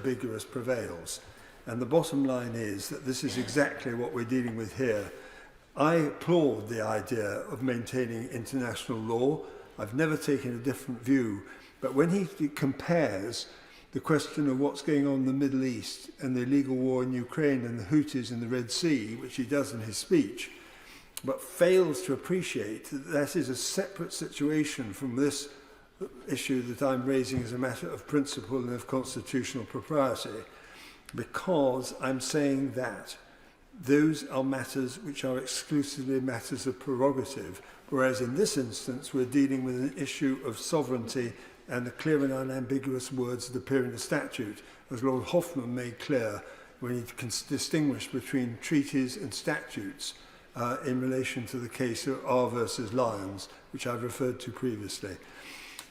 unambiguous prevails. And the bottom line is that this is exactly what we're dealing with here. I applaud the idea of maintaining international law. I've never taken a different view. But when he compares the question of what's going on in the Middle East and the illegal war in Ukraine and the Houthis in the Red Sea, which he does in his speech, but fails to appreciate that that is a separate situation from this issue that I'm raising as a matter of principle and of constitutional propriety, because I'm saying that those are matters which are exclusively matters of prerogative, whereas in this instance we're dealing with an issue of sovereignty and the clear and unambiguous words that appear in the statute, as Lord Hoffman made clear when he distinguished between treaties and statutes in relation to the case of R versus Lyons, which I've referred to previously.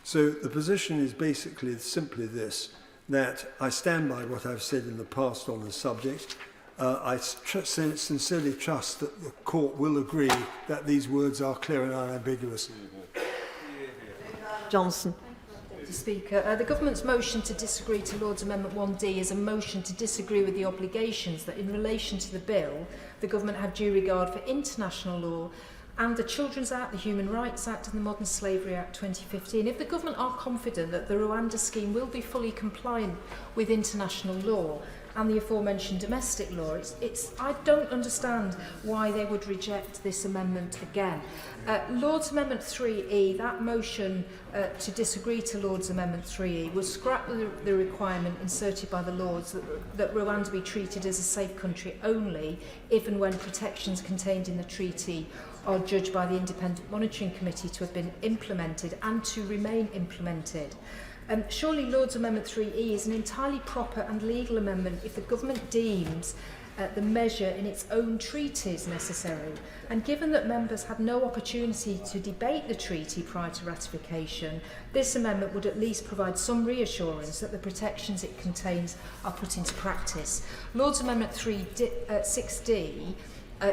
So the position is basically simply this, that I stand by what I've said in the past on the subject. I sincerely trust that the court will agree that these words are clear and unambiguous. Johnson. Mr. Speaker, the Government's motion to disagree to Lord's Amendment 1D is a motion to disagree with the obligations that in relation to the bill, the Government have due regard for international law and the Children's Act, the Human Rights Act and the Modern Slavery Act 2015. If the Government are confident that the Rwanda scheme will be fully compliant with international law and the aforementioned domestic law, I don't understand why they would reject this amendment again. Lord's Amendment 3E, that motion to disagree to Lord's Amendment 3E would scrap the requirement inserted by the Lords that Rwanda be treated as a safe country only if and when protections contained in the treaty are judged by the Independent Monitoring Committee to have been implemented and to remain implemented. Surely Lord's Amendment 3E is an entirely proper and legal amendment if the Government deems the measure in its own treaties necessary. And given that members had no opportunity to debate the treaty prior to ratification, this amendment would at least provide some reassurance that the protections it contains are put into practice. Lord's Amendment 6D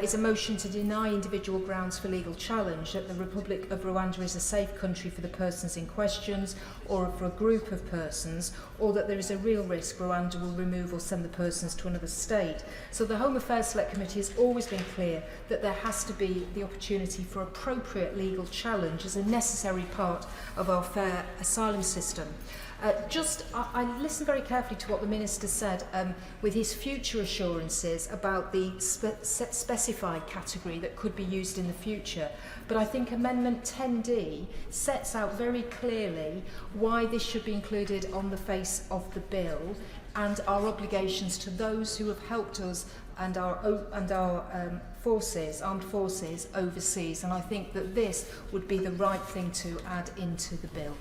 is a motion to deny individual grounds for legal challenge that the Republic of Rwanda is a safe country for the persons in questions or for a group of persons, or that there is a real risk Rwanda will remove or send the persons to another state. So the Home Affairs Select Committee has always been clear that there has to be the opportunity for appropriate legal challenge as a necessary part of our fair asylum system. I listened very carefully to what the Minister said with his future assurances about the specified category that could be used in the future. But I think Amendment 10D sets out very clearly why this should be included on the face of the bill and our obligations to those who have helped us and our armed forces overseas. And I think that this would be the right thing to add into the bill.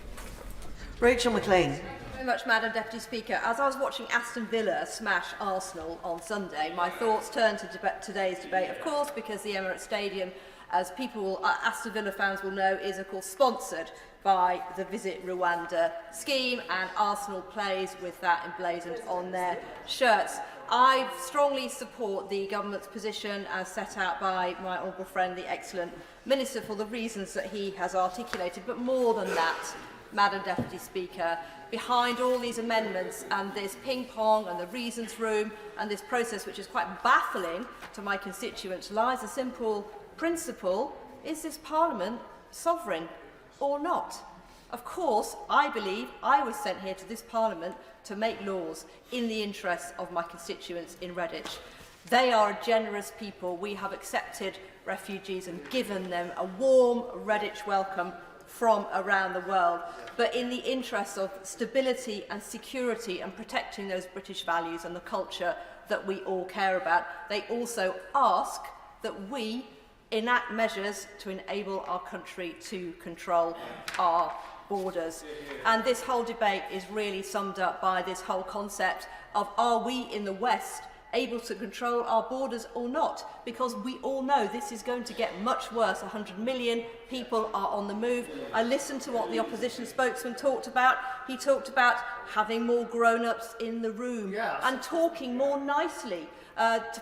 Rachel McLean. Thank you very much, Madam Deputy Speaker. As I was watching Aston Villa smash Arsenal on Sunday, my thoughts turned to today's debate, of course, because the Emirates Stadium, as Aston Villa fans will know, is of course sponsored by the Visit Rwanda scheme, and Arsenal plays with that emblazoned on their shirts. I strongly support the government's position as set out by my honourable friend, the excellent Minister, for the reasons that he has articulated, but more than that, Madam Deputy Speaker, behind all these amendments and this ping-pong and the reasons room and this process, which is quite baffling to my constituents, lies a simple principle: is this Parliament sovereign or not? Of course, I believe I was sent here to this Parliament to make laws in the interests of my constituents in Redditch. They are a generous people. We have accepted refugees and given them a warm Redditch welcome from around the world, but in the interests of stability and security and protecting those British values and the culture that we all care about, they also ask that we enact measures to enable our country to control our borders. And this whole debate is really summed up by this whole concept of, are we in the West able to control our borders or not? Because we all know this is going to get much worse. 100 million people are on the move. I listened to what the opposition spokesman talked about. He talked about having more grown-ups in the room and talking more nicely.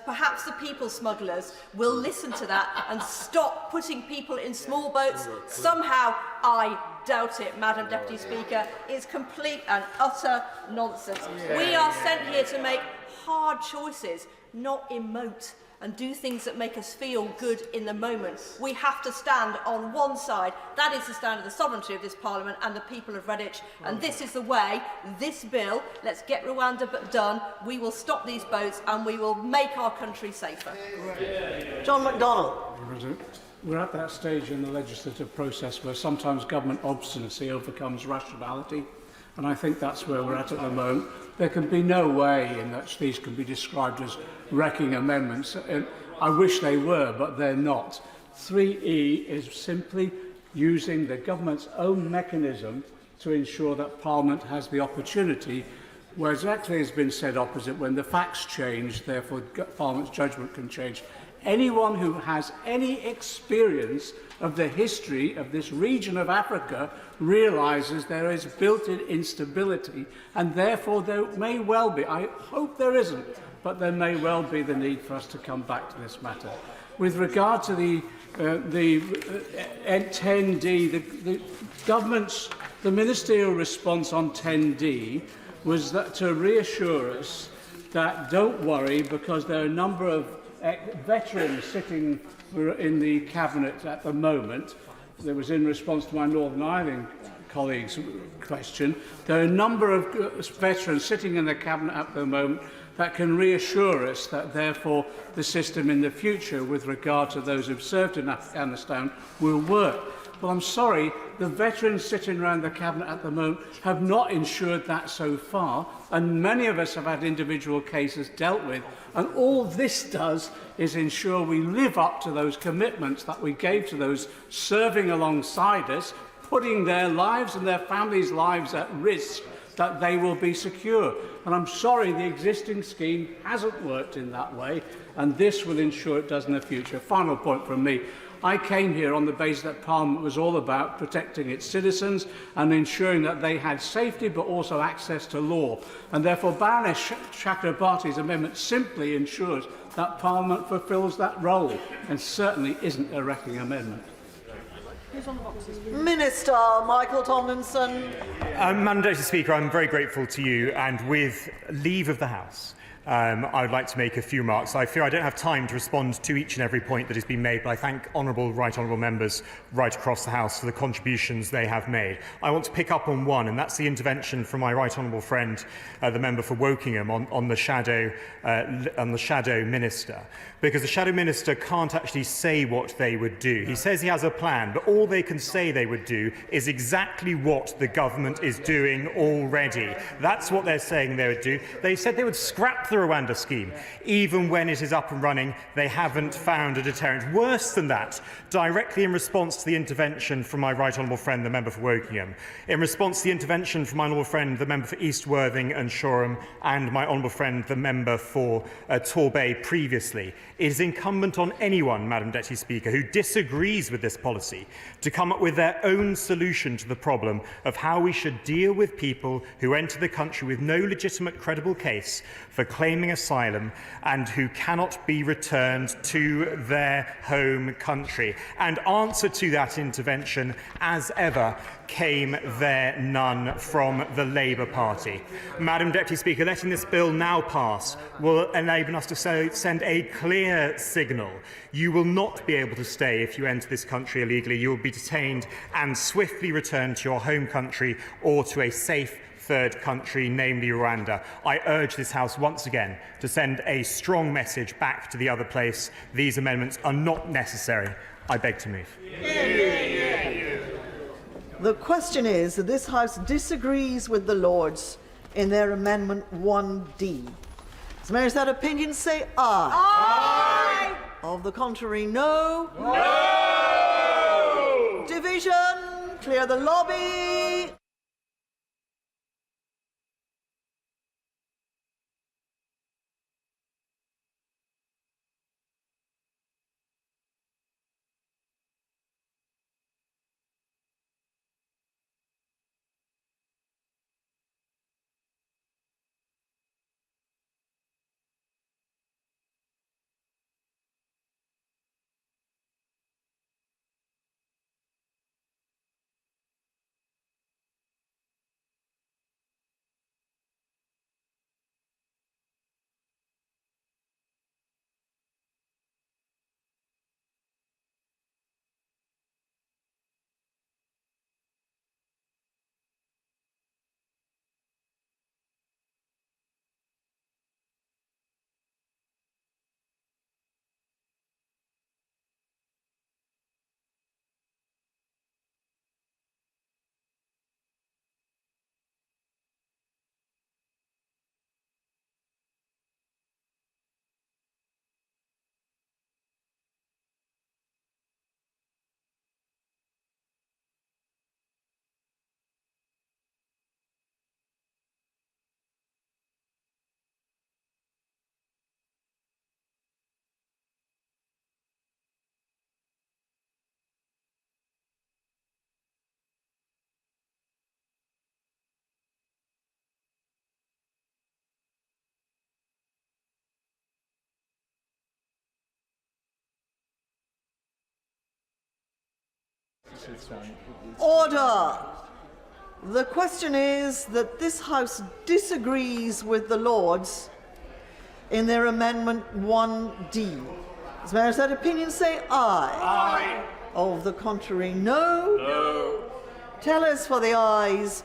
Perhaps the people smugglers will listen to that and stop putting people in small boats. Somehow I doubt it, Madam Deputy Speaker, is complete and utter nonsense. We are sent here to make hard choices, not emote and do things that make us feel good in the moment. We have to stand on one side. That is the stand of the sovereignty of this Parliament and the people of Redditch. And this is the way, this bill, let's get Rwanda done, we will stop these boats and we will make our country safer. John MacDonald. We're at that stage in the legislative process where sometimes government obstinacy overcomes rationality, and I think that's where we're at the moment. There can be no way in which these can be described as wrecking amendments. I wish they were, but they're not. 3E is simply using the government's own mechanism to ensure that Parliament has the opportunity, where exactly has been said opposite, when the facts change, therefore Parliament's judgment can change. Anyone who has any experience of the history of this region of Africa realises there is built-in instability, and therefore there may well be, I hope there isn't, but there may well be the need for us to come back to this matter. With regard to the 10D, the government's, the ministerial response on 10D was that to reassure us that don't worry, because there are a number of veterans sitting in the Cabinet at the moment. There was in response to my Northern Ireland colleague's question. There are a number of veterans sitting in the Cabinet at the moment that can reassure us that therefore the system in the future with regard to those who've served in Afghanistan will work. Well, I'm sorry, the veterans sitting around the Cabinet at the moment have not ensured that so far, and many of us have had individual cases dealt with, and all this does is ensure we live up to those commitments that we gave to those serving alongside us, putting their lives and their families' lives at risk, that they will be secure. And I'm sorry, the existing scheme hasn't worked in that way, and this will ensure it does in the future. Final point from me. I came here on the basis that Parliament was all about protecting its citizens and ensuring that they had safety but also access to law. And therefore Baroness Chakrabarty's amendment simply ensures that Parliament fulfils that role and certainly isn't a wrecking amendment. Minister Michael Tomlinson. Madam Deputy Speaker, I'm very grateful to you, and with leave of the House, I would like to make a few remarks. I fear I don't have time to respond to each and every point that has been made, but I thank right honourable members right across the House for the contributions they have made. I want to pick up on one, and that's the intervention from my right honourable friend, the member for Wokingham, on the shadow minister, because the shadow minister can't actually say what they would do. He says he has a plan, but all they can say they would do is exactly what the government is doing already. That's what they're saying they would do. They said they would scrap the Rwanda scheme. Even when it is up and running, they haven't found a deterrent. Worse than that, directly in response to the intervention from my right honourable friend, the member for Wokingham, in response to the intervention from my honourable friend, the member for East Worthing and Shoreham, and my honourable friend, the member for Torbay previously, it is incumbent on anyone, Madam Deputy Speaker, who disagrees with this policy to come up with their own solution to the problem of how we should deal with people who enter the country with no legitimate credible case for claiming asylum and who cannot be returned to their home country. And answer to that intervention, as ever, came there none from the Labour Party. Madam Deputy Speaker, letting this bill now pass will enable us to send a clear signal. You will not be able to stay if you enter this country illegally. You will be detained and swiftly returned to your home country or to a safe third country, namely Rwanda. I urge this House once again to send a strong message back to the other place. These amendments are not necessary. I beg to move. The question is that this House disagrees with the Lords in their Amendment 1D. As members of that opinion say aye. Aye. Of the contrary, no. No. Division, clear the lobby. Order. The question is that this House disagrees with the Lords in their Amendment 1D. As members of that opinion say aye. Aye. Of the contrary, no. No. Tell us for the ayes,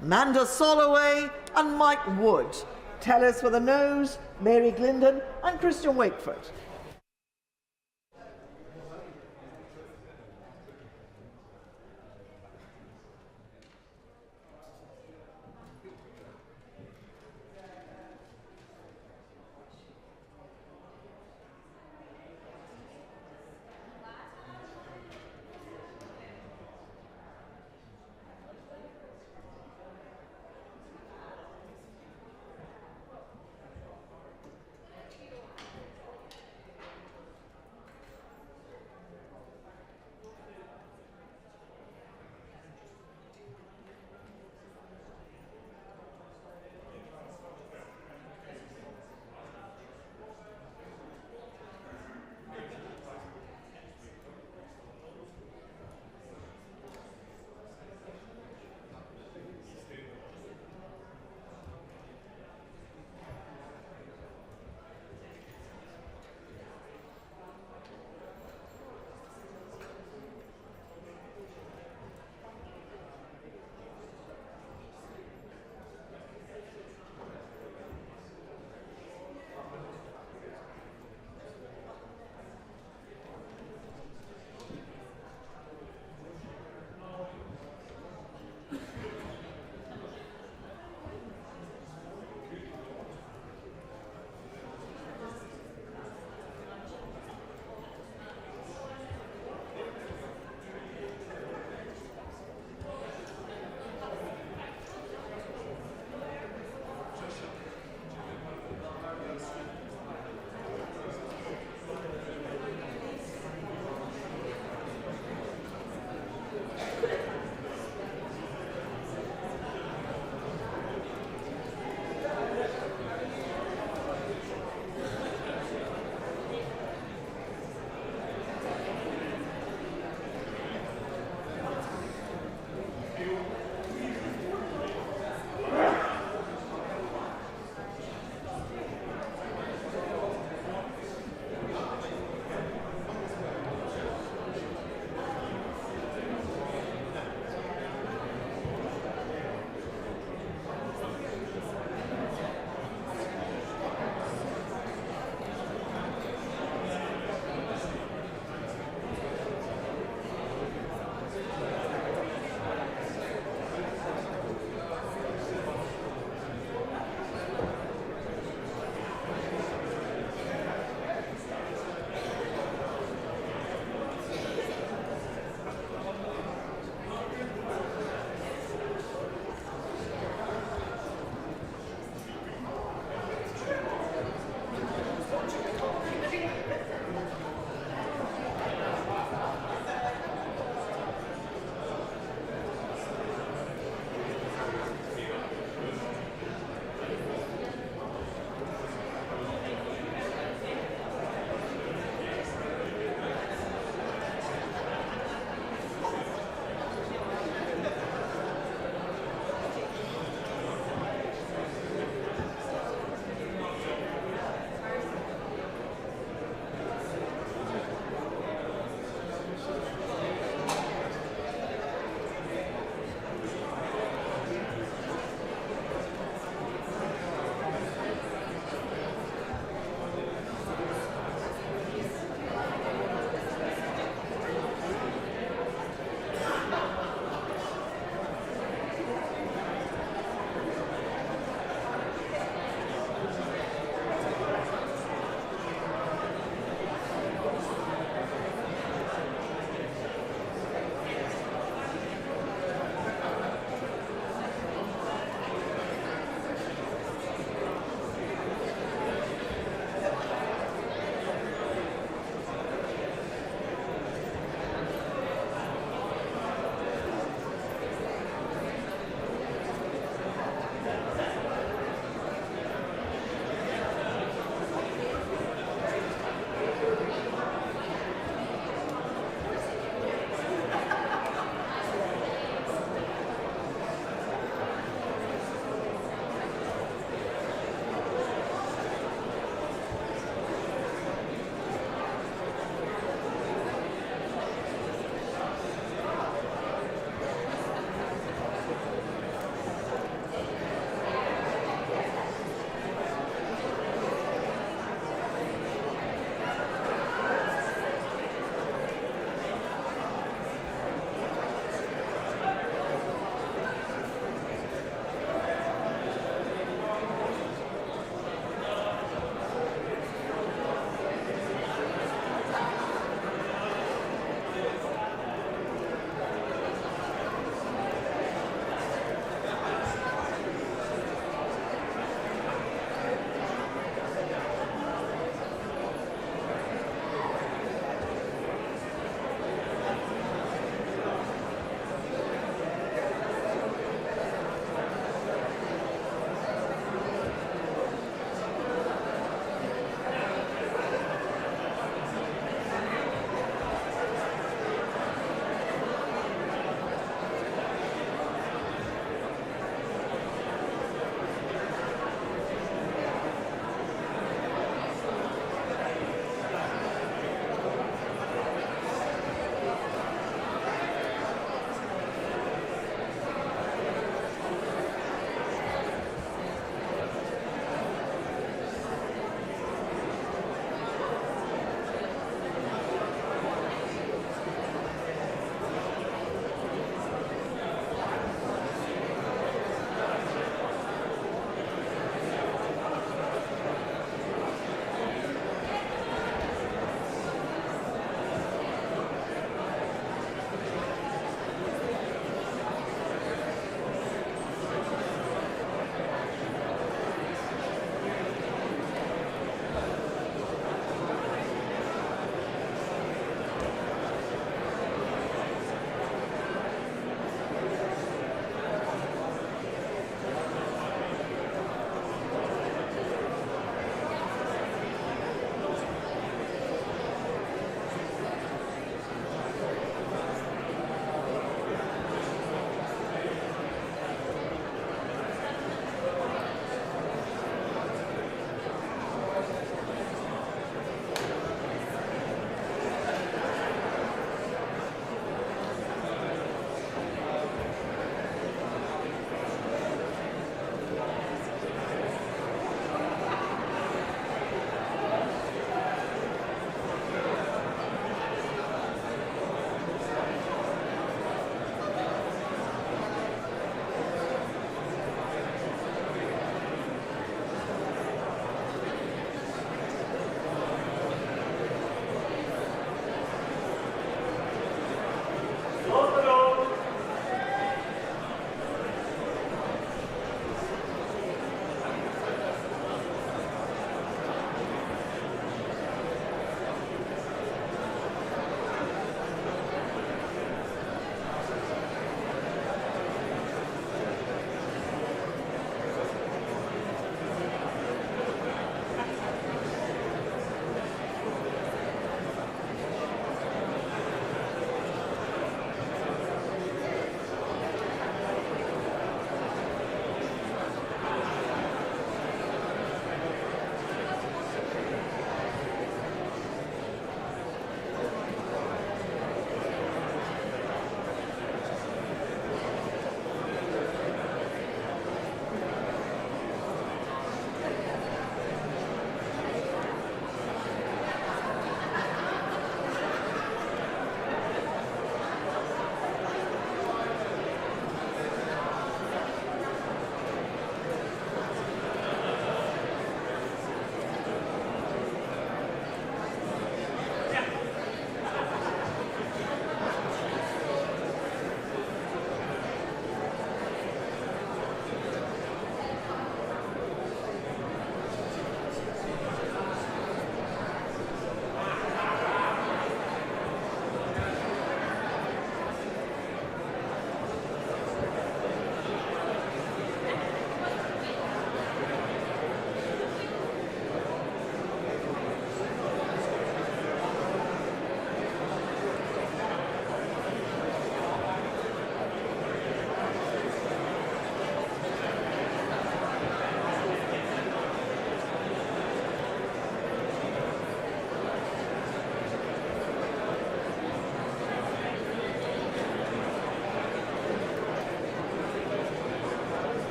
Manda Soloway and Mike Wood. Tell us for the noes, Mary Glindon and Christian Wakeford.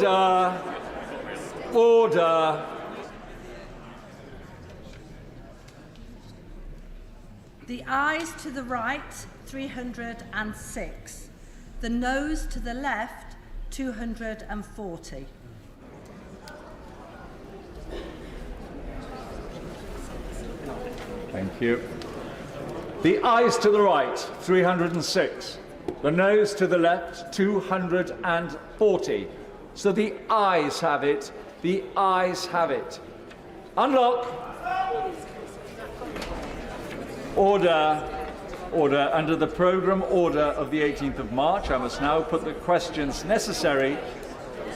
Order. Order. The ayes to the right, 306. The noes to the left, 240. Thank you. The ayes to the right, 306. The noes to the left, 240. So the ayes have it. The ayes have it. Unlock. Order. Order. Under the programme order of the 18th of March, I must now put the questions necessary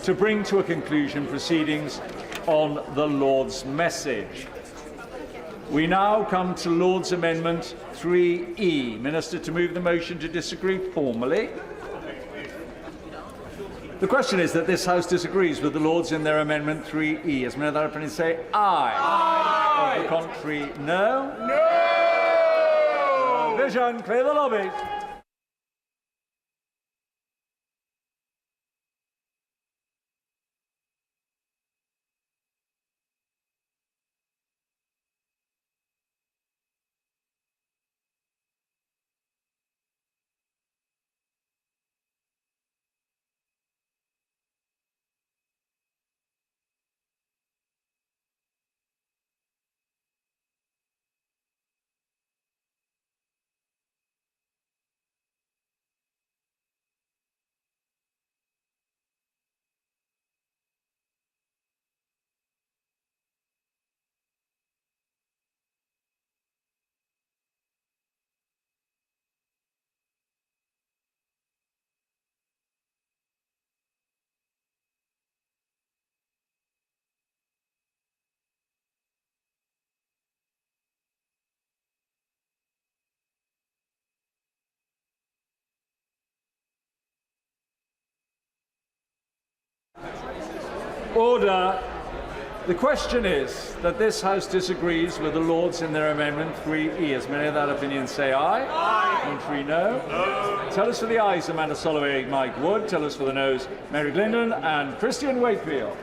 to bring to a conclusion proceedings on the Lord's message. We now come to Lord's Amendment 3E. Minister, to move the motion to disagree formally. The question is that this House disagrees with the Lords in their Amendment 3E. As many of that opinion say aye. Aye. Of the contrary, no. No. Vision, clear the lobby. Order. The question is that this House disagrees with the Lords in their Amendment 3E. As many of that opinion say aye. Aye. Contrary, no. No. Tell us for the ayes, Amanda Soloway, Mike Wood. Tell us for the noes, Mary Glindon and Christian Wakefield.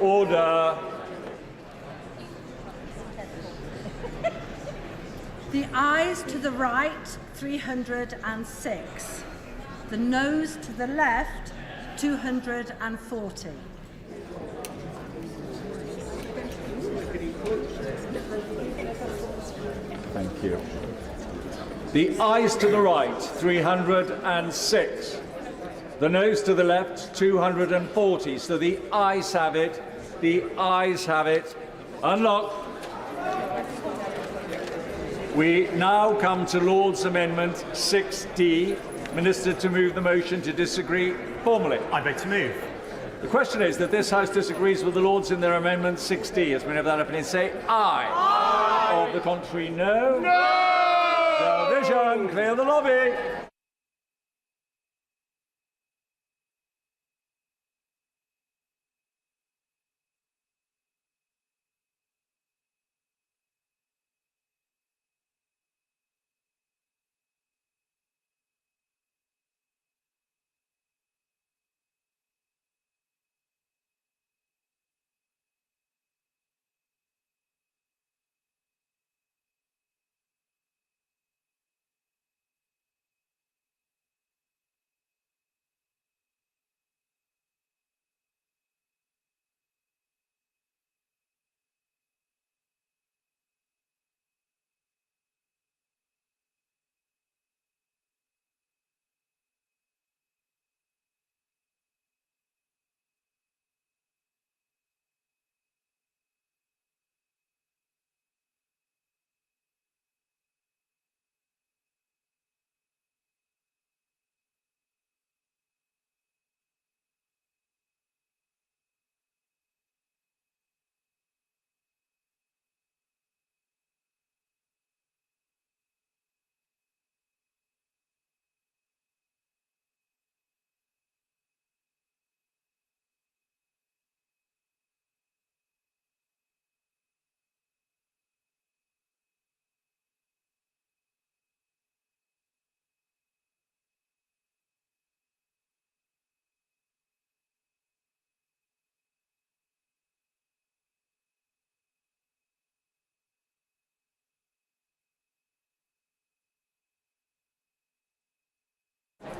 Order. The ayes to the right, 306. The noes to the left, 240. Thank you. The ayes to the right, 306. The noes to the left, 240. So the ayes have it. The ayes have it. Unlock. We now come to Lord's Amendment 6D. Minister to move the motion to disagree formally. I vote to move. The question is that this House disagrees with the Lords in their Amendment 6D. As many of that opinion say aye. Aye. Of the contrary, no. No. Division, clear the lobby.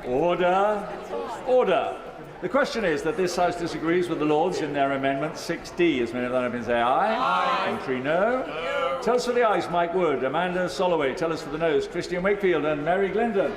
Order. Order. The question is that this House disagrees with the Lords in their Amendment 6D. As many of that opinion say aye. Aye. Contrary, no. No. Tell us for the ayes, Mike Wood. Amanda Soloway. Tell us for the noes, Christian Wakefield and Mary Glendon.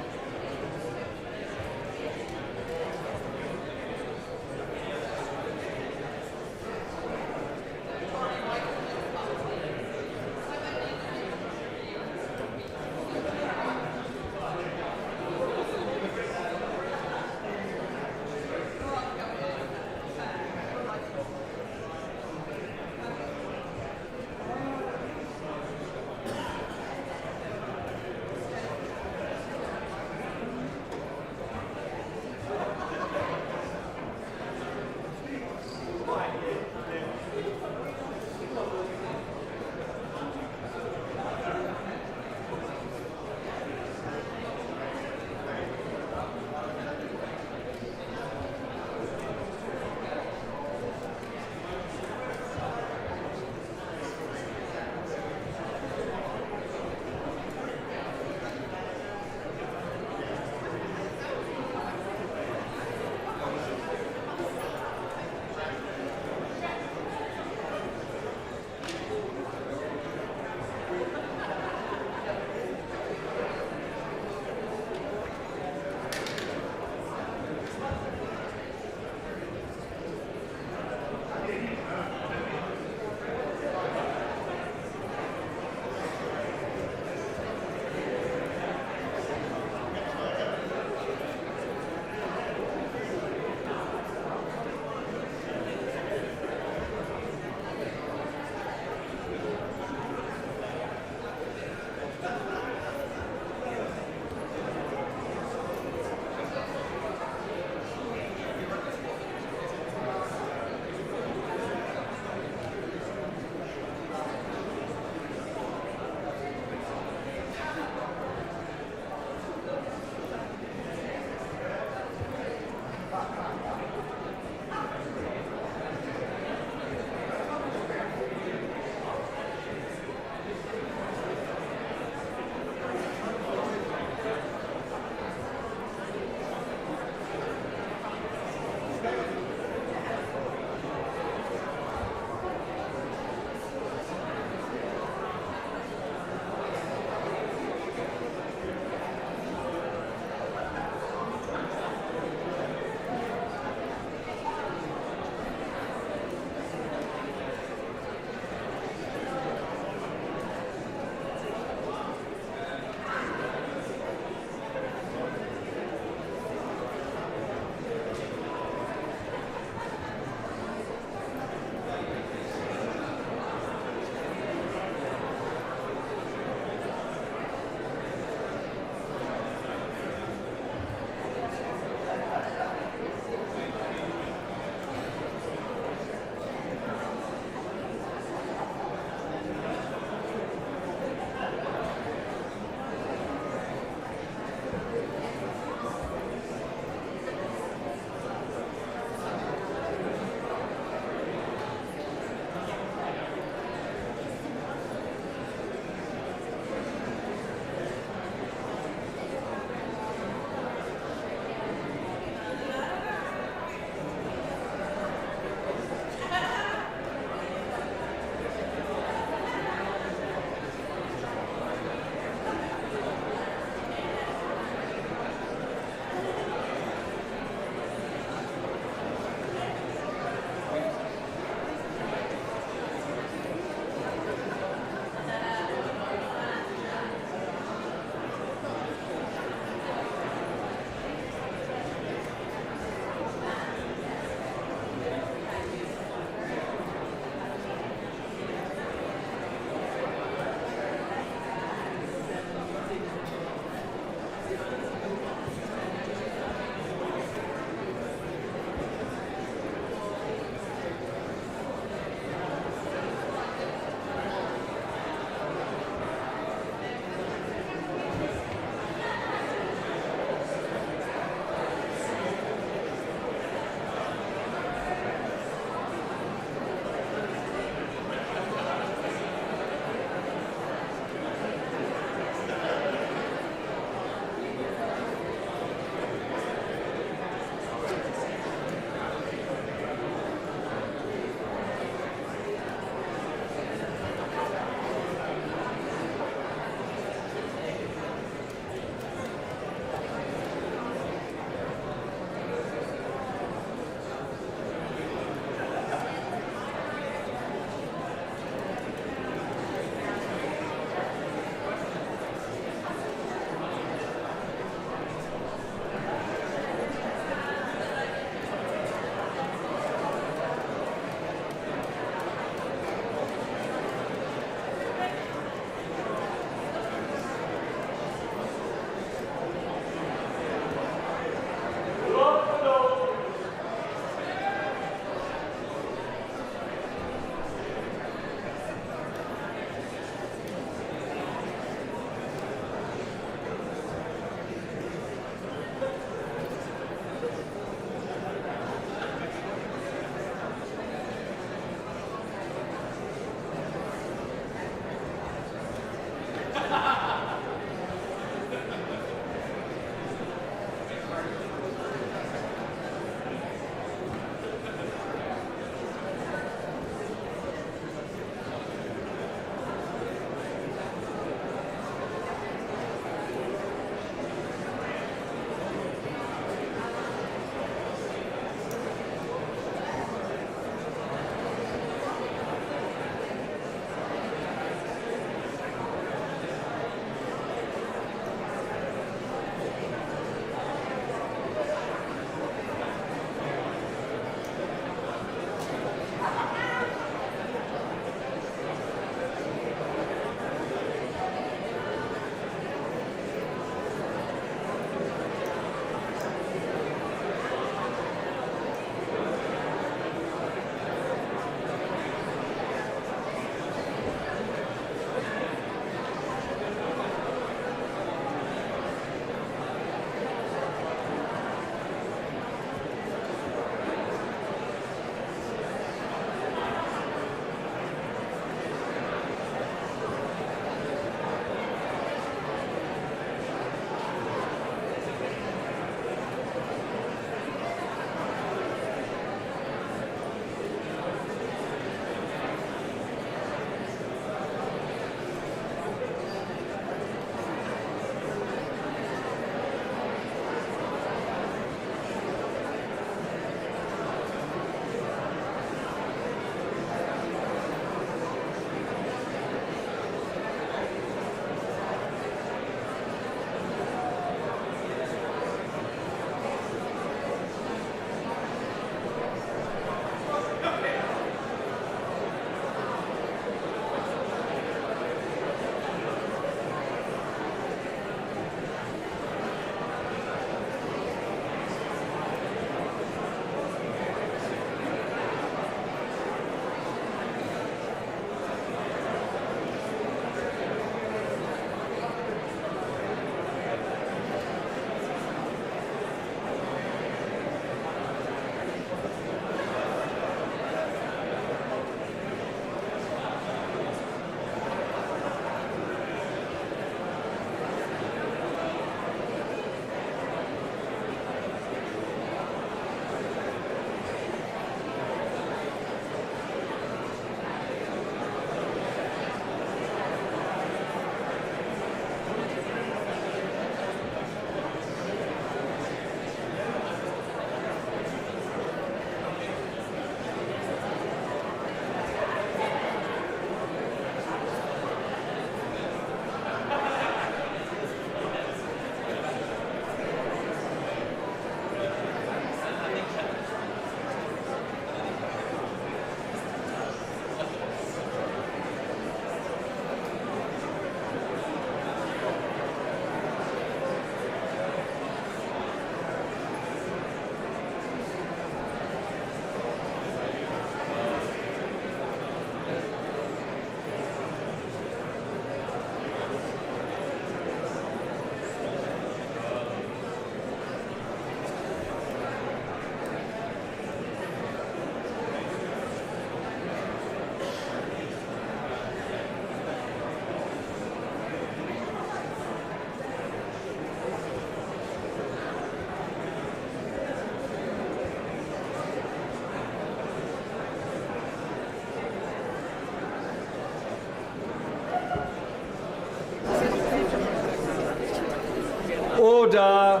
Order.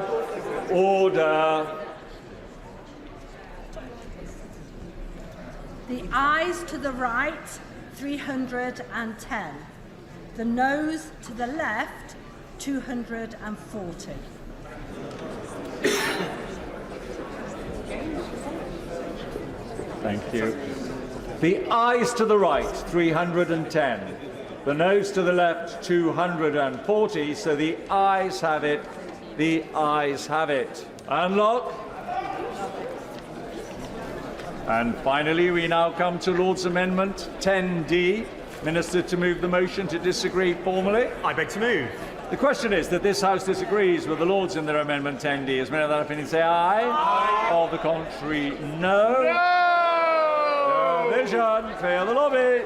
Order. The ayes to the right, 310. The noes to the left, 240. Thank you. The ayes to the right, 310. The noes to the left, 240. So the ayes have it. The ayes have it. Unlock. And finally, we now come to Lord's Amendment 10D. Minister, to move the motion to disagree formally. I beg to move. The question is that this House disagrees with the Lords in their Amendment 10D. As many of that opinion say aye. Aye. Of the contrary, no. No. No vision. Clear the lobby.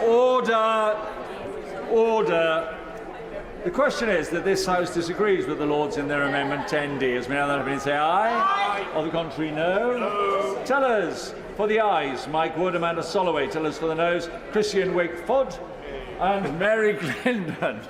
Order. Order. The question is that this House disagrees with the Lords in their Amendment 10D. As many of that opinion say aye. Aye. Of the contrary, no. No. Tellers for the ayes, Mike Wood, Amanda Soloway. Tellers for the noes, Christian Wake-Fod and Mary Glendon.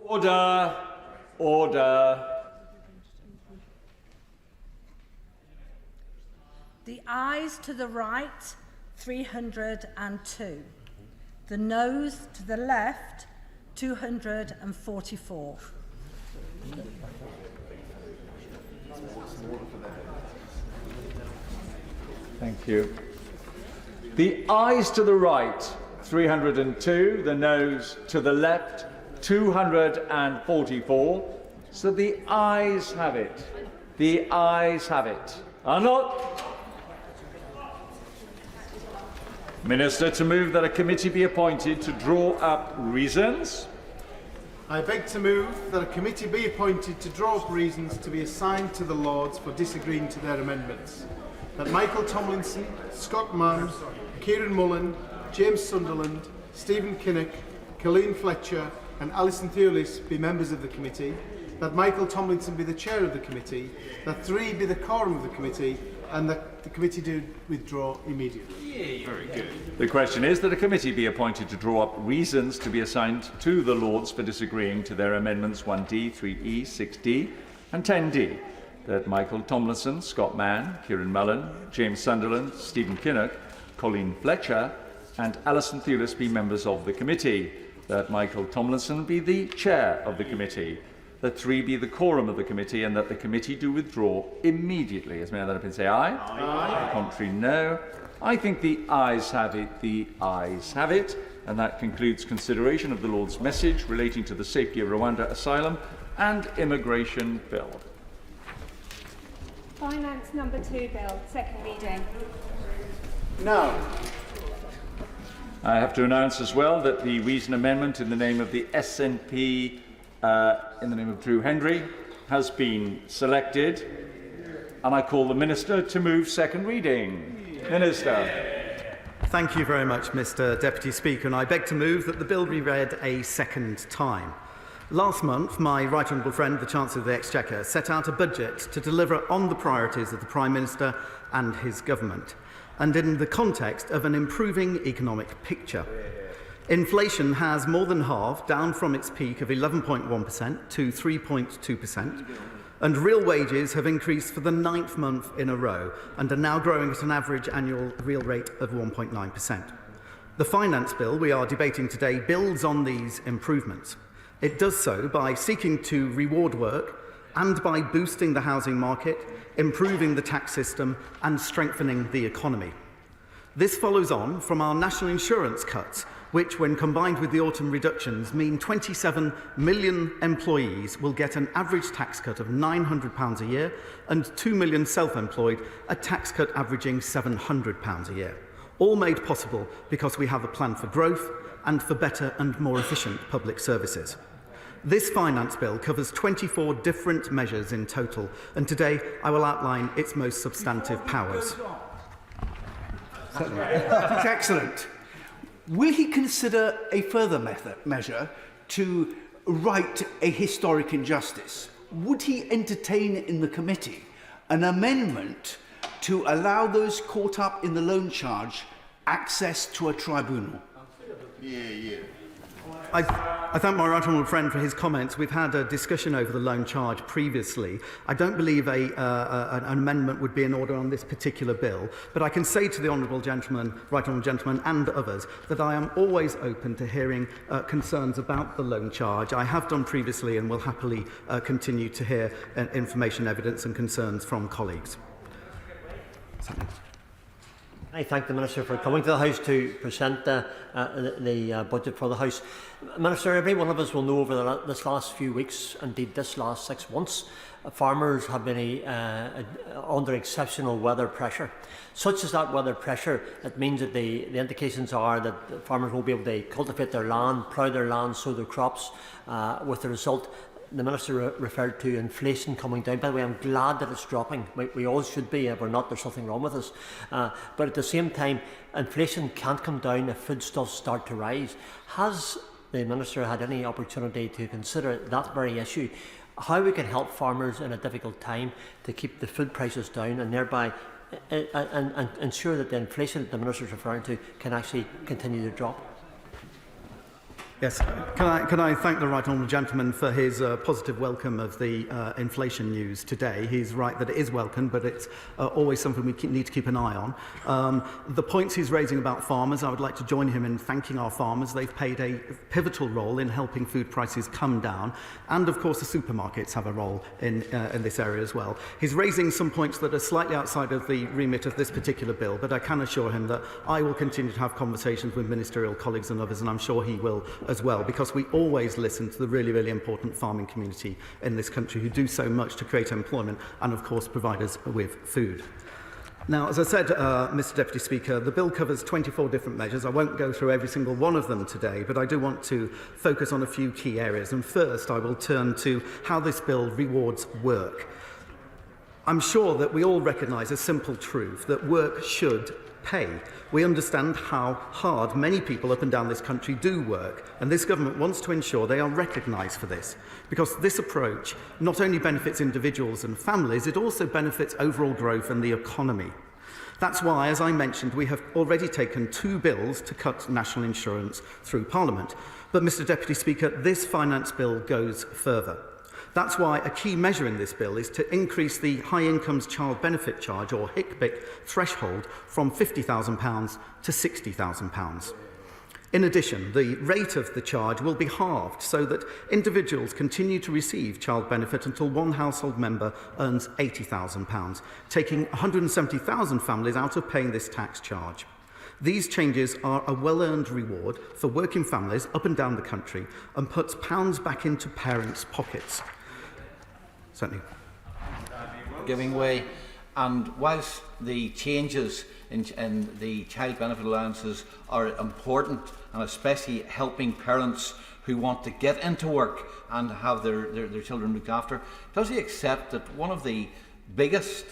Order. Order. The ayes to the right, 302. The noes to the left, 244. Thank you. The ayes to the right, 302. The noes to the left, 244. So the ayes have it. The ayes have it. Are not. Minister, to move that a committee be appointed to draw up reasons. I beg to move that a committee be appointed to draw up reasons to be assigned to the Lords for disagreeing to their amendments. That Michael Tomlinson, Scott Mann, Kieran Mullen, James Sunderland, Stephen Kinnock, Colleen Fletcher and Alison Thewlis be members of the committee. That Michael Tomlinson be the chair of the committee. That 3 be the quorum of the committee. And that the committee do withdraw immediately. Very good. The question is that a committee be appointed to draw up reasons to be assigned to the Lords for disagreeing to their amendments 1D, 3E, 6D and 10D. That Michael Tomlinson, Scott Mann, Kieran Mullen, James Sunderland, Stephen Kinnock, Colleen Fletcher and Alison Thewlis be members of the committee. That Michael Tomlinson be the chair of the committee. That 3 be the quorum of the committee and that the committee do withdraw immediately. As many that have been say aye. Aye. The contrary, no. I think the ayes have it. The ayes have it. And that concludes consideration of the Lord's message relating to the Safety of Rwanda Asylum and Immigration Bill. Finance number 2 bill, second reading. Now, I have to announce as well that the reason amendment in the name of the SNP in the name of Drew Hendry has been selected, and I call the Minister to move second reading. Minister. Thank you very much, Mr. Deputy Speaker, and I beg to move that the bill be read a second time. Last month, my right honourable friend, the Chancellor of the Exchequer, set out a budget to deliver on the priorities of the Prime Minister and his government, and in the context of an improving economic picture. Inflation has more than halved, down from its peak of 11.1% to 3.2%, and real wages have increased for the 9th month in a row and are now growing at an average annual real rate of 1.9%. The finance bill we are debating today builds on these improvements. It does so by seeking to reward work and by boosting the housing market, improving the tax system and strengthening the economy. This follows on from our national insurance cuts, which, when combined with the autumn reductions, mean 27 million employees will get an average tax cut of £900 a year and 2 million self-employed a tax cut averaging £700 a year. All made possible because we have a plan for growth and for better and more efficient public services. This finance bill covers 24 different measures in total, and today I will outline its most substantive powers. That's excellent. Will he consider a further measure to right a historic injustice? Would he entertain in the committee an amendment to allow those caught up in the loan charge access to a tribunal? I thank my right honourable friend for his comments. We've had a discussion over the loan charge previously. I don't believe an amendment would be in order on this particular bill, but I can say to the honourable gentleman, right honourable gentleman and others that I am always open to hearing concerns about the loan charge. I have done previously and will happily continue to hear information, evidence and concerns from colleagues. I thank the Minister for coming to the House to present the budget for the House. Minister, every one of us will know over this last few weeks, indeed this last 6 months, farmers have been under exceptional weather pressure. Such as that weather pressure, it means that the indications are that farmers won't be able to cultivate their land, plough their land, sow their crops, with the result the Minister referred to inflation coming down. By the way, I'm glad that it's dropping. We all should be. If we're not, there's something wrong with us. But at the same time, inflation can't come down if foodstuffs start to rise. Has the Minister had any opportunity to consider that very issue? How we can help farmers in a difficult time to keep the food prices down and thereby and ensure that the inflation that the Minister is referring to can actually continue to drop? Yes, can I thank the right honourable gentleman for his positive welcome of the inflation news today. He's right that it is welcome, but it's always something we need to keep an eye on. The points he's raising about farmers, I would like to join him in thanking our farmers. They've played a pivotal role in helping food prices come down, and of course the supermarkets have a role in this area as well. He's raising some points that are slightly outside of the remit of this particular bill, but I can assure him that I will continue to have conversations with ministerial colleagues and others, and I'm sure he will as well, because we always listen to the really, really important farming community in this country who do so much to create employment and, of course, provide us with food. Now, as I said, Mr Deputy Speaker, the bill covers 24 different measures. I won't go through every single one of them today, but I do want to focus on a few key areas. And first, I will turn to how this bill rewards work. I'm sure that we all recognise a simple truth, that work should pay. We understand how hard many people up and down this country do work, and this government wants to ensure they are recognised for this, because this approach not only benefits individuals and families, it also benefits overall growth and the economy. That's why, as I mentioned, we have already taken 2 bills to cut national insurance through Parliament. But, Mr Deputy Speaker, this finance bill goes further. That's why a key measure in this bill is to increase the High Incomes Child Benefit Charge, or HICBIC, threshold from £50,000 to £60,000. In addition, the rate of the charge will be halved so that individuals continue to receive child benefit until one household member earns £80,000, taking 170,000 families out of paying this tax charge. These changes are a well-earned reward for working families up and down the country and puts pounds back into parents' pockets. Certainly. Giving way, and whilst the changes in the child benefit allowances are important, and especially helping parents who want to get into work and have their children looked after, does he accept that one of the biggest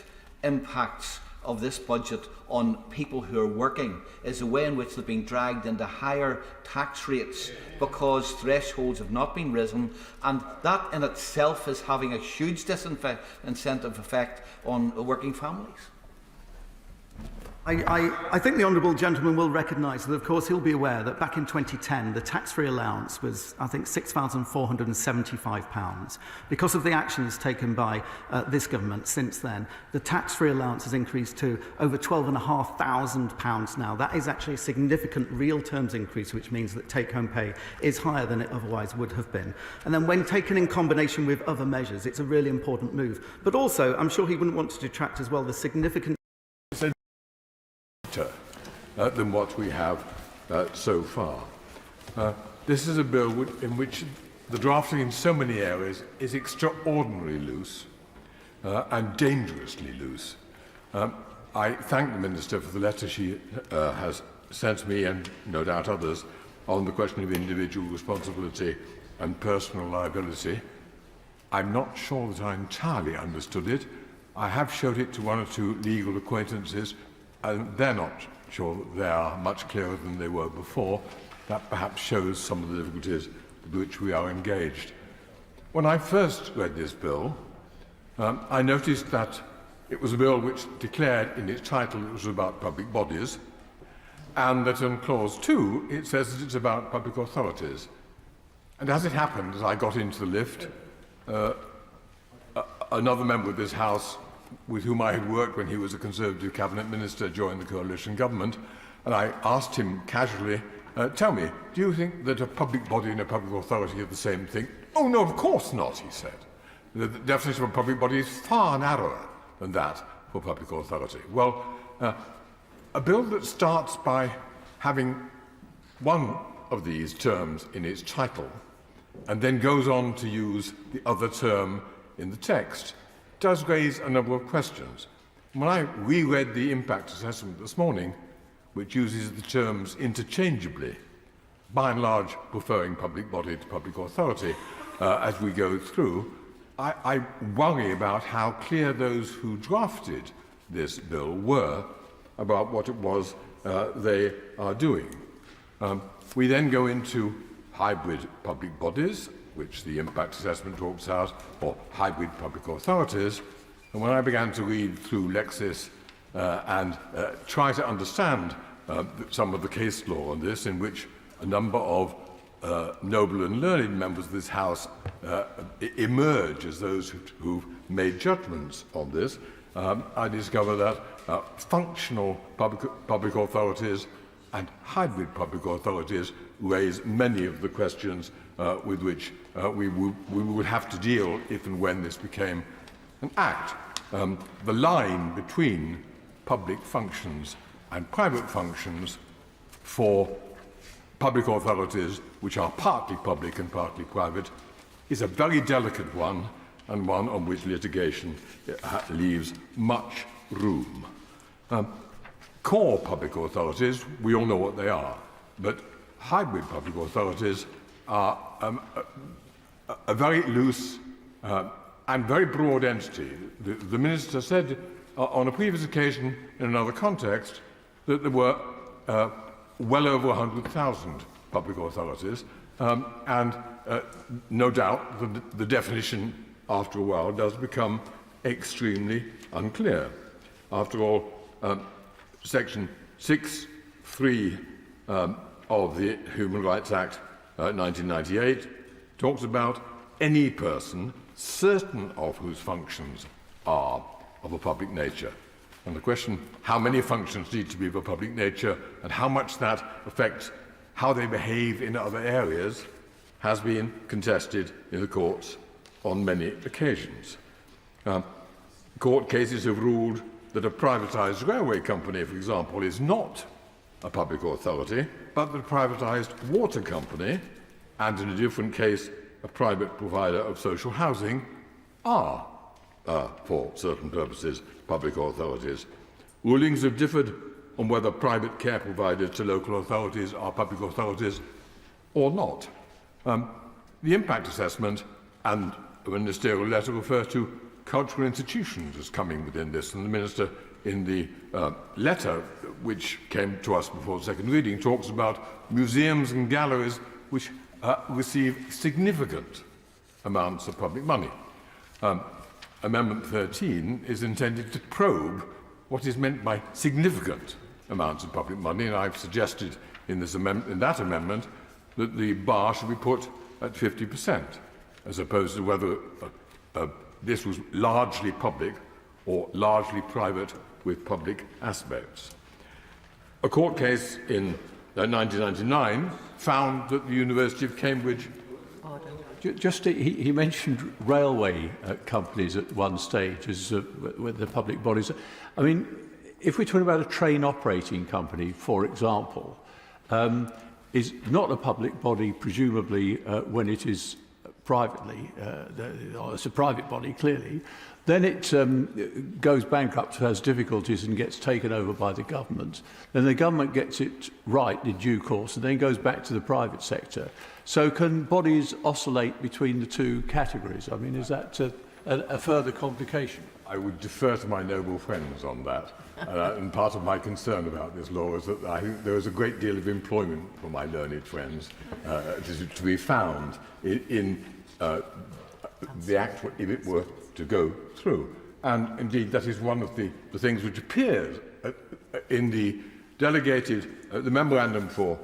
impacts of this budget on people who are working is the way in which they're being dragged into higher tax rates because thresholds have not been risen, and that in itself is having a huge disincentive effect on working families? I think the honourable gentleman will recognise that, of course, he'll be aware that back in 2010, the tax-free allowance was, I think, £6,475. Because of the actions taken by this government since then, the tax-free allowance has increased to over £12,500 now. That is actually a significant real terms increase, which means that take-home pay is higher than it otherwise would have been. And then when taken in combination with other measures, it's a really important move. But also, I'm sure he wouldn't want to detract as well the significant than what we have so far. This is a bill in which the drafting in so many areas is extraordinarily loose and dangerously loose. I thank the Minister for the letter she has sent me, and no doubt others, on the question of individual responsibility and personal liability. I'm not sure that I entirely understood it. I have showed it to one or two legal acquaintances, and they're not sure that they are much clearer than they were before. That perhaps shows some of the difficulties with which we are engaged. When I first read this bill, I noticed that it was a bill which declared in its title it was about public bodies, and that in clause 2 it says that it's about public authorities. And as it happened, as I got into the lift, another member of this House with whom I had worked when he was a Conservative Cabinet Minister joined the coalition government, and I asked him casually, tell me, do you think that a public body and a public authority are the same thing? Oh no, of course not, he said. The definition of a public body is far narrower than that for public authority. Well, a bill that starts by having one of these terms in its title and then goes on to use the other term in the text does raise a number of questions. When I reread the impact assessment this morning, which uses the terms interchangeably, by and large preferring public body to public authority as we go through, I worry about how clear those who drafted this bill were about what it was they are doing. We then go into hybrid public bodies, which the impact assessment talks about, or hybrid public authorities. And when I began to read through Lexis and try to understand some of the case law on this, in which a number of noble and learned members of this House emerge as those who've made judgments on this, I discover that functional public authorities and hybrid public authorities raise many of the questions with which we would have to deal if and when this became an act. The line between public functions and private functions for public authorities, which are partly public and partly private, is a very delicate one, and one on which litigation leaves much room. Core public authorities, we all know what they are, but hybrid public authorities are a very loose and very broad entity. The Minister said on a previous occasion in another context that there were well over 100,000 public authorities, and no doubt the definition after a while does become extremely unclear. After all, Section 6(3) of the Human Rights Act 1998 talks about any person, certain of whose functions are of a public nature. And the question, how many functions need to be of a public nature and how much that affects how they behave in other areas, has been contested in the courts on many occasions. Court cases have ruled that a privatised railway company, for example, is not a public authority, but that a privatised water company, and in a different case, a private provider of social housing, are, for certain purposes, public authorities. Rulings have differed on whether private care providers to local authorities are public authorities or not. The impact assessment and the ministerial letter refer to cultural institutions as coming within this, and the Minister in the letter which came to us before the second reading talks about museums and galleries which receive significant amounts of public money. Amendment 13 is intended to probe what is meant by significant amounts of public money, and I've suggested in that amendment that the bar should be put at 50%, as opposed to whether this was largely public or largely private with public aspects. A court case in 1999 found that the University of Cambridge... He mentioned railway companies at one stage as with the public bodies. I mean, if we're talking about a train operating company, for example, is not a public body, presumably, when it is privately, it's a private body, clearly, then it goes bankrupt, has difficulties and gets taken over by the government. Then the government gets it right in due course and then goes back to the private sector. So can bodies oscillate between the two categories? I mean, is that a further complication? I would defer to my noble friends on that. And part of my concern about this law is that I think there is a great deal of employment for my learned friends to be found in the Act if it were to go through. And indeed, that is one of the things which appears in the the memorandum for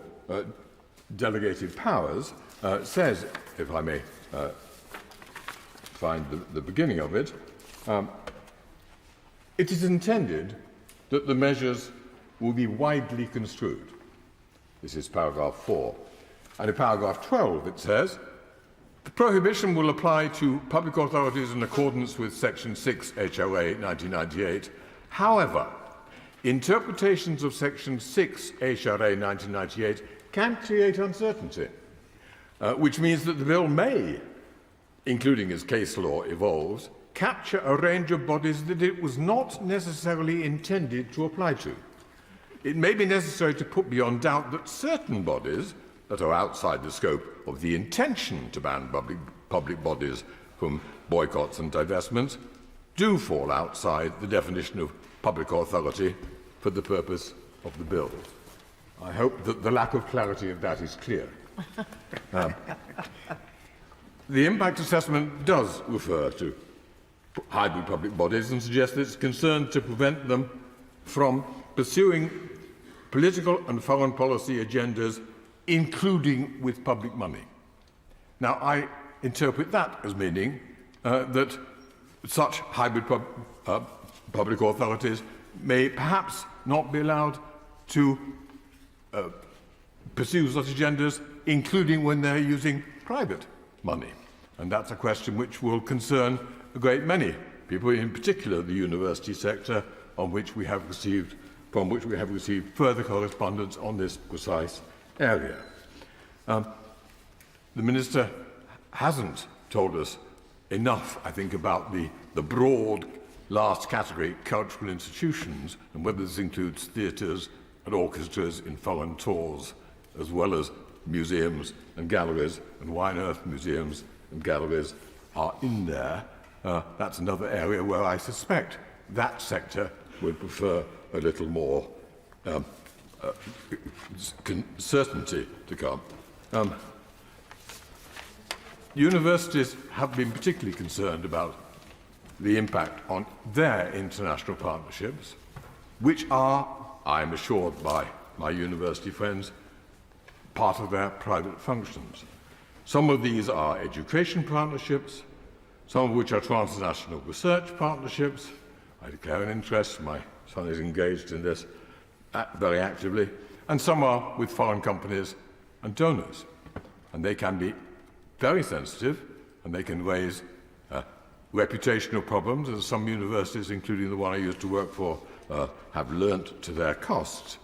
delegated powers says, if I may find the beginning of it, it is intended that the measures will be widely construed. This is paragraph 4. And in paragraph 12 it says, the prohibition will apply to public authorities in accordance with Section 6 HRA 1998. However, interpretations of Section 6 HRA 1998 can create uncertainty, which means that the bill may, including as case law evolves, capture a range of bodies that it was not necessarily intended to apply to. It may be necessary to put beyond doubt that certain bodies that are outside the scope of the intention to ban public bodies from boycotts and divestments do fall outside the definition of public authority for the purpose of the bill. I hope that the lack of clarity of that is clear. The impact assessment does refer to hybrid public bodies and suggests that it's concerned to prevent them from pursuing political and foreign policy agendas including with public money. Now, I interpret that as meaning that such hybrid public authorities may perhaps not be allowed to pursue such agendas, including when they're using private money. And that's a question which will concern a great many people, in particular the university sector, from which we have received further correspondence on this precise area. The Minister hasn't told us enough, I think, about the broad last category, cultural institutions, and whether this includes theatres and orchestras in foreign tours, as well as museums and galleries, and why on earth museums and galleries are in there. That's another area where I suspect that sector would prefer a little more certainty to come. Universities have been particularly concerned about the impact on their international partnerships, which are, I'm assured by my university friends, part of their private functions. Some of these are education partnerships, some of which are transnational research partnerships. I declare an interest, my son is engaged in this very actively, and some are with foreign companies and donors. And they can be very sensitive, and they can raise reputational problems, as some universities, including the one I used to work for, have learnt to their cost.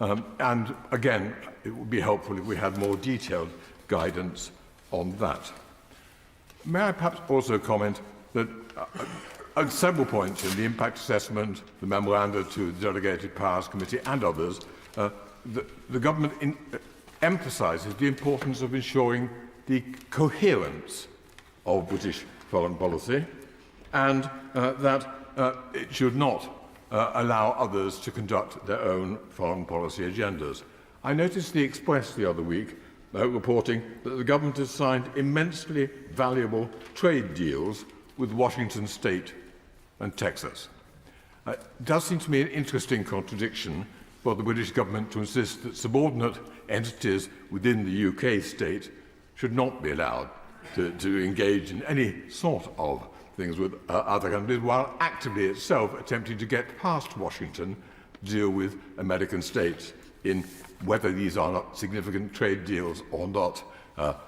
And again, it would be helpful if we had more detailed guidance on that. May I perhaps also comment that at several points in the impact assessment, the memoranda to the Delegated Powers Committee and others, the government emphasises the importance of ensuring the coherence of British foreign policy, and that it should not allow others to conduct their own foreign policy agendas. I noticed the Express the other week reporting that the government has signed immensely valuable trade deals with Washington State and Texas. It does seem to me an interesting contradiction for the British government to insist that subordinate entities within the UK state should not be allowed to engage in any sort of things with other countries, while actively itself attempting to get past Washington to deal with American states in whether these are not significant trade deals or not.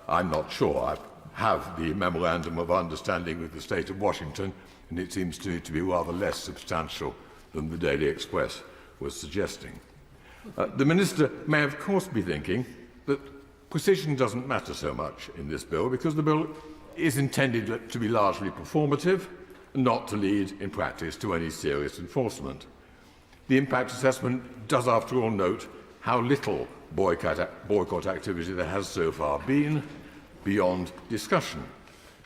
I'm not sure. I have the Memorandum of Understanding with the state of Washington, and it seems to me to be rather less substantial than the Daily Express was suggesting. The Minister may, of course, be thinking that precision doesn't matter so much in this bill because the bill is intended to be largely performative and not to lead in practice to any serious enforcement. The impact assessment does, after all, note how little boycott activity there has so far been beyond discussion,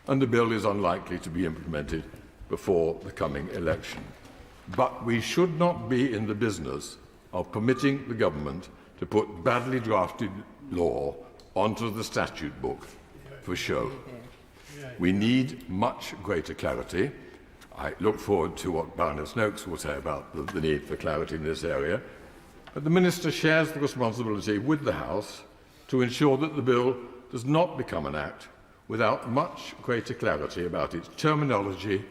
and the bill is unlikely to be implemented before the coming election. But we should not be in the business of permitting the government to put badly drafted law onto the statute book for show. We need much greater clarity. I look forward to what Baroness Noakes will say about the need for clarity in this area. But the Minister shares the responsibility with the House to ensure that the bill does not become an act without much greater clarity about its terminology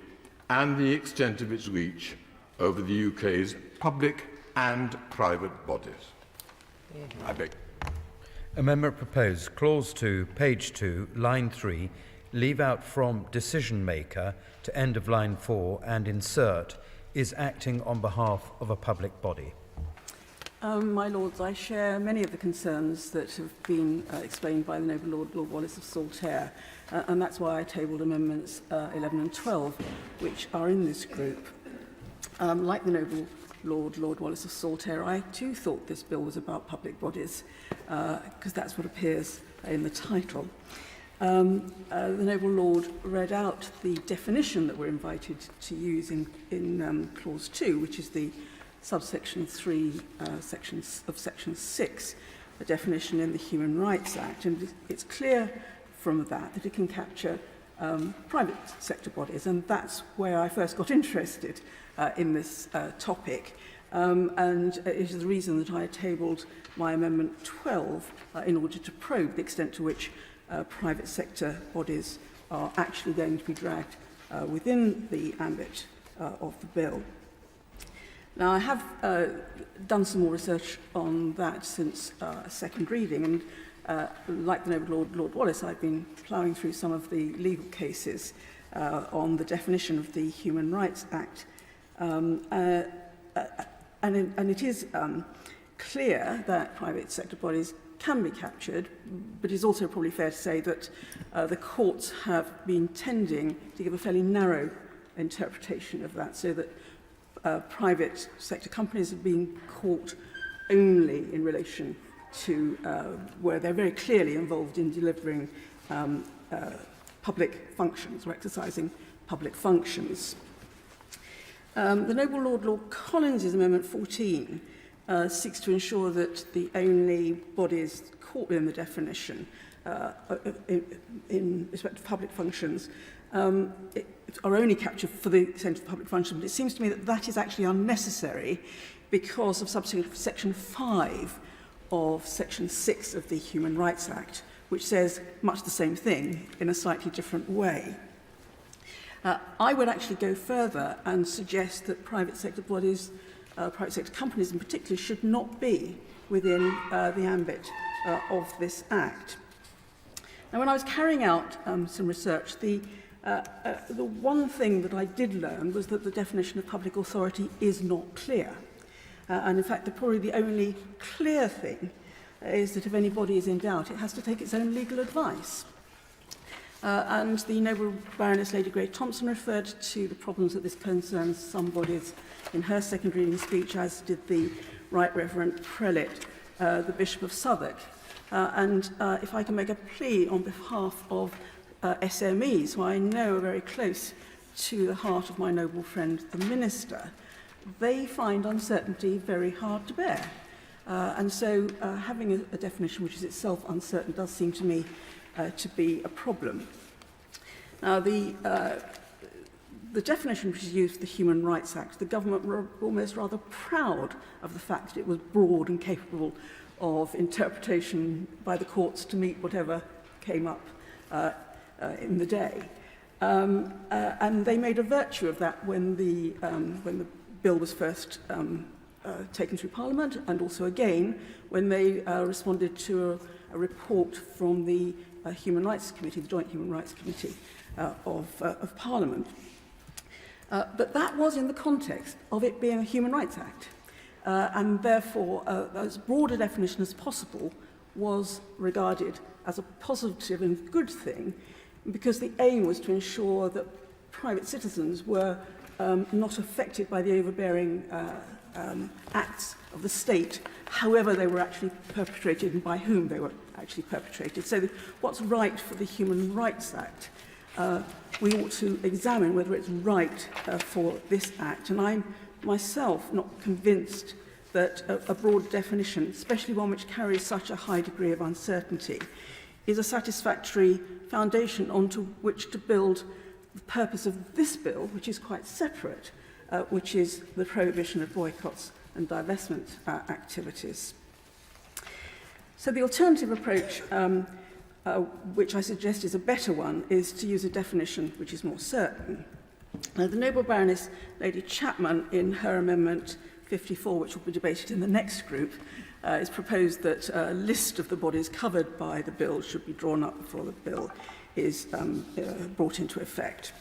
and the extent of its reach over the UK's public and private bodies. I beg. Amendment proposed, Clause 2, page 2, line 3, leave out from decision maker to end of line 4 and insert is acting on behalf of a public body. My Lords, I share many of the concerns that have been explained by the Noble Lord, Lord Wallace of Saltaire, and that's why I tabled amendments 11 and 12, which are in this group. Like the Noble Lord, Lord Wallace of Saltaire, I too thought this bill was about public bodies, because that's what appears in the title. The Noble Lord read out the definition that we're invited to use in Clause 2, which is the subsection 3, section 6, a definition in the Human Rights Act. And it's clear from that it can capture private sector bodies, and that's where I first got interested in this topic. and it is the reason that I tabled my Amendment 12 in order to probe the extent to which private sector bodies are actually going to be dragged within the ambit of the bill. Now, I have done some more research on that since second reading, and like the noble Lord Wallace, I've been ploughing through some of the legal cases on the definition of the Human Rights Act. And it is clear that private sector bodies can be captured, but it's also probably fair to say that the courts have been tending to give a fairly narrow interpretation of that, so that private sector companies have been caught only in relation to where they're very clearly involved in delivering public functions or exercising public functions. The noble Lord Collins' Amendment 14 seeks to ensure that the only bodies caught within the definition in respect of public functions are only captured for the extent of public function. But it seems to me that that is actually unnecessary because of Section 5 of Section 6 of the Human Rights Act, which says much the same thing in a slightly different way. I would actually go further and suggest that private sector bodies, private sector companies in particular, should not be within the ambit of this Act. Now, when I was carrying out some research, the one thing that I did learn was that the definition of public authority is not clear. And in fact, probably the only clear thing is that if anybody is in doubt, it has to take its own legal advice. And the noble Baroness Lady Grey Thompson referred to the problems that this concerns some bodies in her second reading speech, as did the Right Reverend Prelate, the Bishop of Southwark. And if I can make a plea on behalf of SMEs, who I know are very close to the heart of my noble friend, the Minister, they find uncertainty very hard to bear. And so having a definition which is itself uncertain does seem to me to be a problem. Now, the definition which is used for the Human Rights Act, the government were almost rather proud of the fact that it was broad and capable of interpretation by the courts to meet whatever came up in the day. And they made a virtue of that when the bill was first taken through Parliament, and also again when they responded to a report from the Human Rights Committee, the Joint Human Rights Committee of Parliament. But that was in the context of it being a Human Rights Act, and therefore as broad a definition as possible was regarded as a positive and good thing, because the aim was to ensure that private citizens were not affected by the overbearing acts of the state, however they were actually perpetrated and by whom they were actually perpetrated. So what's right for the Human Rights Act? We ought to examine whether it's right for this Act. And I'm myself not convinced that a broad definition, especially one which carries such a high degree of uncertainty, is a satisfactory foundation onto which to build the purpose of this bill, which is quite separate, which is the prohibition of boycotts and divestment activities. So the alternative approach, which I suggest is a better one, is to use a definition which is more certain. The noble Baroness Lady Chapman, in her Amendment 54, which will be debated in the next group, is proposed that a list of the bodies covered by the bill should be drawn up before the bill is brought into effect.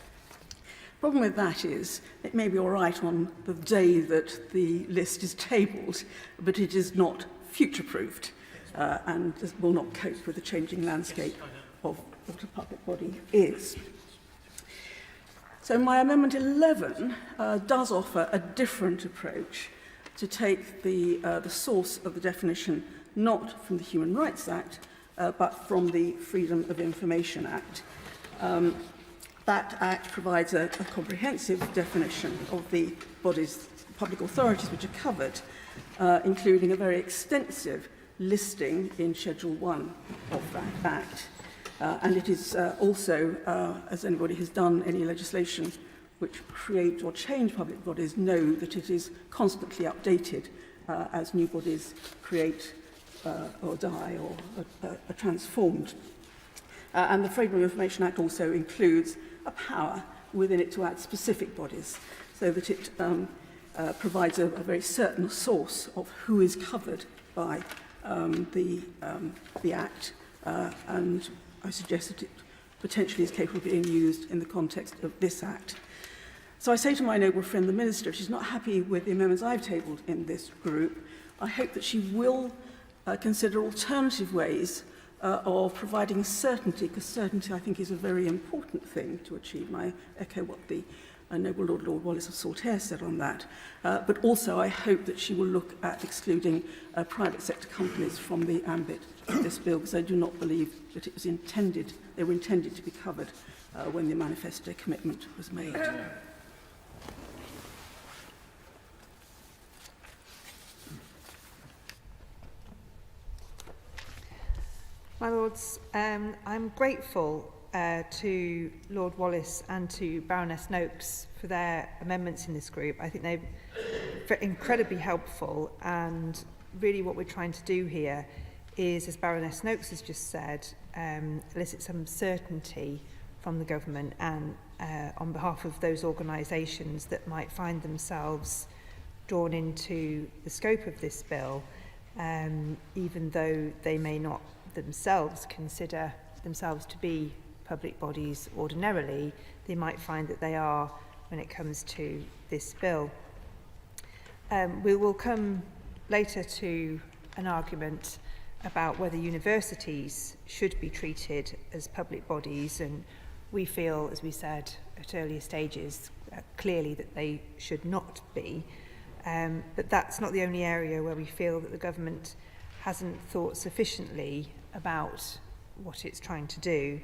The problem with that is it may be all right on the day that the list is tabled, but it is not future-proofed and will not cope with the changing landscape of what a public body is. So my Amendment 11 does offer a different approach to take the source of the definition not from the Human Rights Act, but from the Freedom of Information Act. That Act provides a comprehensive definition of the bodies, public authorities which are covered, including a very extensive listing in Schedule 1 of that Act. And it is also, as anybody has done any legislation which create or change public bodies know that it is constantly updated as new bodies create or die or are transformed. And the Freedom of Information Act also includes a power within it to add specific bodies, so that it provides a very certain source of who is covered by the Act, and I suggest that it potentially is capable of being used in the context of this Act. So I say to my noble friend, the Minister, if she's not happy with the amendments I've tabled in this group, I hope that she will consider alternative ways of providing certainty, because certainty, I think, is a very important thing to achieve. And I echo what the noble Lord Wallace of Saltaire said on that. But also, I hope that she will look at excluding private sector companies from the ambit of this bill, because I do not believe that it was intended, they were intended to be covered when the manifesto commitment was made. My Lords, I'm grateful to Lord Wallace and to Baroness Noakes for their amendments in this group. I think they're incredibly helpful, and really what we're trying to do here is, as Baroness Noakes has just said, elicit some certainty from the government and on behalf of those organisations that might find themselves drawn into the scope of this bill, even though they may not themselves consider themselves to be public bodies ordinarily, they might find that they are when it comes to this bill. We will come later to an argument about whether universities should be treated as public bodies, and we feel, as we said at earlier stages, clearly that they should not be. But that's not the only area where we feel that the government hasn't thought sufficiently about what it's trying to do.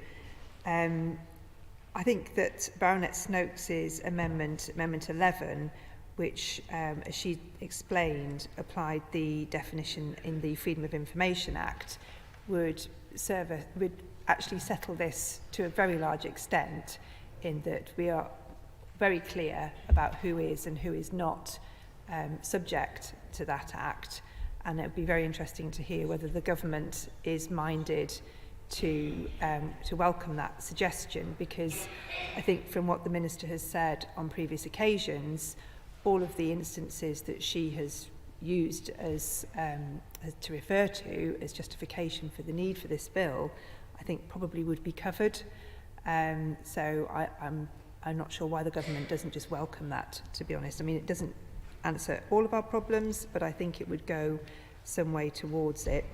I think that Baroness Noakes' amendment 11, which, as she explained, applied the definition in the Freedom of Information Act, would actually settle this to a very large extent, in that we are very clear about who is and who is not subject to that Act. And it would be very interesting to hear whether the government is minded to welcome that suggestion, because I think from what the Minister has said on previous occasions, all of the instances that she has used as to refer to as justification for the need for this bill, I think probably would be covered. So I'm not sure why the government doesn't just welcome that, to be honest. I mean, it doesn't answer all of our problems, but I think it would go some way towards it.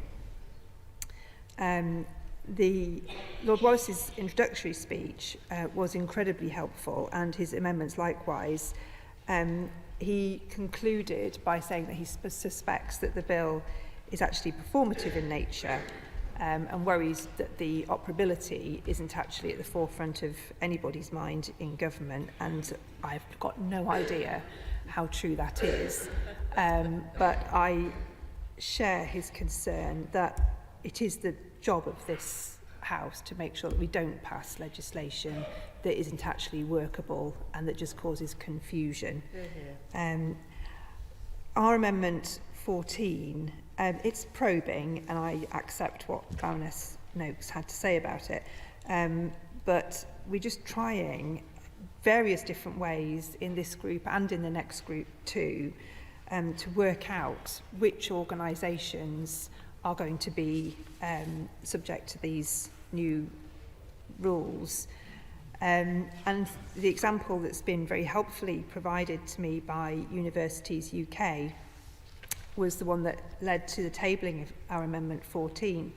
The Lord Wallace's introductory speech was incredibly helpful, and his amendments likewise. He concluded by saying that he suspects that the bill is actually performative in nature, and worries that the operability isn't actually at the forefront of anybody's mind in government, and I've got no idea how true that is. But I share his concern that it is the job of this House to make sure that we don't pass legislation that isn't actually workable and that just causes confusion. Our Amendment 14, it's probing, and I accept what Baroness Noakes had to say about it, but we're just trying various different ways in this group and in the next group too, to work out which organisations are going to be subject to these new rules. And the example that's been very helpfully provided to me by Universities UK was the one that led to the tabling of our Amendment 14.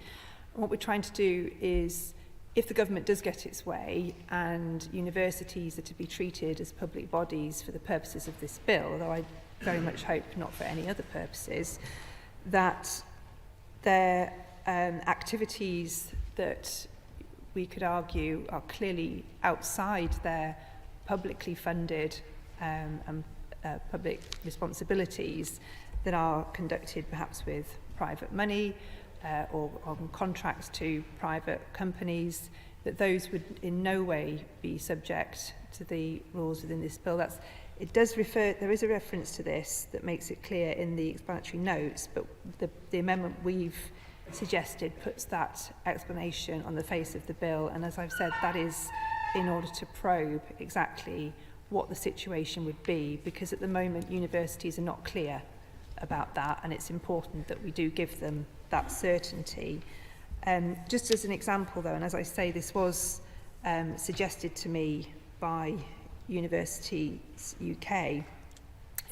And what we're trying to do is, if the government does get its way and universities are to be treated as public bodies for the purposes of this bill, although I very much hope not for any other purposes, that their activities that we could argue are clearly outside their publicly funded and public responsibilities, that are conducted perhaps with private money or on contracts to private companies, that those would in no way be subject to the rules within this bill. It does refer, there is a reference to this that makes it clear in the explanatory notes, but the amendment we've suggested puts that explanation on the face of the bill, and as I've said, that is in order to probe exactly what the situation would be, because at the moment universities are not clear about that, and it's important that we do give them that certainty. Just as an example though, and as I say, this was suggested to me by Universities UK,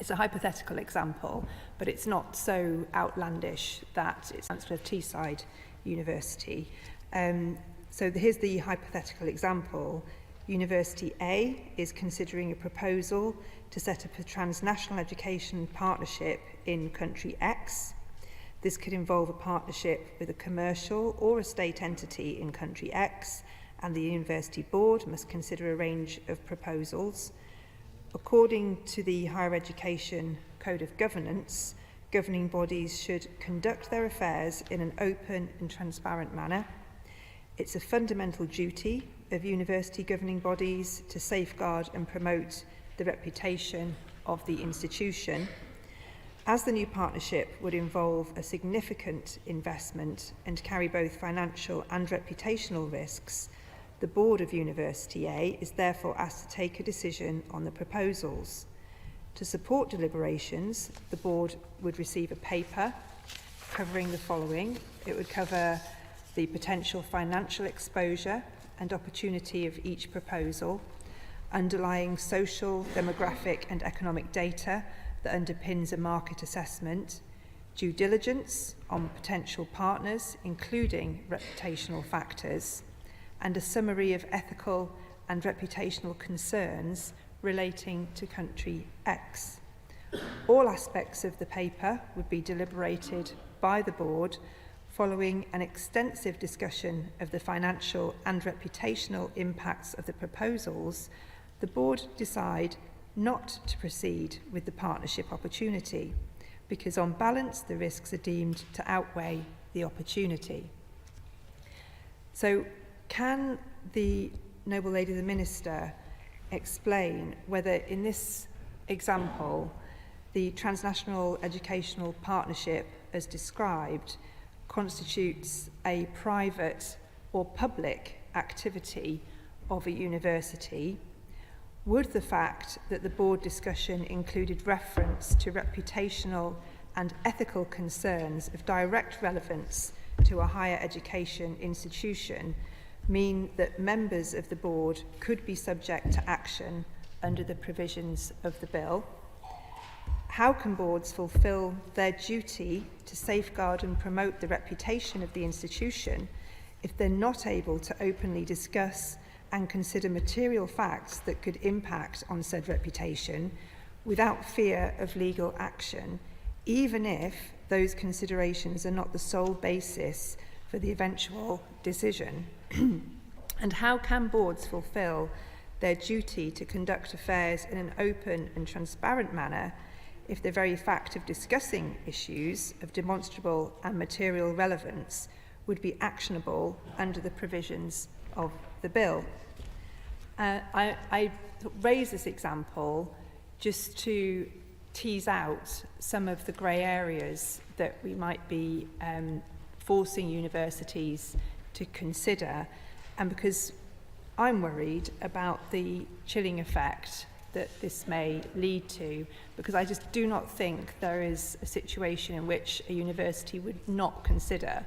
it's a hypothetical example, but it's not so outlandish that it's Chancellor of Teesside University. So here's the hypothetical example. University A is considering a proposal to set up a transnational education partnership in country X. This could involve a partnership with a commercial or a state entity in country X, and the university board must consider a range of proposals. According to the Higher Education Code of Governance, governing bodies should conduct their affairs in an open and transparent manner. It's a fundamental duty of university governing bodies to safeguard and promote the reputation of the institution. As the new partnership would involve a significant investment and carry both financial and reputational risks, the board of University A is therefore asked to take a decision on the proposals. To support deliberations, the board would receive a paper covering the following. It would cover the potential financial exposure and opportunity of each proposal, underlying social, demographic and economic data that underpins a market assessment, due diligence on potential partners, including reputational factors, and a summary of ethical and reputational concerns relating to country X. All aspects of the paper would be deliberated by the board following an extensive discussion of the financial and reputational impacts of the proposals. The board decide not to proceed with the partnership opportunity because on balance the risks are deemed to outweigh the opportunity. So can the Noble Lady the Minister explain whether in this example the transnational educational partnership as described constitutes a private or public activity of a university? Would the fact that the board discussion included reference to reputational and ethical concerns of direct relevance to a higher education institution mean that members of the board could be subject to action under the provisions of the bill? How can boards fulfil their duty to safeguard and promote the reputation of the institution if they're not able to openly discuss and consider material facts that could impact on said reputation without fear of legal action, even if those considerations are not the sole basis for the eventual decision? And how can boards fulfil their duty to conduct affairs in an open and transparent manner if the very fact of discussing issues of demonstrable and material relevance would be actionable under the provisions of the bill? I raise this example just to tease out some of the grey areas that we might be forcing universities to consider, and because I'm worried about the chilling effect that this may lead to, because I just do not think there is a situation in which a university would not consider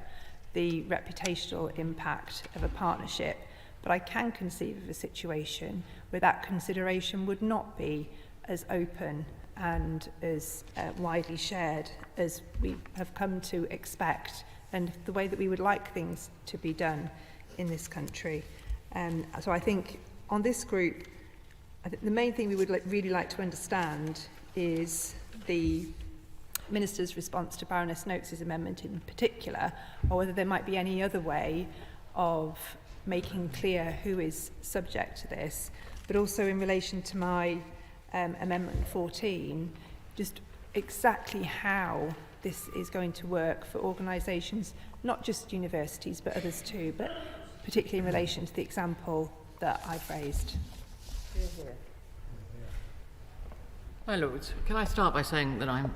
the reputational impact of a partnership, but I can conceive of a situation where that consideration would not be as open and as widely shared as we have come to expect and the way that we would like things to be done in this country. So I think on this group, I think the main thing we would really like to understand is the Minister's response to Baroness Noakes' amendment in particular, or whether there might be any other way of making clear who is subject to this, but also in relation to my Amendment 14, just exactly how this is going to work for organisations, not just universities but others too, but particularly in relation to the example that I've raised. My Lords, can I start by saying that I'm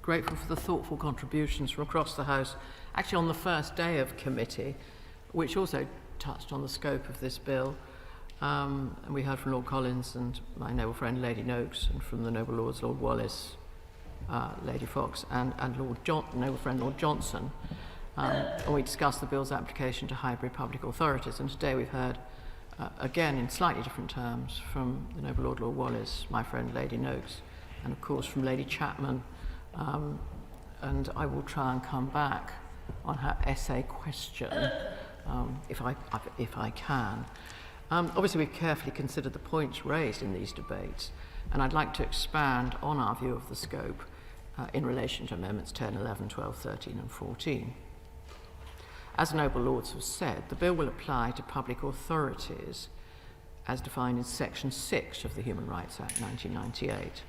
grateful for the thoughtful contributions from across the House, actually on the first day of committee, which also touched on the scope of this bill. And we heard from Lord Collins and my noble friend Lady Noakes, and from the noble Lords Lord Wallace, Lady Fox, and noble friend Lord Johnson. And we discussed the bill's application to hybrid public authorities. And today we've heard, again in slightly different terms, from the noble Lord Wallace, my friend Lady Noakes, and of course from Lady Chapman. And I will try and come back on her essay question, if I can. Obviously, we've carefully considered the points raised in these debates, and I'd like to expand on our view of the scope in relation to Amendments 10, 11, 12, 13 and 14. As noble Lords have said, the bill will apply to public authorities as defined in Section 6 of the Human Rights Act 1998.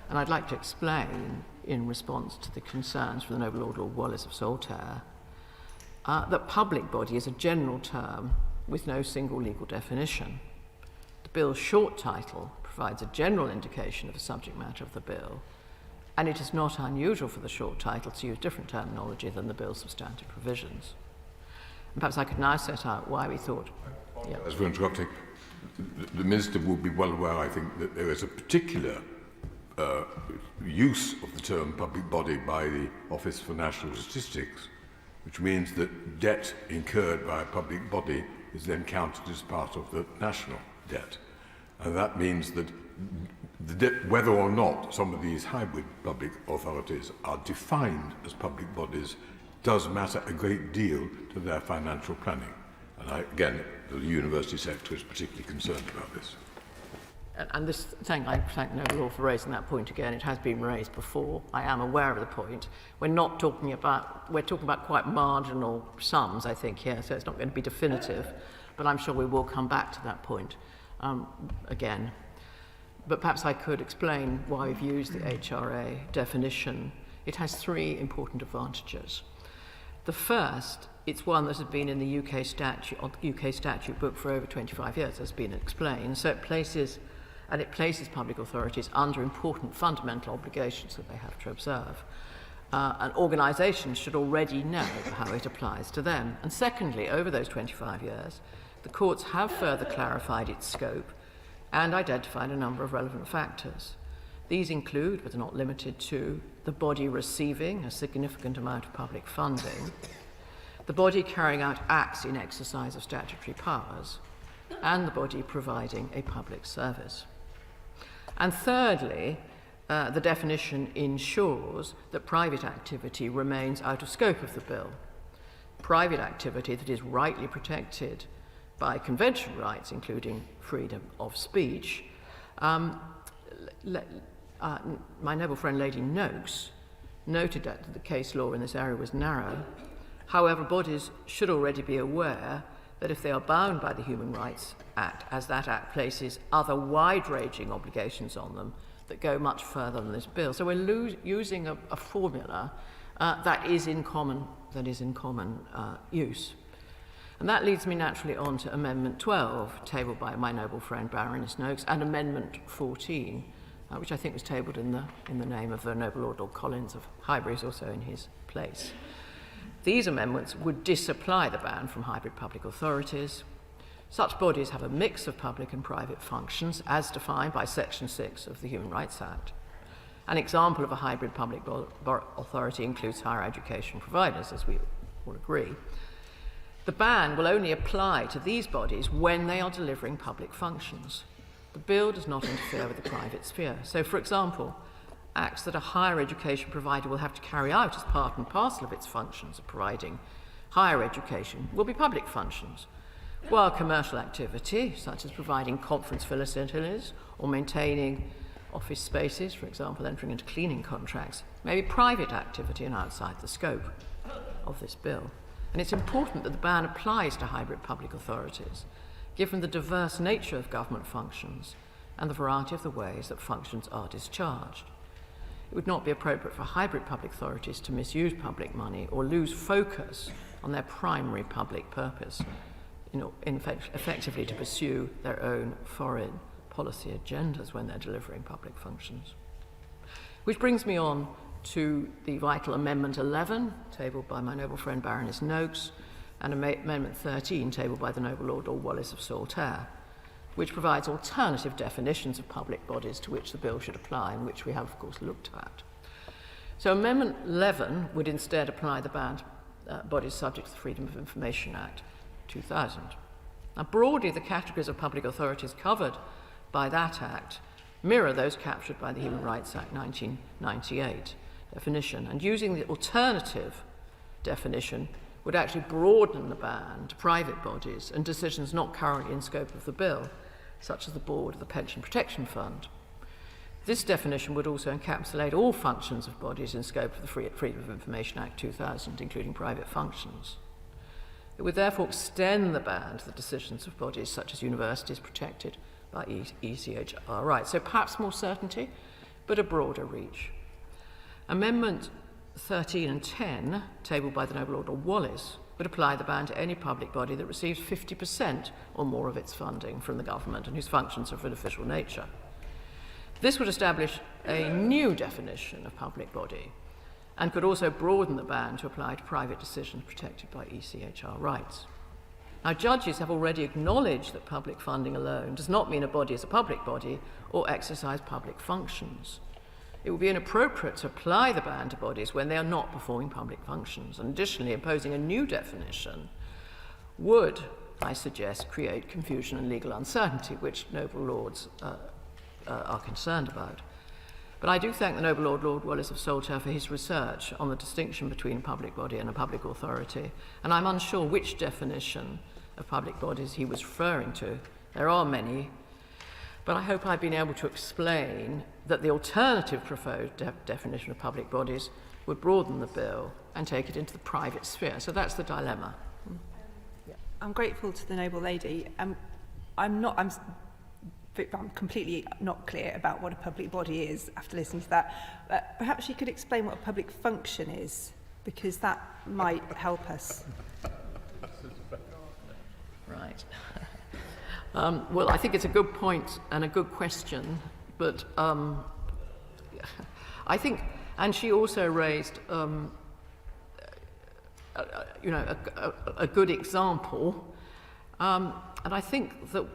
And I'd like to explain, in response to the concerns from the noble Lord Wallace of Saltaire, that public body is a general term with no single legal definition. The bill's short title provides a general indication of the subject matter of the bill, and it is not unusual for the short title to use different terminology than the bill's substantive provisions. And perhaps I could now set out why we thought... Yeah. As for interrupting, the Minister will be well aware, I think, that there is a particular use of the term public body by the Office for National Statistics, which means that debt incurred by a public body is then counted as part of the national debt. And that means that the debt, whether or not some of these hybrid public authorities are defined as public bodies, does matter a great deal to their financial planning. And again, the university sector is particularly concerned about this. And this thing, I thank noble Lord for raising that point again. It has been raised before. I am aware of the point. We're talking about quite marginal sums, I think, here, so it's not going to be definitive, but I'm sure we will come back to that point again. But perhaps I could explain why we've used the HRA definition. It has three important advantages. The first, it's one that has been in the UK statute book for over 25 years, as has been explained, so it places public authorities under important fundamental obligations that they have to observe. And organisations should already know how it applies to them. And secondly, over those 25 years, the courts have further clarified its scope and identified a number of relevant factors. These include, but are not limited to, the body receiving a significant amount of public funding, the body carrying out acts in exercise of statutory powers, and the body providing a public service. And thirdly, the definition ensures that private activity remains out of scope of the bill. Private activity that is rightly protected by convention rights, including freedom of speech. My noble friend Lady Noakes noted that the case law in this area was narrow. However, bodies should already be aware that if they are bound by the Human Rights Act, as that Act places other wide-ranging obligations on them that go much further than this bill. So we're using a formula that is in common use. And that leads me naturally on to Amendment 12, tabled by my noble friend Baroness Noakes, and Amendment 14, which I think was tabled in the name of the noble Lord Collins of Highbury, also in his place. These amendments would disapply the ban from hybrid public authorities. Such bodies have a mix of public and private functions as defined by Section 6 of the Human Rights Act. An example of a hybrid public authority includes higher education providers, as we all agree. The ban will only apply to these bodies when they are delivering public functions. The bill does not interfere with the private sphere. So, for example, acts that a higher education provider will have to carry out as part and parcel of its functions of providing higher education will be public functions, while commercial activity, such as providing conference facilities or maintaining office spaces, for example, entering into cleaning contracts, may be private activity and outside the scope of this bill. And it's important that the ban applies to hybrid public authorities, given the diverse nature of government functions and the variety of the ways that functions are discharged. It would not be appropriate for hybrid public authorities to misuse public money or lose focus on their primary public purpose, effectively to pursue their own foreign policy agendas when they're delivering public functions. Which brings me on to the vital Amendment 11, tabled by my noble friend Baroness Noakes, and Amendment 13, tabled by the noble Lord Wallace of Saltaire, which provides alternative definitions of public bodies to which the bill should apply, and which we have, of course, looked at. So Amendment 11 would instead apply the banned bodies subject to the Freedom of Information Act 2000. Now, broadly, the categories of public authorities covered by that Act mirror those captured by the Human Rights Act 1998 definition, and using the alternative definition would actually broaden the ban to private bodies and decisions not currently in scope of the bill, such as the board of the Pension Protection Fund. This definition would also encapsulate all functions of bodies in scope of the Freedom of Information Act 2000, including private functions. It would therefore extend the ban to the decisions of bodies such as universities protected by ECHR rights. So perhaps more certainty, but a broader reach. Amendment 13 and 10, tabled by the noble Lord Wallace, would apply the ban to any public body that receives 50% or more of its funding from the government and whose functions are of an official nature. This would establish a new definition of public body and could also broaden the ban to apply to private decisions protected by ECHR rights. Now, judges have already acknowledged that public funding alone does not mean a body is a public body or exercise public functions. It would be inappropriate to apply the ban to bodies when they are not performing public functions. And additionally, imposing a new definition would, I suggest, create confusion and legal uncertainty, which noble lords are concerned about. But I do thank the noble Lord Wallace of Saltaire for his research on the distinction between a public body and a public authority, and I'm unsure which definition of public bodies he was referring to. There are many, but I hope I've been able to explain that the alternative proposed definition of public bodies would broaden the bill and take it into the private sphere. So that's the dilemma. I'm grateful to the noble lady. I'm completely not clear about what a public body is after listening to that. Perhaps you could explain what a public function is, because that might help us. Right. Well, I think it's a good point and a good question, but I think, and she also raised, a good example, and I think that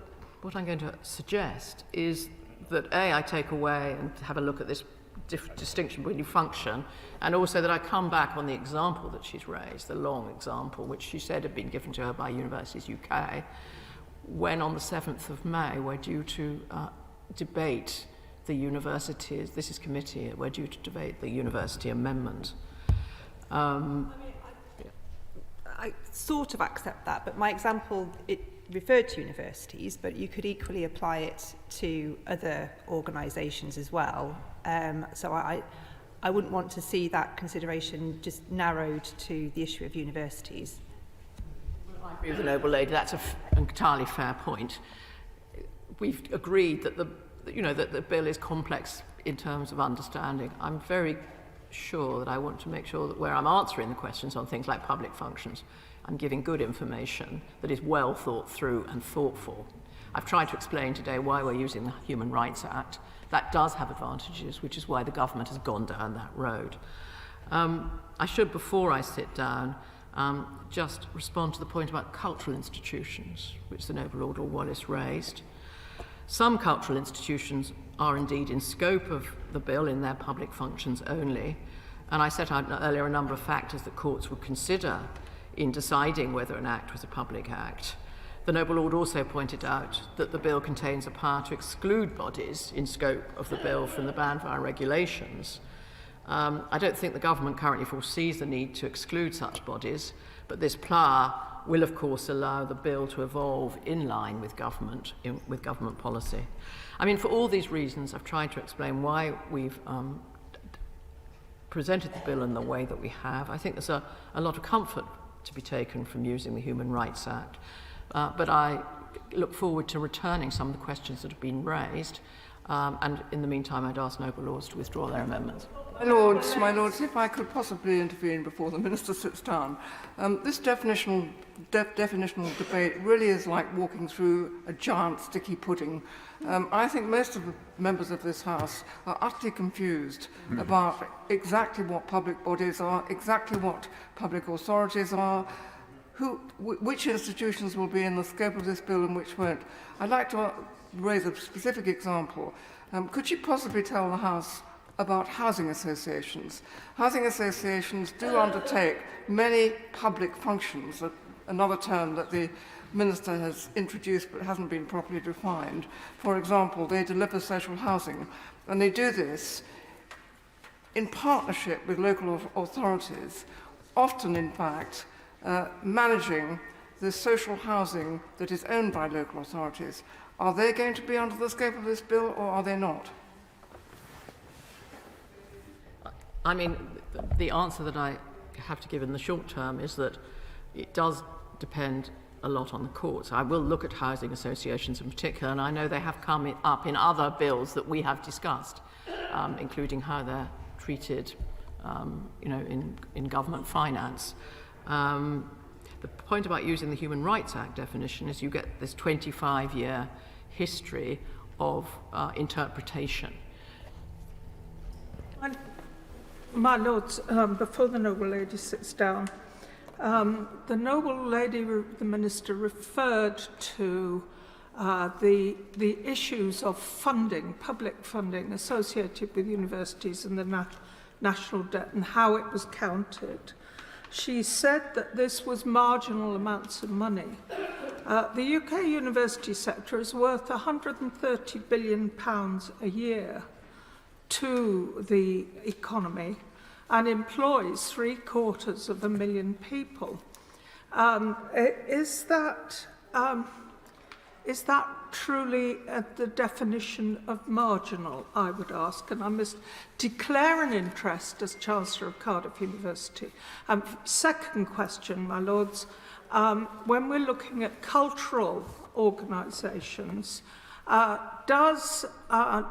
what I'm going to suggest is that I take away and have a look at this distinction between function, and also that I come back on the example that she's raised, the long example, which she said had been given to her by Universities UK, when on the 7th of May we're due to debate the universities, this is committee, we're due to debate the university amendment. I sort of accept that, but my example, it referred to universities, but you could equally apply it to other organisations as well. So I wouldn't want to see that consideration just narrowed to the issue of universities. I agree with the noble lady. That's an entirely fair point. We've agreed that that the bill is complex in terms of understanding. I'm very sure that I want to make sure that where I'm answering the questions on things like public functions, I'm giving good information that is well thought through and thoughtful. I've tried to explain today why we're using the Human Rights Act. That does have advantages, which is why the government has gone down that road. I should, before I sit down, just respond to the point about cultural institutions, which the noble Lord Wallace raised. Some cultural institutions are indeed in scope of the bill in their public functions only, and I set out earlier a number of factors that courts would consider in deciding whether an act was a public act. The noble Lord also pointed out that the bill contains a power to exclude bodies in scope of the bill from the ban via regulations. I don't think the government currently foresees the need to exclude such bodies, but this power will of course allow the bill to evolve in line with government policy. I mean, for all these reasons, I've tried to explain why we've presented the bill in the way that we have. I think there's a lot of comfort to be taken from using the Human Rights Act, but I look forward to returning some of the questions that have been raised, and in the meantime I'd ask noble lords to withdraw their amendments. My Lords, if I could possibly intervene before the Minister sits down. This definitional debate really is like walking through a giant sticky pudding. I think most of the members of this House are utterly confused about exactly what public bodies are, exactly what public authorities are, which institutions will be in the scope of this bill and which won't. I'd like to raise a specific example. Could you possibly tell the House about housing associations? Housing associations do undertake many public functions, another term that the Minister has introduced but hasn't been properly defined. For example, they deliver social housing, and they do this in partnership with local authorities, often, in fact, managing the social housing that is owned by local authorities. Are they going to be under the scope of this bill, or are they not? I mean, the answer that I have to give in the short term is that it does depend a lot on the courts. I will look at housing associations in particular, and I know they have come up in other bills that we have discussed, including how they're treated, in government finance. The point about using the Human Rights Act definition is you get this 25-year history of interpretation. My Lords, before the Noble Lady sits down, the Noble Lady, the Minister, referred to the issues of funding, public funding associated with universities and the national debt and how it was counted. She said that this was marginal amounts of money. The UK university sector is worth £130 billion a year to the economy and employs 750,000 people. Is that truly the definition of marginal, I would ask? And I must declare an interest as Chancellor of Cardiff University. Second question, my Lords, when we're looking at cultural organisations, does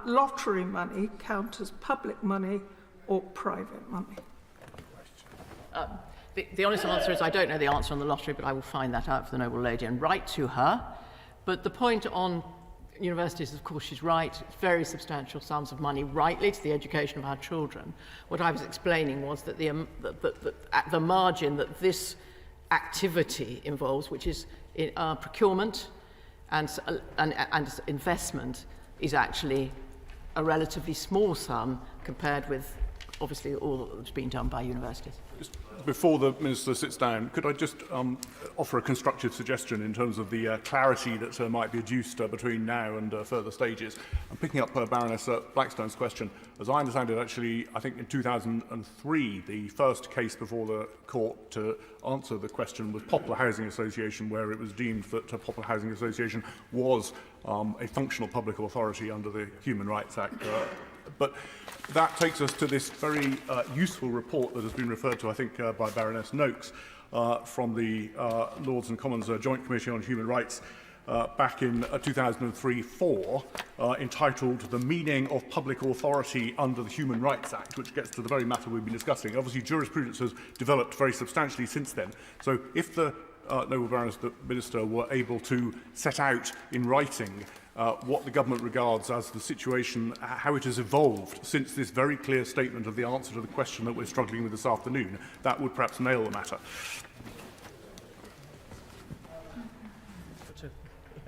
lottery money count as public money or private money? The honest answer is I don't know the answer on the lottery, but I will find that out for the Noble Lady and write to her. But the point on universities, of course, she's right. It's very substantial sums of money, rightly, to the education of our children. What I was explaining was that at the margin that this activity involves, which is procurement and investment, is actually a relatively small sum compared with, obviously, all that's been done by universities. Before the Minister sits down, could I just offer a constructive suggestion in terms of the clarity that might be adduced between now and further stages? I'm picking up Baroness Blackstone's question. As I understand it, actually, I think in 2003, the first case before the court to answer the question was Poplar Housing Association, where it was deemed that Poplar Housing Association was a functional public authority under the Human Rights Act. But that takes us to this very useful report that has been referred to, I think, by Baroness Noakes from the Lords and Commons Joint Committee on Human Rights back in 2003-4, entitled The Meaning of Public Authority under the Human Rights Act, which gets to the very matter we've been discussing. Obviously, jurisprudence has developed very substantially since then. So if the Noble Baroness, the Minister, were able to set out in writing what the government regards as the situation, how it has evolved since this very clear statement of the answer to the question that we're struggling with this afternoon, that would perhaps nail the matter. The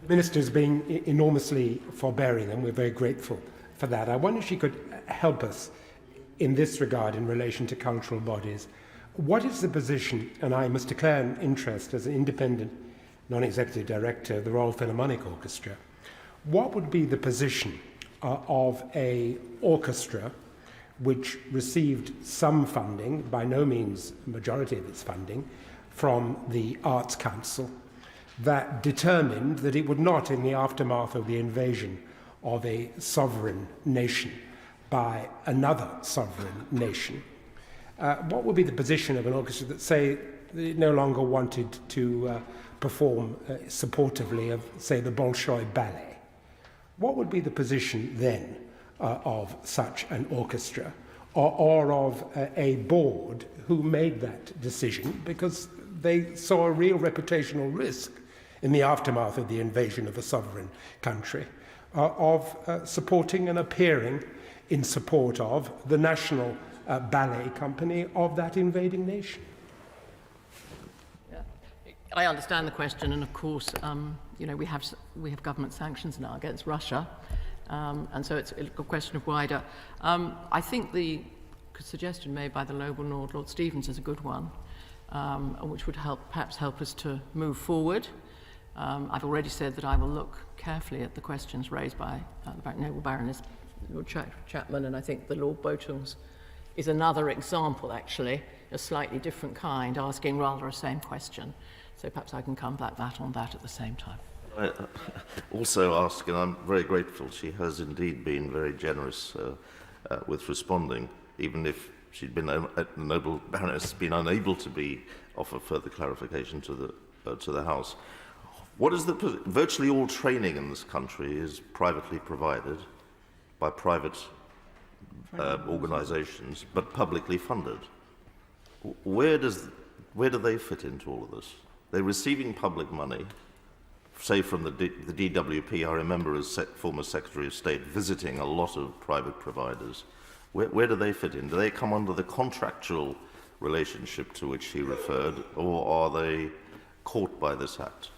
Minister's been enormously forbearing, and we're very grateful for that. I wonder if she could help us in this regard in relation to cultural bodies. What is the position, and I must declare an interest as an independent non-executive director of the Royal Philharmonic Orchestra, what would be the position of an orchestra which received some funding, by no means the majority of its funding, from the Arts Council, that determined that it would not, in the aftermath of the invasion of a sovereign nation by another sovereign nation, what would be the position of an orchestra that, say, it no longer wanted to perform supportively of, say, the Bolshoi Ballet? What would be the position then of such an orchestra? or of a board who made that decision because they saw a real reputational risk in the aftermath of the invasion of a sovereign country of supporting and appearing in support of the national ballet company of that invading nation. I understand the question, and of course, you know, we have government sanctions now against Russia, and so it's a question of wider. I think the suggestion made by the Noble Lord Stevens is a good one, which would perhaps help us to move forward. I've already said that I will look carefully at the questions raised by the Noble Baroness Lord Chapman, and I think the Lord Boton's is another example, actually, a slightly different kind, asking rather the same question. So perhaps I can come back on that at the same time. I also ask, and I'm very grateful, she has indeed been very generous with responding, even if she'd been the Noble Baroness has been unable to offer further clarification to the House. What is virtually all training in this country is privately provided by private organisations, but publicly funded. Where do they fit into all of this? They're receiving public money, say from the DWP. I remember as former Secretary of State visiting a lot of private providers. Where do they fit in? Do they come under the contractual relationship to which he referred, or are they caught by this act?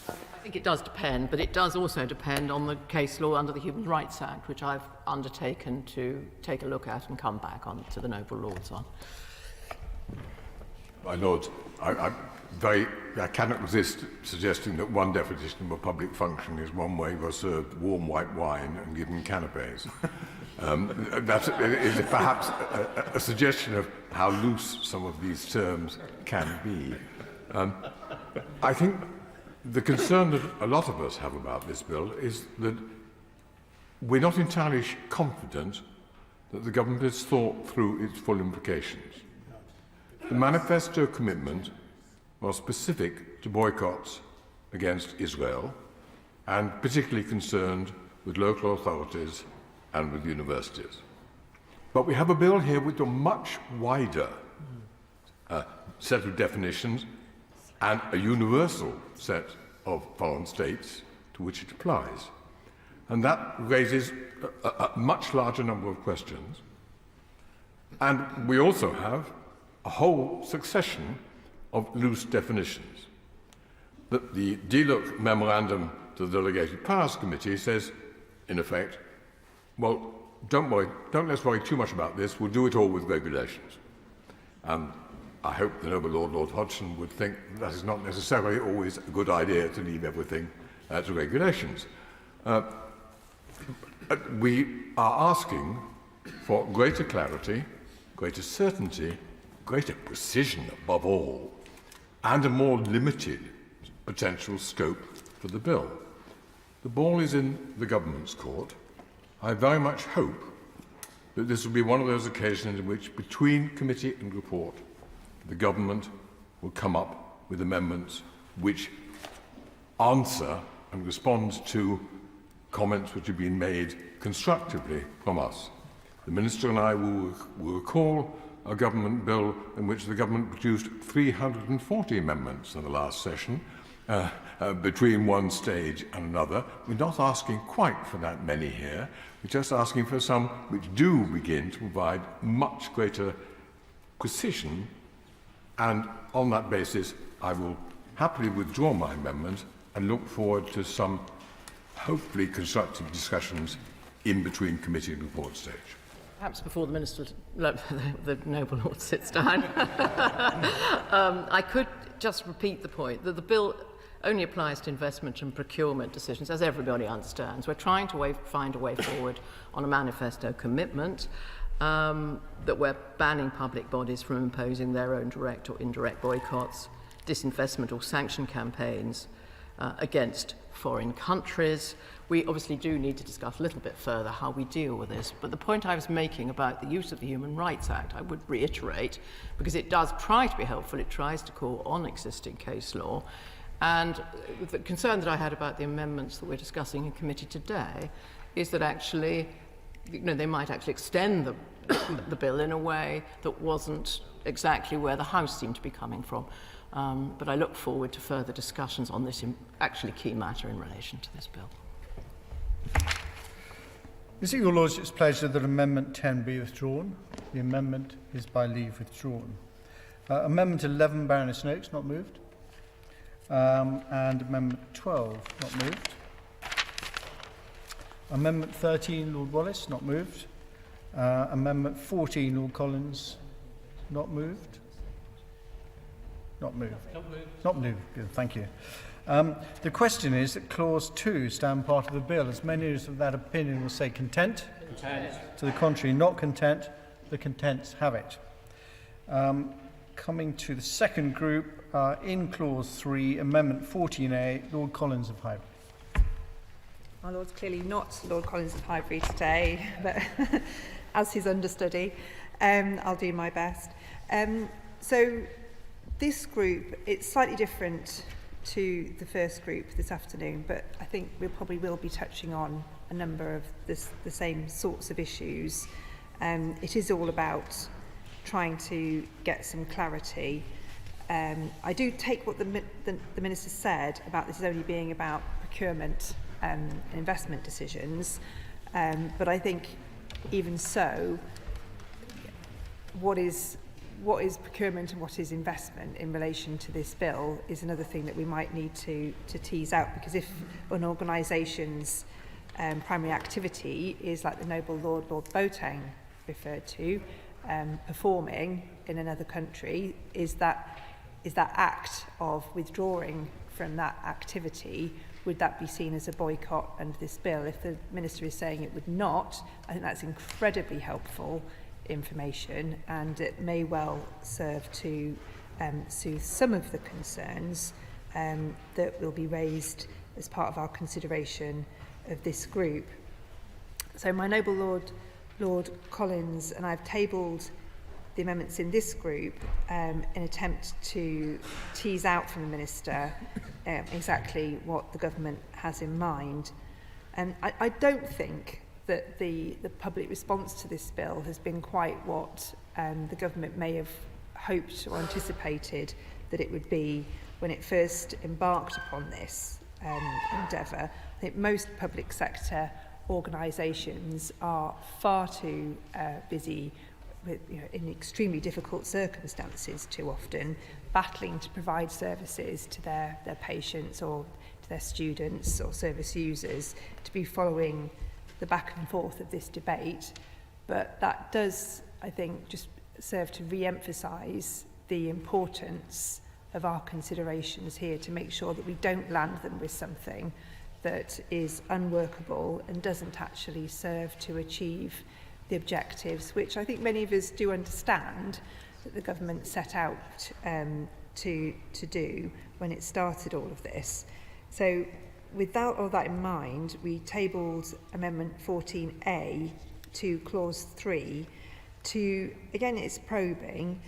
I think it does depend, but it does also depend on the case law under the Human Rights Act, which I've undertaken to take a look at and come back on to the Noble Lords on. My Lord, I cannot resist suggesting that one definition of a public function is one where you are served warm white wine and given canapes. That is perhaps a suggestion of how loose some of these terms can be. I think the concern that a lot of us have about this bill is that we're not entirely confident that the government has thought through its full implications. The manifesto commitment was specific to boycotts against Israel and particularly concerned with local authorities and with universities. But we have a bill here with a much wider set of definitions and a universal set of foreign states to which it applies. And that raises a much larger number of questions. And we also have a whole succession of loose definitions. The DLUC memorandum to the Delegated Powers Committee says, in effect, well, let's worry too much about this, we'll do it all with regulations. And I hope the Noble Lord Hodgson would think that is not necessarily always a good idea to leave everything to regulations. We are asking for greater clarity, greater certainty, greater precision above all, and a more limited potential scope for the bill. The ball is in the government's court. I very much hope that this will be one of those occasions in which, between committee and report, the government will come up with amendments which answer and respond to comments which have been made constructively from us. The Minister and I will recall a government bill in which the government produced 340 amendments in the last session, between one stage and another. We're not asking quite for that many here. We're just asking for some which do begin to provide much greater precision, and on that basis I will happily withdraw my amendment and look forward to some hopefully constructive discussions in between committee and report stage. Perhaps before the Minister, the Noble Lord sits down, I could just repeat the point that the bill only applies to investment and procurement decisions, as everybody understands. We're trying to find a way forward on a manifesto commitment that we're banning public bodies from imposing their own direct or indirect boycotts, disinvestment or sanction campaigns against foreign countries. We obviously do need to discuss a little bit further how we deal with this, but the point I was making about the use of the Human Rights Act, I would reiterate, because it does try to be helpful, it tries to call on existing case law, and the concern that I had about the amendments that we're discussing in committee today is that actually, they might actually extend the bill in a way that wasn't exactly where the House seemed to be coming from. But I look forward to further discussions on this actually key matter in relation to this bill. Is it your Lordship's pleasure that Amendment 10 be withdrawn? The amendment is by leave withdrawn. Amendment 11, Baroness Noakes, not moved. And Amendment 12, not moved. Amendment 13, Lord Wallace, not moved. Amendment 14, Lord Collins, not moved. Not moved. Not moved. Not moved. Good, thank you. The question is that Clause 2 stand part of the bill. As many as of that opinion will say content. Content. To the contrary, not content. The contents have it. Coming to the second group, in Clause 3, Amendment 14A, Lord Collins of Highbury. My Lord's clearly not Lord Collins of Highbury today, but as his understudy, I'll do my best. So this group, it's slightly different to the first group this afternoon, but I think we probably will be touching on a number of the same sorts of issues. It is all about trying to get some clarity. I do take what the Minister said about this only being about procurement and investment decisions, but I think even so, what is procurement and what is investment in relation to this bill is another thing that we might need to tease out, because if an organisation's primary activity is like the noble Lord Boateng referred to, performing in another country, is that act of withdrawing from that activity, would that be seen as a boycott under this bill? If the Minister is saying it would not, I think that's incredibly helpful information, and it may well serve to soothe some of the concerns that will be raised as part of our consideration of this group. So my noble Lord Collins and I have tabled the amendments in this group in an attempt to tease out from the Minister exactly what the government has in mind. And I don't think that the public response to this bill has been quite what the government may have hoped or anticipated that it would be when it first embarked upon this endeavour. I think most public sector organisations are far too busy with, in extremely difficult circumstances too often, battling to provide services to their patients or to their students or service users, to be following the back and forth of this debate. But that does, I think, just serve to re-emphasise the importance of our considerations here, to make sure that we don't land them with something that is unworkable and doesn't actually serve to achieve the objectives, which I think many of us do understand that the government set out to do when it started all of this. So with all that in mind, we tabled Amendment 14A to Clause 3 to, again, it's probing,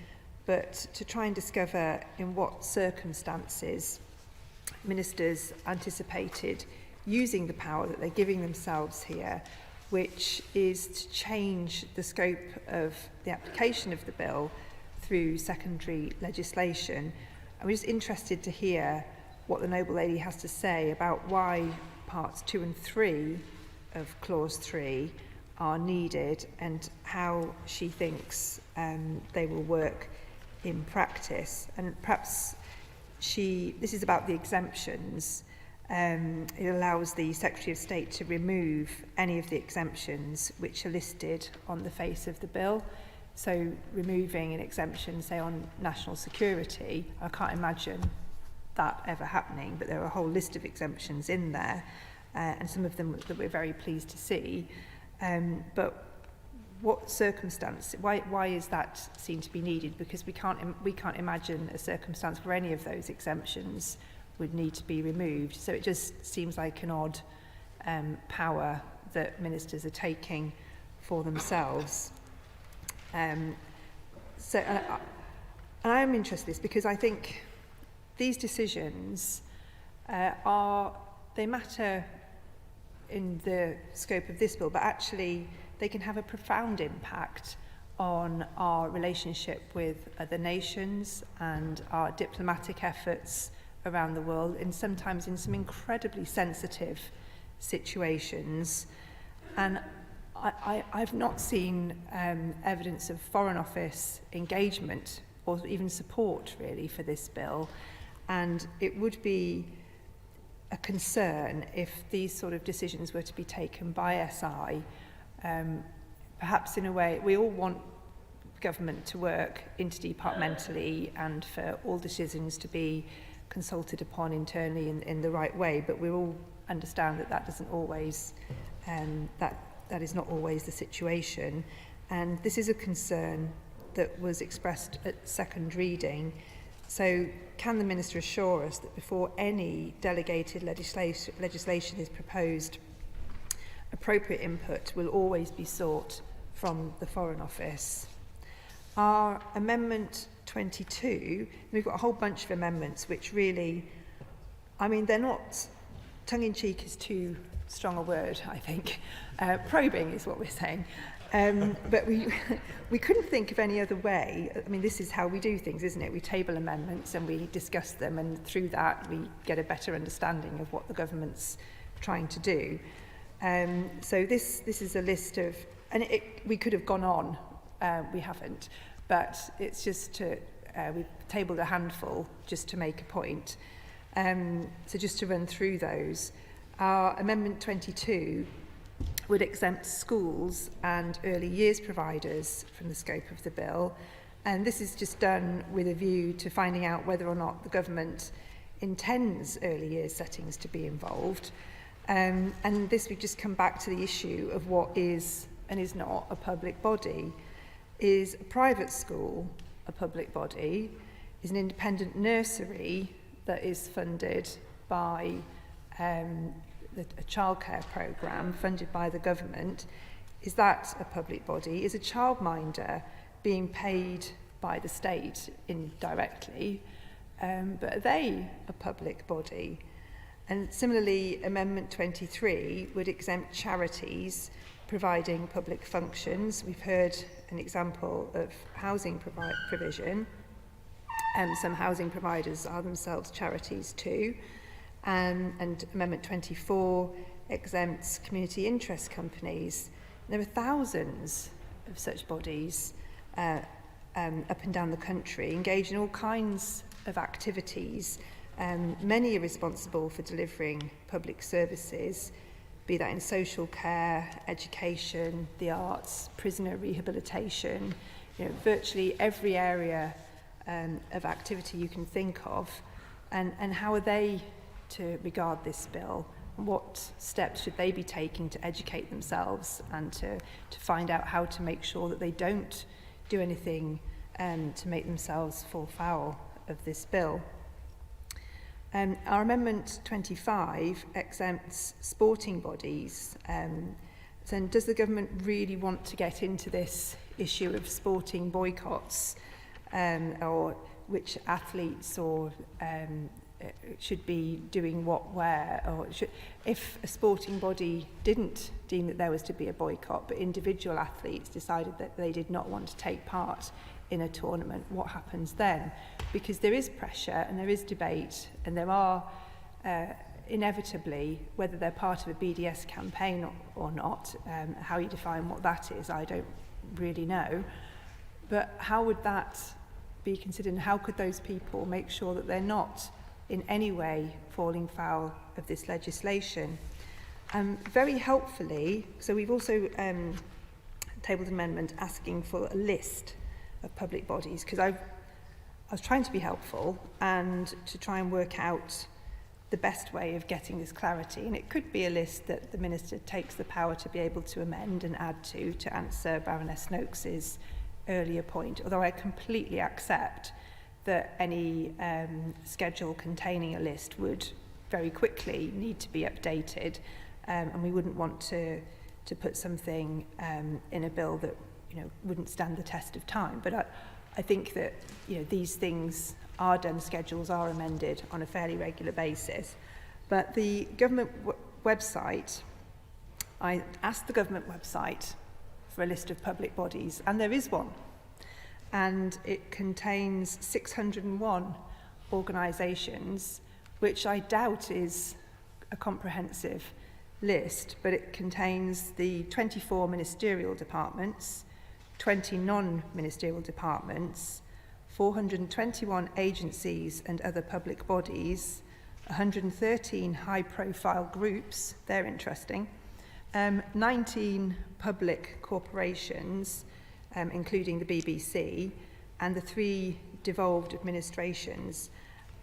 but to try and discover in what circumstances ministers anticipated using the power that they're giving themselves here, which is to change the scope of the application of the bill through secondary legislation. I'm just interested to hear what the noble lady has to say about why parts 2 and 3 of Clause 3 are needed and how she thinks they will work in practice. And perhaps this is about the exemptions. It allows the Secretary of State to remove any of the exemptions which are listed on the face of the bill. So removing an exemption, say, on national security, I can't imagine that ever happening, but there are a whole list of exemptions in there, and some of them that we're very pleased to see. But what circumstance, why is that seen to be needed? Because we can't imagine a circumstance where any of those exemptions would need to be removed. So it just seems like an odd power that ministers are taking for themselves. And I'm interested in this because I think these decisions they matter in the scope of this bill, but actually they can have a profound impact on our relationship with other nations and our diplomatic efforts around the world, and sometimes in some incredibly sensitive situations. And I've not seen evidence of Foreign Office engagement or even support really for this bill, and it would be a concern if these sort of decisions were to be taken by SI. Perhaps in a way, we all want government to work interdepartmentally and for all decisions to be consulted upon internally in the right way, but we all understand that that doesn't always, that is not always the situation. And this is a concern that was expressed at second reading. So can the Minister assure us that before any delegated legislation is proposed, appropriate input will always be sought from the Foreign Office? Our Amendment 22, we've got a whole bunch of amendments which really, I mean, they're not, tongue-in-cheek is too strong a word, I think. Probing is what we're saying. But we couldn't think of any other way. I mean, this is how we do things, isn't it? We table amendments and we discuss them, and through that we get a better understanding of what the government's trying to do. So this is a list of, and we could have gone on, we haven't, but it's just to, we've tabled a handful just to make a point. So just to run through those, our Amendment 22 would exempt schools and early years providers from the scope of the bill, and this is just done with a view to finding out whether or not the government intends early years settings to be involved. And this would just come back to the issue of what is and is not a public body. Is a private school a public body? Is an independent nursery that is funded by a childcare programme funded by the government, is that a public body? Is a childminder being paid by the state indirectly? But are they a public body? And similarly, Amendment 23 would exempt charities providing public functions. We've heard an example of housing provision. Some housing providers are themselves charities too. And Amendment 24 exempts community interest companies. There are thousands of such bodies up and down the country, engaged in all kinds of activities. Many are responsible for delivering public services, be that in social care, education, the arts, prisoner rehabilitation, virtually every area of activity you can think of. And how are they to regard this bill? What steps should they be taking to educate themselves and to find out how to make sure that they don't do anything to make themselves fall foul of this bill? Our Amendment 25 exempts sporting bodies. So does the government really want to get into this issue of sporting boycotts, or which athletes or should be doing what where, or if a sporting body didn't deem that there was to be a boycott, but individual athletes decided that they did not want to take part in a tournament, what happens then? Because there is pressure and there is debate, and there are inevitably, whether they're part of a BDS campaign or not, how you define what that is, I don't really know. But how would that be considered, and how could those people make sure that they're not in any way falling foul of this legislation? Very helpfully, so we've also tabled an amendment asking for a list of public bodies, because I was trying to be helpful and to try and work out the best way of getting this clarity, and it could be a list that the Minister takes the power to be able to amend and add to answer Baroness Noakes's earlier point, although I completely accept that any schedule containing a list would very quickly need to be updated, and we wouldn't want to put something in a bill that wouldn't stand the test of time. But I think that these things are done, schedules are amended on a fairly regular basis. But the government website, I asked the government website for a list of public bodies, and there is one. And it contains 601 organisations, which I doubt is a comprehensive list, but it contains the 24 ministerial departments, 20 non-ministerial departments, 421 agencies and other public bodies, 113 high-profile groups, they're interesting, 19 public corporations, including the BBC, and the 3 devolved administrations.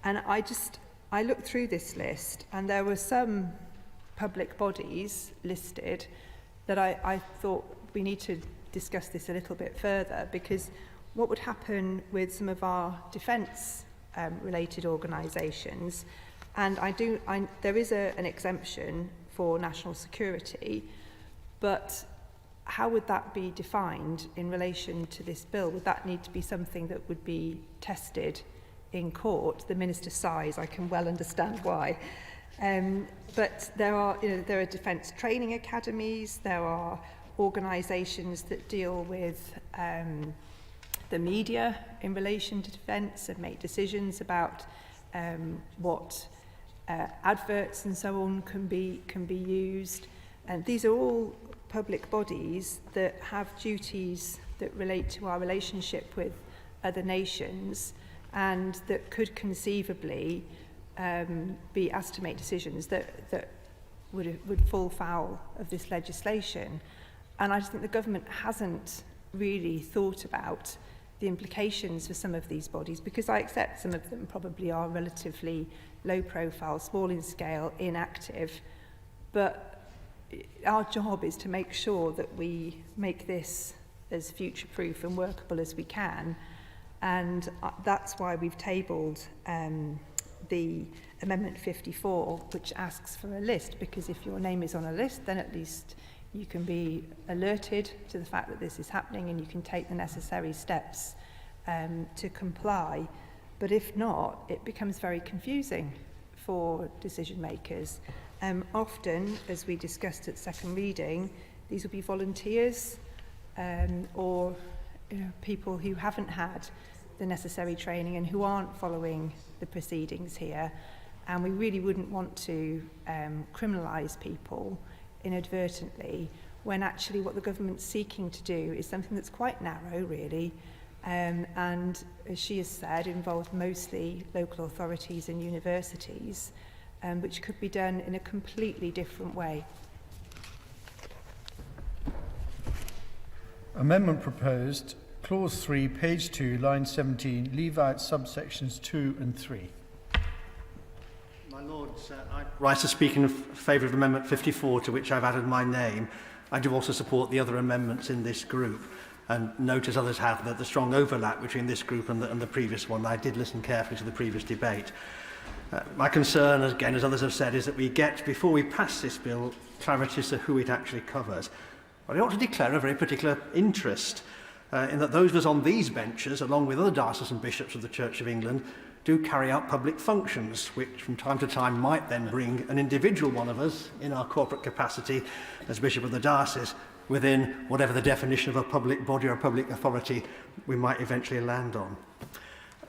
And I looked through this list, and there were some public bodies listed that I thought we need to discuss this a little bit further, because what would happen with some of our defence related organisations, and there is an exemption for national security, but how would that be defined in relation to this bill? Would that need to be something that would be tested in court? The Minister sighs, I can well understand why. But there are defence training academies, there are organisations that deal with the media in relation to defence and make decisions about what adverts and so on can be used. And these are all public bodies that have duties that relate to our relationship with other nations, and that could conceivably be asked to make decisions that would fall foul of this legislation. And I just think the government hasn't really thought about the implications for some of these bodies, because I accept some of them probably are relatively low profile, small in scale, inactive, but our job is to make sure that we make this as future-proof and workable as we can, and that's why we've tabled the Amendment 54, which asks for a list, because if your name is on a list, then at least you can be alerted to the fact that this is happening and you can take the necessary steps to comply. But if not, it becomes very confusing for decision makers. Often, as we discussed at second reading, these will be volunteers or people who haven't had the necessary training and who aren't following the proceedings here. And we really wouldn't want to criminalise people inadvertently, when actually what the government's seeking to do is something that's quite narrow, really, and as she has said, involved mostly local authorities and universities, which could be done in a completely different way. Amendment proposed, clause 3, page 2, line 17, leave out subsections 2 and 3. My Lords, I rise to speak in favour of Amendment 54, to which I've added my name. I do also support the other amendments in this group, and note, as others have, that the strong overlap between this group and the previous one. I did listen carefully to the previous debate. My concern, again, as others have said, is that we get, before we pass this bill, clarity as to who it actually covers. But I ought to declare a very particular interest in that those of us on these benches, along with other diocesan bishops of the Church of England, do carry out public functions, which from time to time might then bring an individual one of us in our corporate capacity as Bishop of the Diocese within whatever the definition of a public body or a public authority we might eventually land on.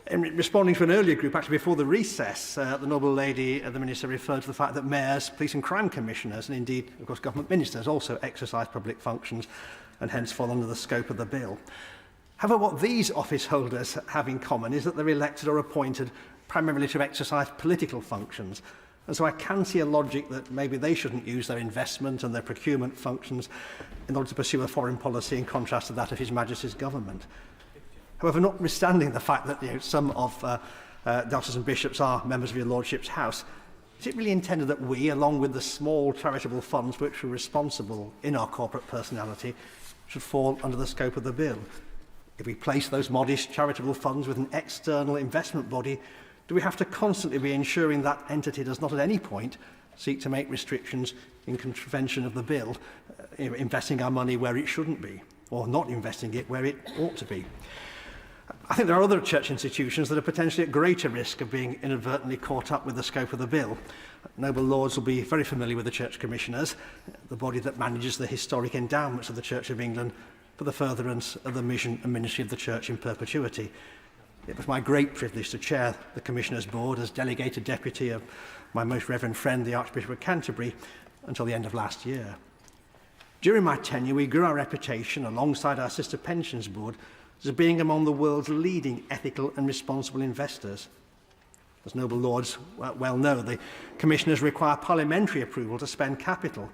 In responding to an earlier group, actually before the recess, the noble lady, the Minister, referred to the fact that mayors, police and crime commissioners, and indeed, of course, government ministers also exercise public functions and hence fall under the scope of the bill. However, what these office holders have in common is that they're elected or appointed primarily to exercise political functions. And so I can see a logic that maybe they shouldn't use their investment and their procurement functions in order to pursue a foreign policy in contrast to that of His Majesty's government. However, notwithstanding the fact that some of diocesan bishops are members of your Lordship's House, is it really intended that we, along with the small charitable funds which we're responsible in our corporate personality, should fall under the scope of the bill? If we place those modest charitable funds with an external investment body, do we have to constantly be ensuring that entity does not at any point seek to make restrictions in contravention of the bill, investing our money where it shouldn't be, or not investing it where it ought to be? I think there are other church institutions that are potentially at greater risk of being inadvertently caught up with the scope of the bill. Noble Lords will be very familiar with the Church Commissioners, the body that manages the historic endowments of the Church of England, for the furtherance of the mission and ministry of the Church in perpetuity. It was my great privilege to chair the Commissioners' Board as delegated deputy of my most reverend friend, the Archbishop of Canterbury, until the end of last year. During my tenure, we grew our reputation alongside our sister Pensions Board as being among the world's leading ethical and responsible investors. As noble lords well know, the commissioners require parliamentary approval to spend capital.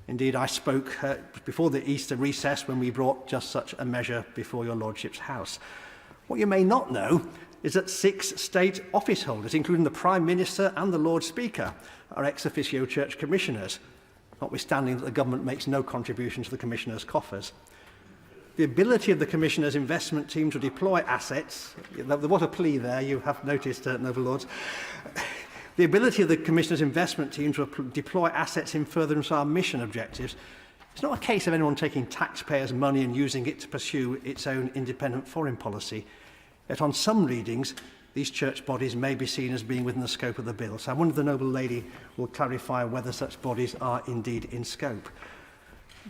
Indeed, I spoke before the Easter recess when we brought just such a measure before your lordship's house. What you may not know is that 6 state office holders, including the Prime Minister and the Lord Speaker, are ex officio church commissioners, notwithstanding that the government makes no contribution to the commissioners' coffers. The ability of the Commissioner's investment team to deploy assets, what a plea there, you have noticed, noble lords. The ability of the Commissioner's investment team to deploy assets in furtherance of our mission objectives, it's not a case of anyone taking taxpayers' money and using it to pursue its own independent foreign policy. Yet on some readings, these church bodies may be seen as being within the scope of the bill. So I wonder if the noble lady will clarify whether such bodies are indeed in scope.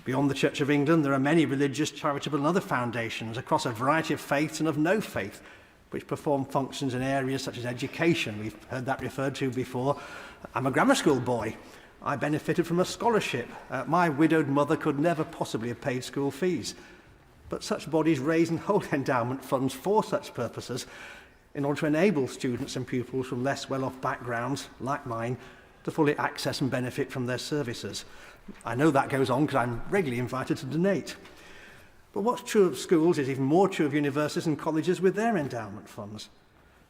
Beyond the Church of England, there are many religious, charitable and other foundations across a variety of faiths and of no faith, which perform functions in areas such as education. We've heard that referred to before. I'm a grammar school boy. I benefited from a scholarship. My widowed mother could never possibly have paid school fees. But such bodies raise and hold endowment funds for such purposes in order to enable students and pupils from less well-off backgrounds, like mine, to fully access and benefit from their services. I know that goes on because I'm regularly invited to donate. But what's true of schools is even more true of universities and colleges with their endowment funds.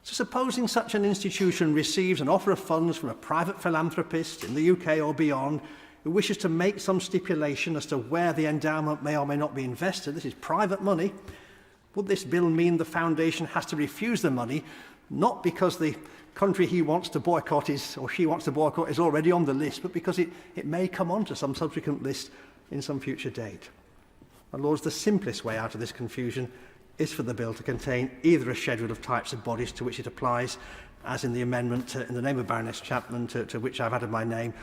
So supposing such an institution receives an offer of funds from a private philanthropist in the UK or beyond who wishes to make some stipulation as to where the endowment may or may not be invested, this is private money, would this bill mean the foundation has to refuse the money, not because the country he wants to boycott is, or she wants to boycott is already on the list, but because it may come onto some subsequent list in some future date? My lords, the simplest way out of this confusion is for the bill to contain either a schedule of types of bodies to which it applies, as in the amendment in the name of Baroness Chapman to which I've added my name,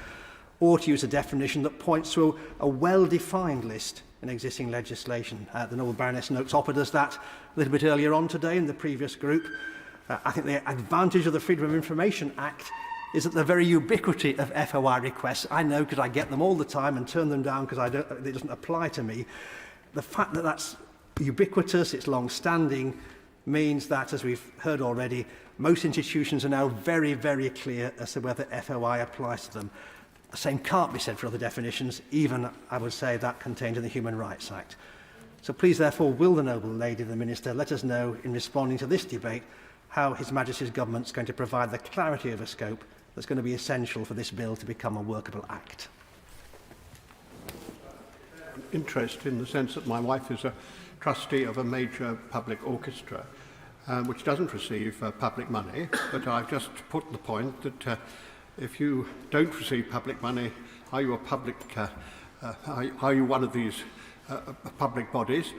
or to use a definition that points to a well-defined list in existing legislation. The noble Baroness Noakes offered us that a little bit earlier on today in the previous group. I think the advantage of the Freedom of Information Act is that the very ubiquity of FOI requests, I know because I get them all the time and turn them down because it doesn't apply to me. The fact that that's ubiquitous, it's long-standing, means that, as we've heard already, most institutions are now very, very clear as to whether FOI applies to them. The same can't be said for other definitions, even, I would say, that contained in the Human Rights Act. So please, therefore, will the noble lady, the Minister, let us know, in responding to this debate, how His Majesty's Government is going to provide the clarity of a scope that's going to be essential for this bill to become a workable act. Interest in the sense that my wife is a trustee of a major public orchestra, which doesn't receive public money, but I've just put the point that if you don't receive public money, are you a public? Are you one of these public bodies?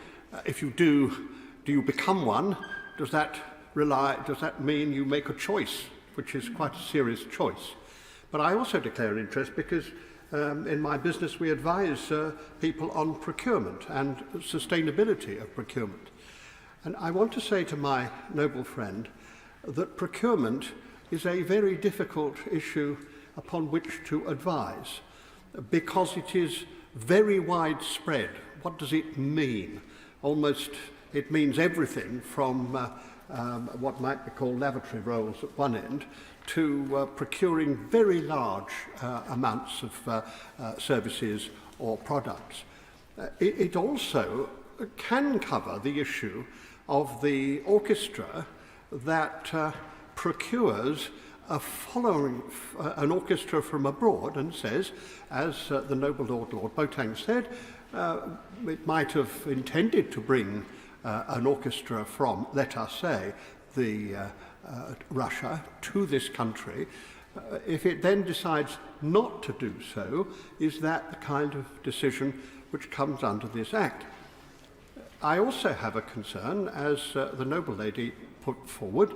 If you do you become one? Does that mean you make a choice, which is quite a serious choice? But I also declare an interest because in my business we advise people on procurement and sustainability of procurement. And I want to say to my noble friend that procurement is a very difficult issue upon which to advise because it is very widespread. What does it mean? It means everything from what might be called lavatory rolls at one end to procuring very large amounts of services or products. It also can cover the issue of the orchestra that procures an orchestra from abroad and says, as the noble Lord Boateng said, it might have intended to bring an orchestra from, let us say, Russia to this country. If it then decides not to do so, is that the kind of decision which comes under this Act? I also have a concern, as the noble lady put forward,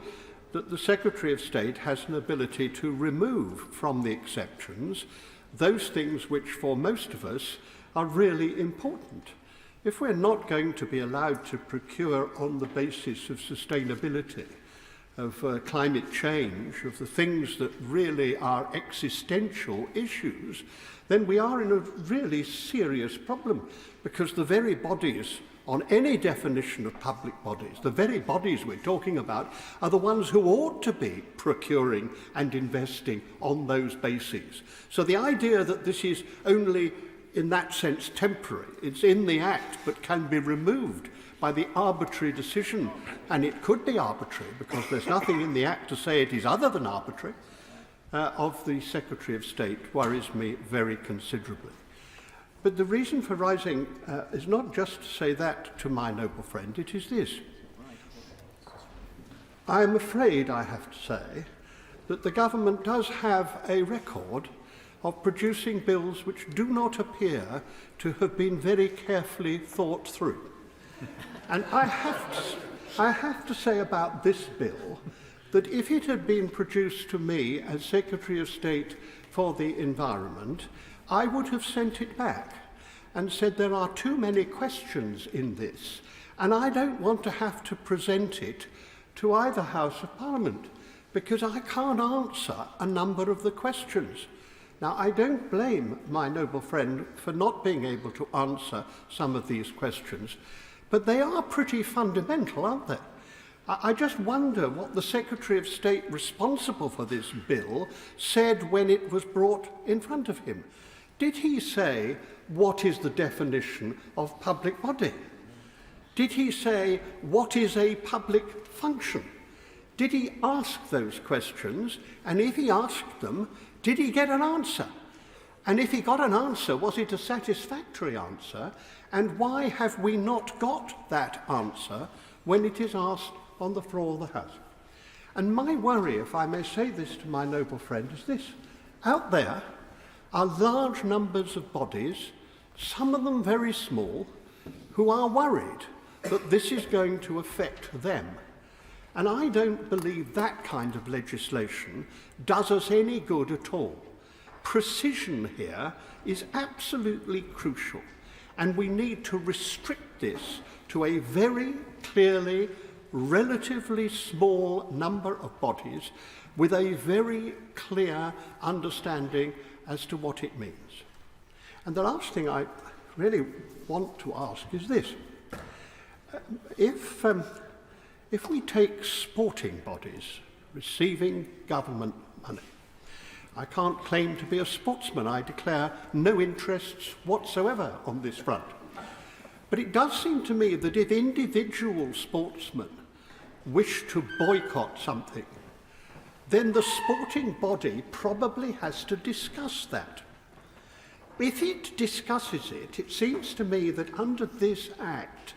that the Secretary of State has an ability to remove from the exceptions those things which for most of us are really important. If we're not going to be allowed to procure on the basis of sustainability, of climate change, of the things that really are existential issues, then we are in a really serious problem, because the very bodies, on any definition of public bodies, the very bodies we're talking about are the ones who ought to be procuring and investing on those bases. So the idea that this is only, in that sense, temporary, it's in the Act but can be removed by the arbitrary decision, and it could be arbitrary because there's nothing in the Act to say it is other than arbitrary, of the Secretary of State worries me very considerably. But the reason for rising is not just to say that to my noble friend, it is this. I am afraid, I have to say, that the government does have a record of producing bills which do not appear to have been very carefully thought through. And I have to say about this bill that if it had been produced to me as Secretary of State for the Environment, I would have sent it back and said there are too many questions in this, and I don't want to have to present it to either House of Parliament, because I can't answer a number of the questions. Now, I don't blame my noble friend for not being able to answer some of these questions, but they are pretty fundamental, aren't they? I just wonder what the Secretary of State responsible for this bill said when it was brought in front of him. Did he say, what is the definition of public body? Did he say, what is a public function? Did he ask those questions? And if he asked them, did he get an answer? And if he got an answer, was it a satisfactory answer? And why have we not got that answer when it is asked on the floor of the House? And my worry, if I may say this to my noble friend, is this. Out there are large numbers of bodies, some of them very small, who are worried that this is going to affect them. And I don't believe that kind of legislation does us any good at all. Precision here is absolutely crucial, and we need to restrict this to a very clearly relatively small number of bodies with a very clear understanding as to what it means. And the last thing I really want to ask is this. If we take sporting bodies receiving government money, I can't claim to be a sportsman. I declare no interests whatsoever on this front. But it does seem to me that if individual sportsmen wish to boycott something, then the sporting body probably has to discuss that. If it discusses it, it seems to me that under this Act,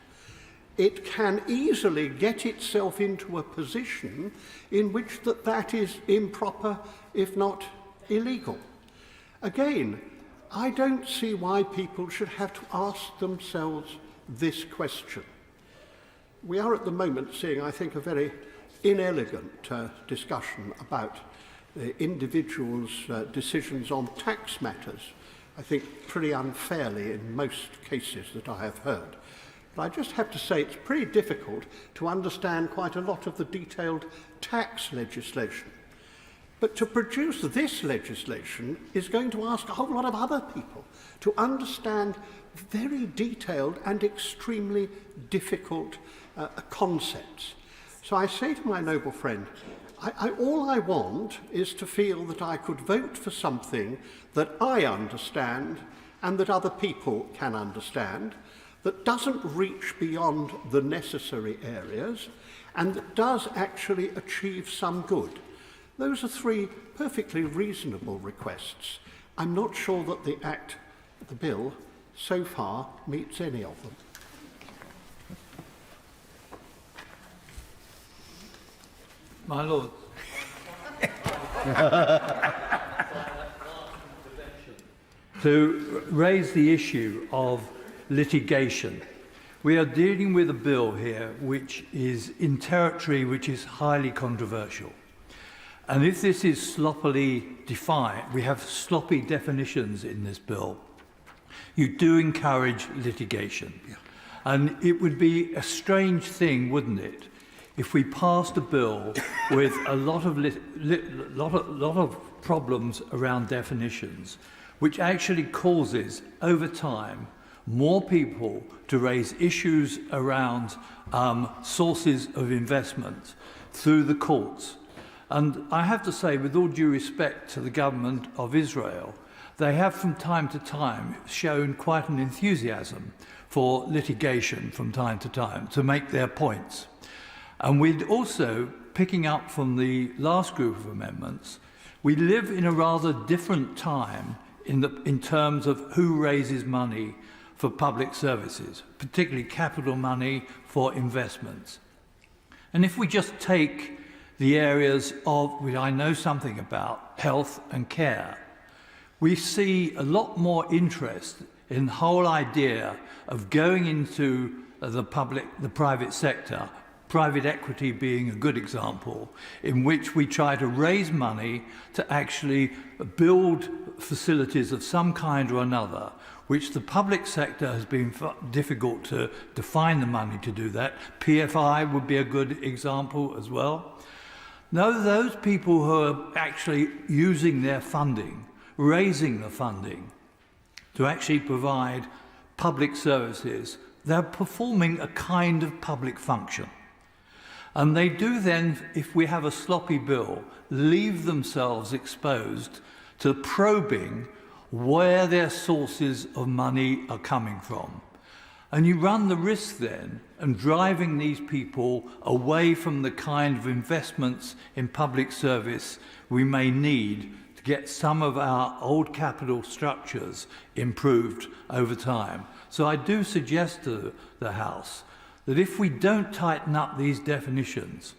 it can easily get itself into a position in which that is improper, if not illegal. Again, I don't see why people should have to ask themselves this question. We are at the moment seeing, I think, a very inelegant discussion about individuals' decisions on tax matters, I think pretty unfairly in most cases that I have heard. But I just have to say it's pretty difficult to understand quite a lot of the detailed tax legislation. But to produce this legislation is going to ask a whole lot of other people to understand very detailed and extremely difficult concepts. So I say to my noble friend, all I want is to feel that I could vote for something that I understand and that other people can understand, that doesn't reach beyond the necessary areas, and that does actually achieve some good. Those are three perfectly reasonable requests. I'm not sure that the bill, so far meets any of them. My Lord. To raise the issue of litigation, we are dealing with a bill here which is in territory which is highly controversial. And if this is sloppily defined, we have sloppy definitions in this bill, you do encourage litigation. Yeah. And it would be a strange thing, wouldn't it, if we passed a bill with a lot of problems around definitions, which actually causes, over time, more people to raise issues around sources of investment through the courts. And I have to say, with all due respect to the government of Israel, they have from time to time shown quite an enthusiasm for litigation from time to make their points. And we'd also, picking up from the last group of amendments, we live in a rather different time in terms of who raises money for public services, particularly capital money for investments. And if we just take the areas of which I know something about, health and care, we see a lot more interest in the whole idea of going into the private sector, private equity being a good example, in which we try to raise money to actually build facilities of some kind or another, which the public sector has been difficult to find the money to do that. PFI would be a good example as well. Now, those people who are actually using their funding, raising the funding to actually provide public services, they're performing a kind of public function. And they do then, if we have a sloppy bill, leave themselves exposed to probing where their sources of money are coming from. And you run the risk then of driving these people away from the kind of investments in public service we may need to get some of our old capital structures improved over time. So I do suggest to the House that if we don't tighten up these definitions,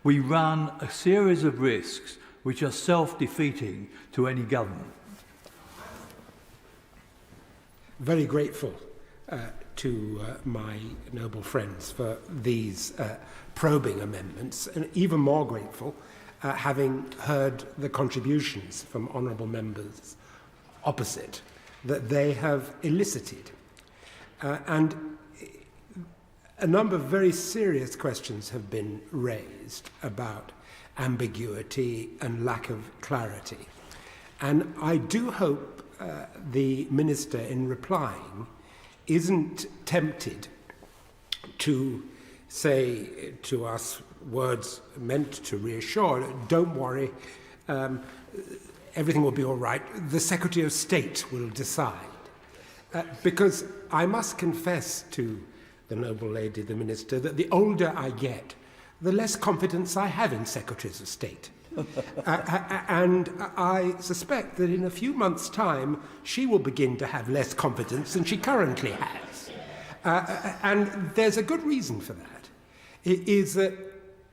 we run a series of risks which are self-defeating to any government. Very grateful to my noble friends for these probing amendments, and even more grateful having heard the contributions from honourable members opposite that they have elicited. And a number of very serious questions have been raised about ambiguity and lack of clarity. And I do hope the Minister, in replying, isn't tempted to say to us words meant to reassure, don't worry, everything will be all right, the Secretary of State will decide. Because I must confess to the noble lady, the Minister, that the older I get, the less confidence I have in Secretaries of State. And I suspect that in a few months' time, she will begin to have less confidence than she currently has. And there's a good reason for that. It is that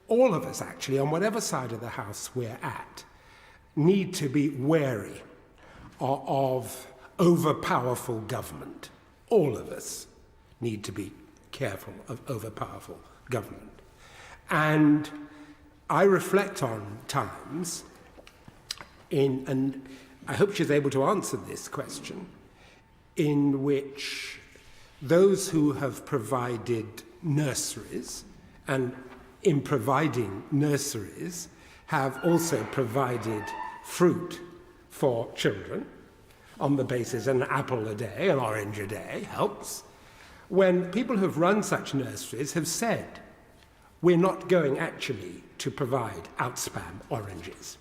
all of us, actually, on whatever side of the House we're at, need to be wary of overpowerful government. All of us need to be careful of overpowerful government. And I reflect on times and I hope she's able to answer this question, in which those who have provided nurseries, and in providing nurseries, have also provided fruit for children on the basis an apple a day, an orange a day helps, when people who have run such nurseries have said, we're not going actually to provide outspam oranges.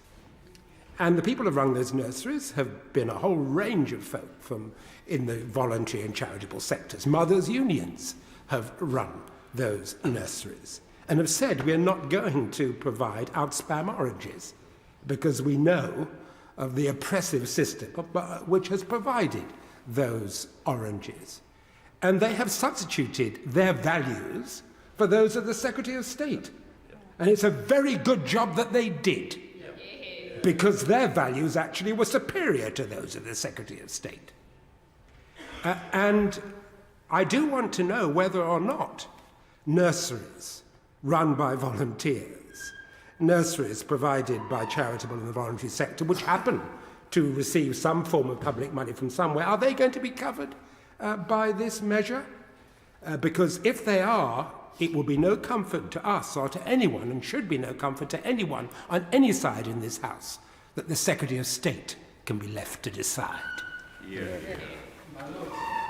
And the people who have run those nurseries have been a whole range of folk from in the voluntary and charitable sectors. Mothers' unions have run those nurseries and have said we're not going to provide outspam oranges because we know of the oppressive system which has provided those oranges. And they have substituted their values for those of the Secretary of State. And it's a very good job that they did, because their values actually were superior to those of the Secretary of State. And I do want to know whether or not nurseries run by volunteers, nurseries provided by charitable and the voluntary sector, which happen to receive some form of public money from somewhere, are they going to be covered by this measure? Because if they are, it will be no comfort to us or to anyone, and should be no comfort to anyone on any side in this House, that the Secretary of State can be left to decide.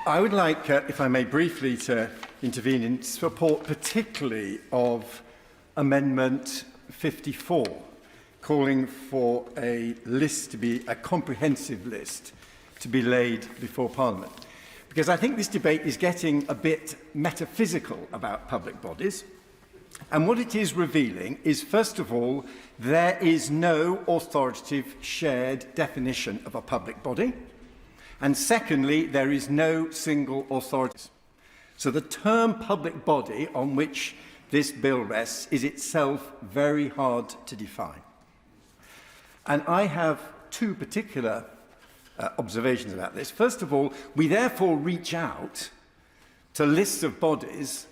I would like, if I may briefly, to intervene in support particularly of Amendment 54, calling for a list to be a comprehensive list to be laid before Parliament. Because I think this debate is getting a bit metaphysical about public bodies. And what it is revealing is, first of all, there is no authoritative shared definition of a public body. And secondly, there is no single authority. So the term public body on which this bill rests is itself very hard to define. And I have two particular observations about this. First of all, we therefore reach out to lists of bodies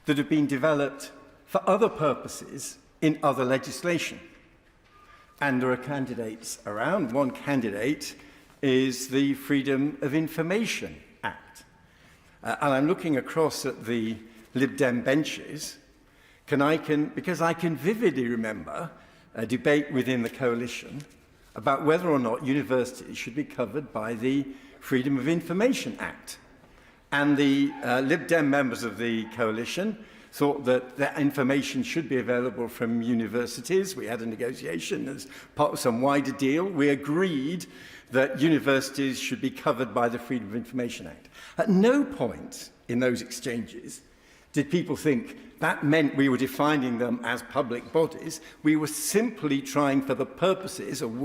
that have been developed for other purposes in other legislation. And there are candidates around. One candidate is the Freedom of Information Act. And I'm looking across at the Lib Dem benches, because I can vividly remember a debate within the coalition about whether or not universities should be covered by the Freedom of Information Act. And the Lib Dem members of the coalition thought that that information should be available from universities. We had a negotiation as part of some wider deal. We agreed that universities should be covered by the Freedom of Information Act. At no point in those exchanges did people think that meant we were defining them as public bodies. We were simply trying for the purposes of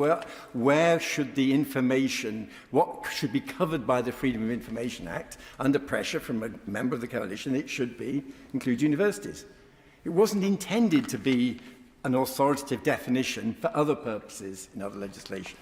where should the information, what should be covered by the Freedom of Information Act, under pressure from a member of the coalition, it should include universities. It wasn't intended to be an authoritative definition for other purposes in other legislation.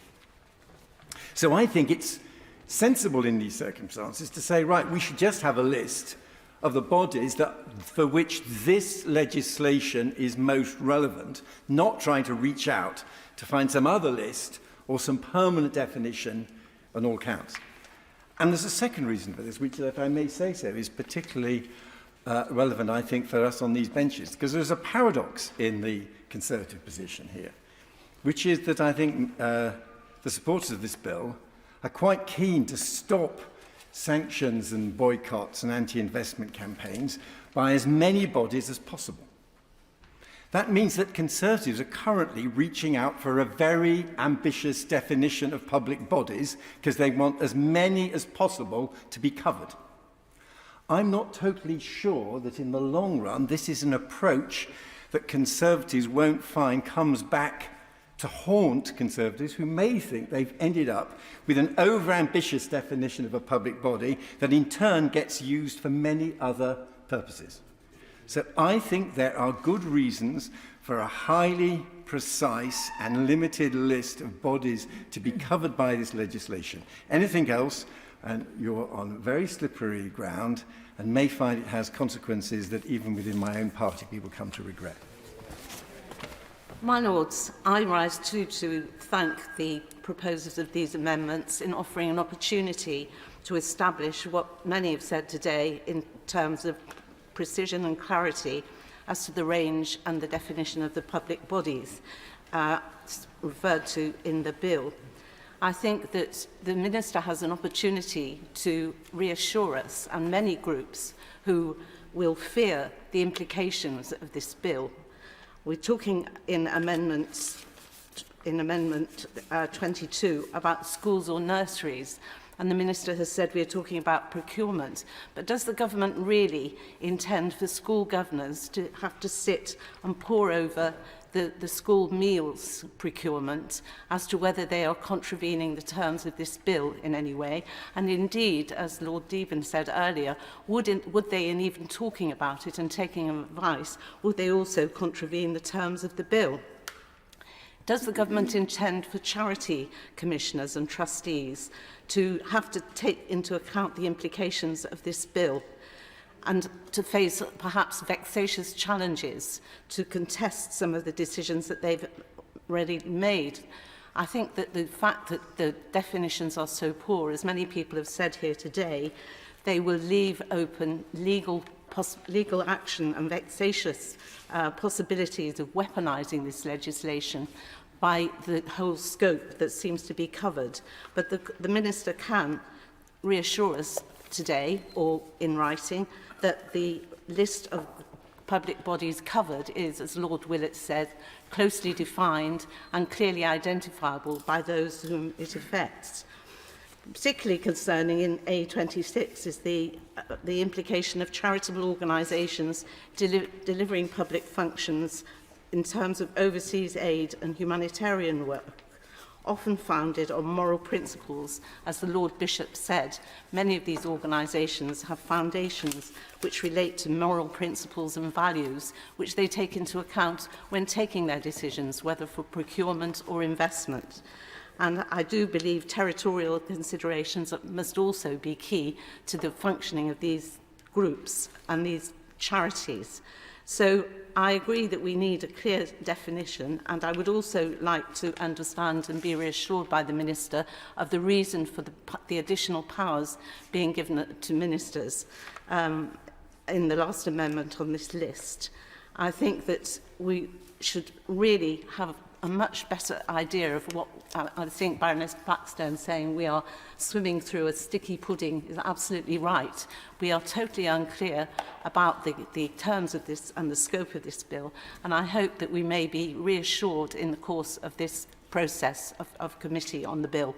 So I think it's sensible in these circumstances to say, right, we should just have a list of the bodies for which this legislation is most relevant, not trying to reach out to find some other list or some permanent definition on all counts. And there's a second reason for this, which, if I may say so, is particularly relevant, I think, for us on these benches, because there's a paradox in the Conservative position here, which is that I think the supporters of this bill are quite keen to stop sanctions and boycotts and anti-investment campaigns by as many bodies as possible. That means that Conservatives are currently reaching out for a very ambitious definition of public bodies because they want as many as possible to be covered. I'm not totally sure that in the long run this is an approach that Conservatives won't find comes back to haunt Conservatives who may think they've ended up with an over-ambitious definition of a public body that in turn gets used for many other purposes. So I think there are good reasons for a highly precise and limited list of bodies to be covered by this legislation. Anything else, and you're on very slippery ground and may find it has consequences that even within my own party people come to regret. My Lords, I rise too to thank the proposers of these amendments in offering an opportunity to establish what many have said today in terms of precision and clarity as to the range and the definition of the public bodies referred to in the bill. I think that the Minister has an opportunity to reassure us and many groups who will fear the implications of this bill. We're talking in Amendment 22 about schools or nurseries, and the Minister has said we're talking about procurement. But does the government really intend for school governors to have to sit and pore over the school meals procurement as to whether they are contravening the terms of this bill in any way? And indeed, as Lord Deben said earlier, would they, in even talking about it and taking advice, would they also contravene the terms of the bill? Does the government intend for charity commissioners and trustees to have to take into account the implications of this bill and to face perhaps vexatious challenges to contest some of the decisions that they've already made? I think that the fact that the definitions are so poor, as many people have said here today, they will leave open legal action and vexatious possibilities of weaponising this legislation by the whole scope that seems to be covered. But the Minister can reassure us today, or in writing, that the list of public bodies covered is, as Lord Willett said, closely defined and clearly identifiable by those whom it affects. Particularly concerning in A26 is the implication of charitable organisations delivering public functions in terms of overseas aid and humanitarian work, often founded on moral principles. As the Lord Bishop said, many of these organisations have foundations which relate to moral principles and values, which they take into account when taking their decisions, whether for procurement or investment. And I do believe territorial considerations must also be key to the functioning of these groups and these charities. So I agree that we need a clear definition, and I would also like to understand and be reassured by the Minister of the reason for the additional powers being given to ministers in the last amendment on this list. I think that we should really have a much better idea of what I think Baroness Blackstone saying we are swimming through a sticky pudding is absolutely right. We are totally unclear about the terms of this and the scope of this bill, and I hope that we may be reassured in the course of this process of committee on the bill.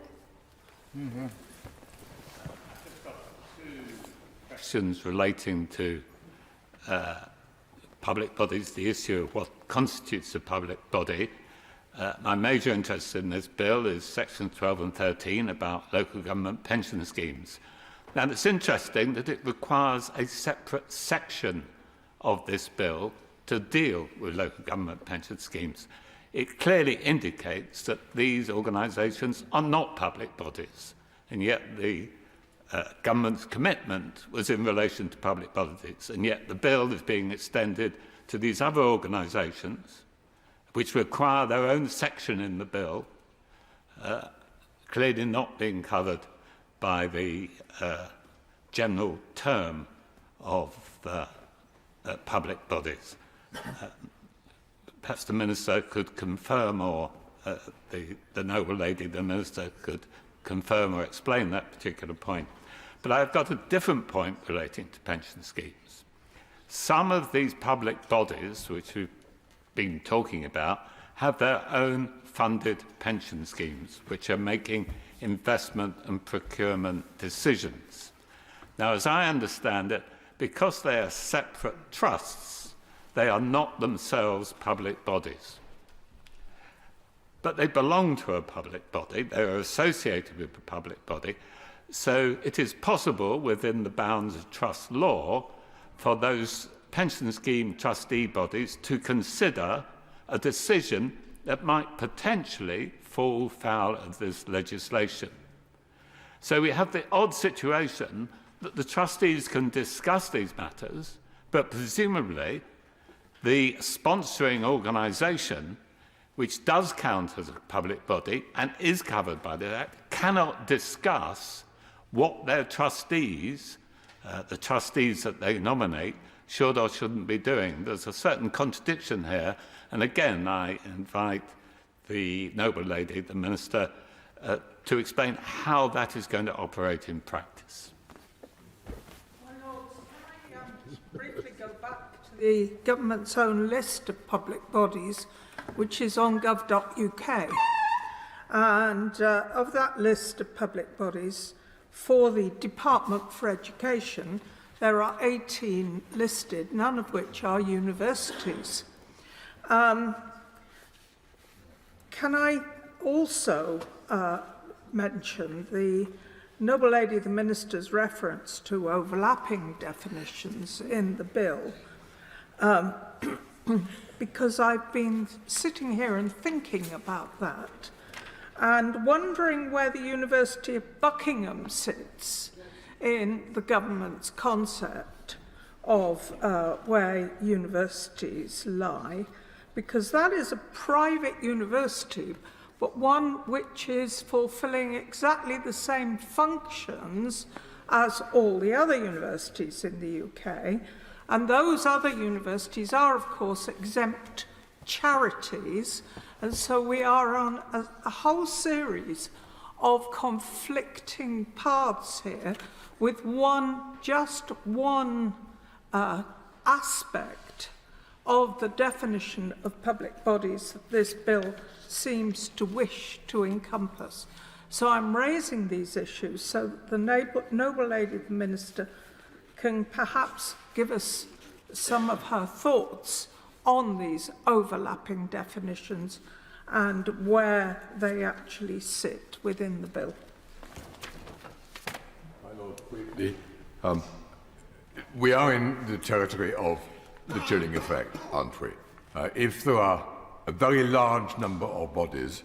Mm-hmm. Questions relating to public bodies, the issue of what constitutes a public body. My major interest in this bill is sections 12 and 13 about local government pension schemes. Now, it's interesting that it requires a separate section of this bill to deal with local government pension schemes. It clearly indicates that these organisations are not public bodies, and yet the government's commitment was in relation to public bodies, and yet the bill is being extended to these other organisations which require their own section in the bill, clearly not being covered by the general term of public bodies. Perhaps the Minister could confirm, or the noble lady, the Minister, could confirm or explain that particular point. But I've got a different point relating to pension schemes. Some of these public bodies, which we've been talking about, have their own funded pension schemes, which are making investment and procurement decisions. Now, as I understand it, because they are separate trusts, they are not themselves public bodies. But they belong to a public body, they are associated with a public body, so it is possible within the bounds of trust law for those pension scheme trustee bodies to consider a decision that might potentially fall foul of this legislation. So we have the odd situation that the trustees can discuss these matters, but presumably the sponsoring organisation, which does count as a public body and is covered by the Act, cannot discuss what their trustees, the trustees that they nominate, should or shouldn't be doing. There's a certain contradiction here, and again I invite the noble lady, the Minister, to explain how that is going to operate in practice. My Lords, can I just briefly go back to the government's own list of public bodies, which is on gov.uk. And of that list of public bodies, for the Department for Education, there are 18 listed, none of which are universities. Can I also mention the noble lady, the Minister's reference to overlapping definitions in the bill? Because I've been sitting here and thinking about that and wondering where the University of Buckingham sits in the government's concept of where universities lie, because that is a private university, but one which is fulfilling exactly the same functions as all the other universities in the UK. And those other universities are, of course, exempt charities. And so we are on a whole series of conflicting paths here with just one aspect of the definition of public bodies that this bill seems to wish to encompass. So I'm raising these issues so that the noble lady, the Minister, can perhaps give us some of her thoughts on these overlapping definitions and where they actually sit within the bill. My Lord, quickly, we are in the territory of the chilling effect, aren't we? If there are a very large number of bodies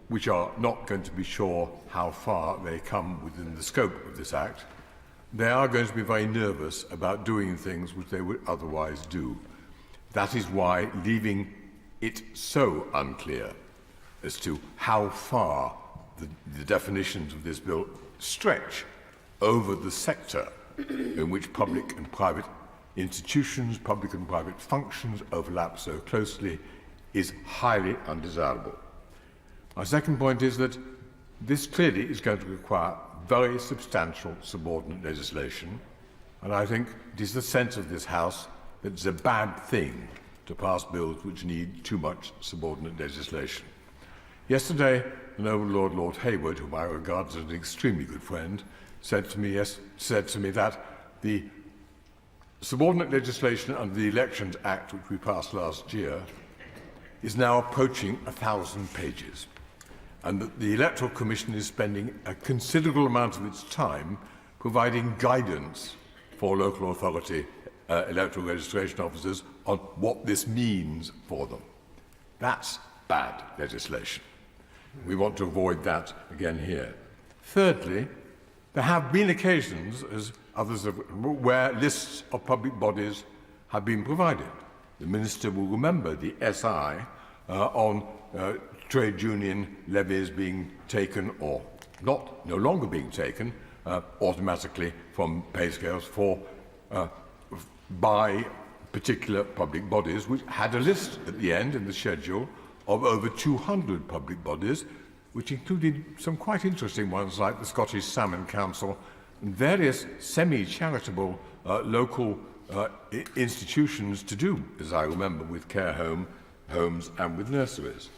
which are not going to be sure how far they come within the scope of this Act, they are going to be very nervous about doing things which they would otherwise do. That is why leaving it so unclear as to how far the definitions of this bill stretch over the sector in which public and private institutions, public and private functions overlap so closely is highly undesirable. My second point is that this clearly is going to require very substantial subordinate legislation, and I think it is the sense of this House that it's a bad thing to pass bills which need too much subordinate legislation. Yesterday, the noble Lord Hayward, whom I regard as an extremely good friend, said to me that the subordinate legislation under the Elections Act, which we passed last year, is now approaching 1,000 pages, and that the Electoral Commission is spending a considerable amount of its time providing guidance for local authority electoral registration officers on what this means for them. That's bad legislation. We want to avoid that again here. Thirdly, there have been occasions, as others have, where lists of public bodies have been provided. The Minister will remember the SI on trade union levies being taken or no longer being taken automatically from pay scales by particular public bodies, which had a list at the end in the schedule of over 200 public bodies, which included some quite interesting ones like the Scottish Salmon Council and various semi-charitable local institutions to do, as I remember, with care homes and with nurseries.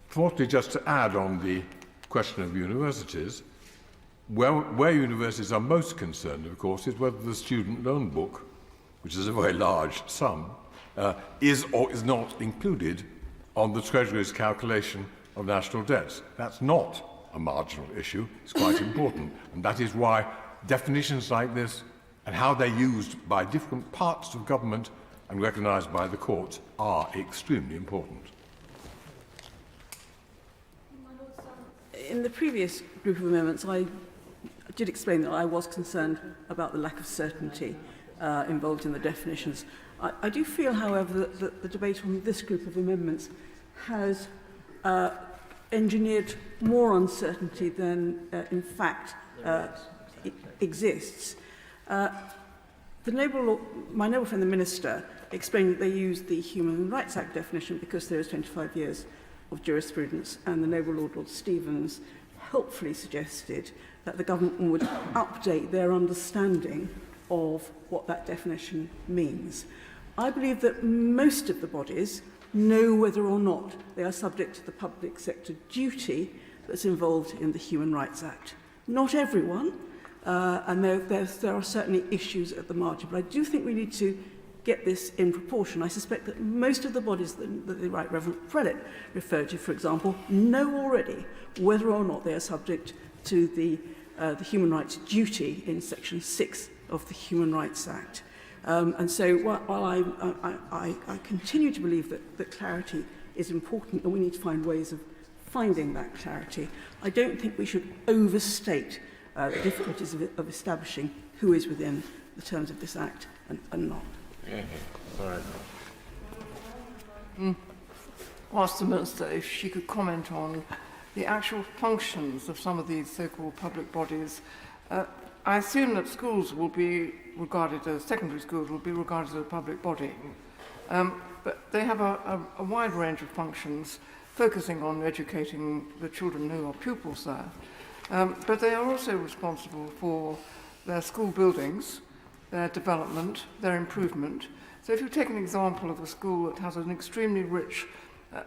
Fourthly, just to add on the question of universities, where universities are most concerned, of course, is whether the student loan book, which is a very large sum, is or is not included on the Treasury's calculation of national debts. That's not a marginal issue. It's quite important. And that is why definitions like this and how they're used by different parts of government and recognised by the courts are extremely important. In the previous group of amendments, I did explain that I was concerned about the lack of certainty involved in the definitions. I do feel, however, that the debate on this group of amendments has engineered more uncertainty than, in fact, exists. My noble friend, the Minister, explained that they used the Human Rights Act definition because there is 25 years of jurisprudence, and the noble Lord Stevens helpfully suggested that the government would update their understanding of what that definition means. I believe that most of the bodies know whether or not they are subject to the public sector duty that's involved in the Human Rights Act. Not everyone, and there are certainly issues at the margin, but I do think we need to get this in proportion. I suspect that most of the bodies that the Right Reverend Prelate referred to, for example, know already whether or not they are subject to the human rights duty in Section 6 of the Human Rights Act. And so while I continue to believe that clarity is important and we need to find ways of finding that clarity, I don't think we should overstate the difficulties of establishing who is within the terms of this Act and not. Ask the Minister if she could comment on the actual functions of some of these so-called public bodies. I assume that schools will be regarded as, secondary schools will be regarded as a public body. But they have a wide range of functions focusing on educating the children who are pupils there. But they are also responsible for their school buildings, their development, their improvement. So if you take an example of a school that has an extremely rich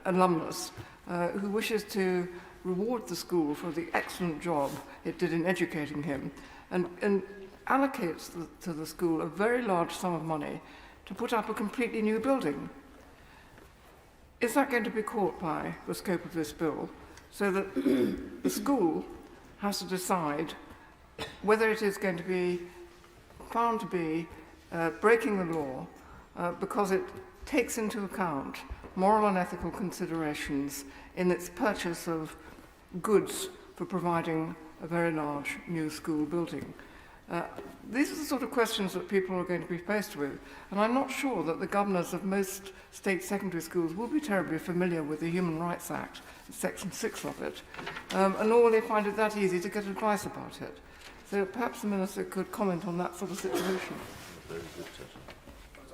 alumnus who wishes to reward the school for the excellent job it did in educating him and allocates to the school a very large sum of money to put up a completely new building, is that going to be caught by the scope of this bill so that the school has to decide whether it is going to be found to be breaking the law because it takes into account moral and ethical considerations in its purchase of goods for providing a very large new school building? These are the sort of questions that people are going to be faced with, and I'm not sure that the governors of most state secondary schools will be terribly familiar with the Human Rights Act, Section 6 of it, and nor will they find it that easy to get advice about it. So perhaps the Minister could comment on that sort of situation.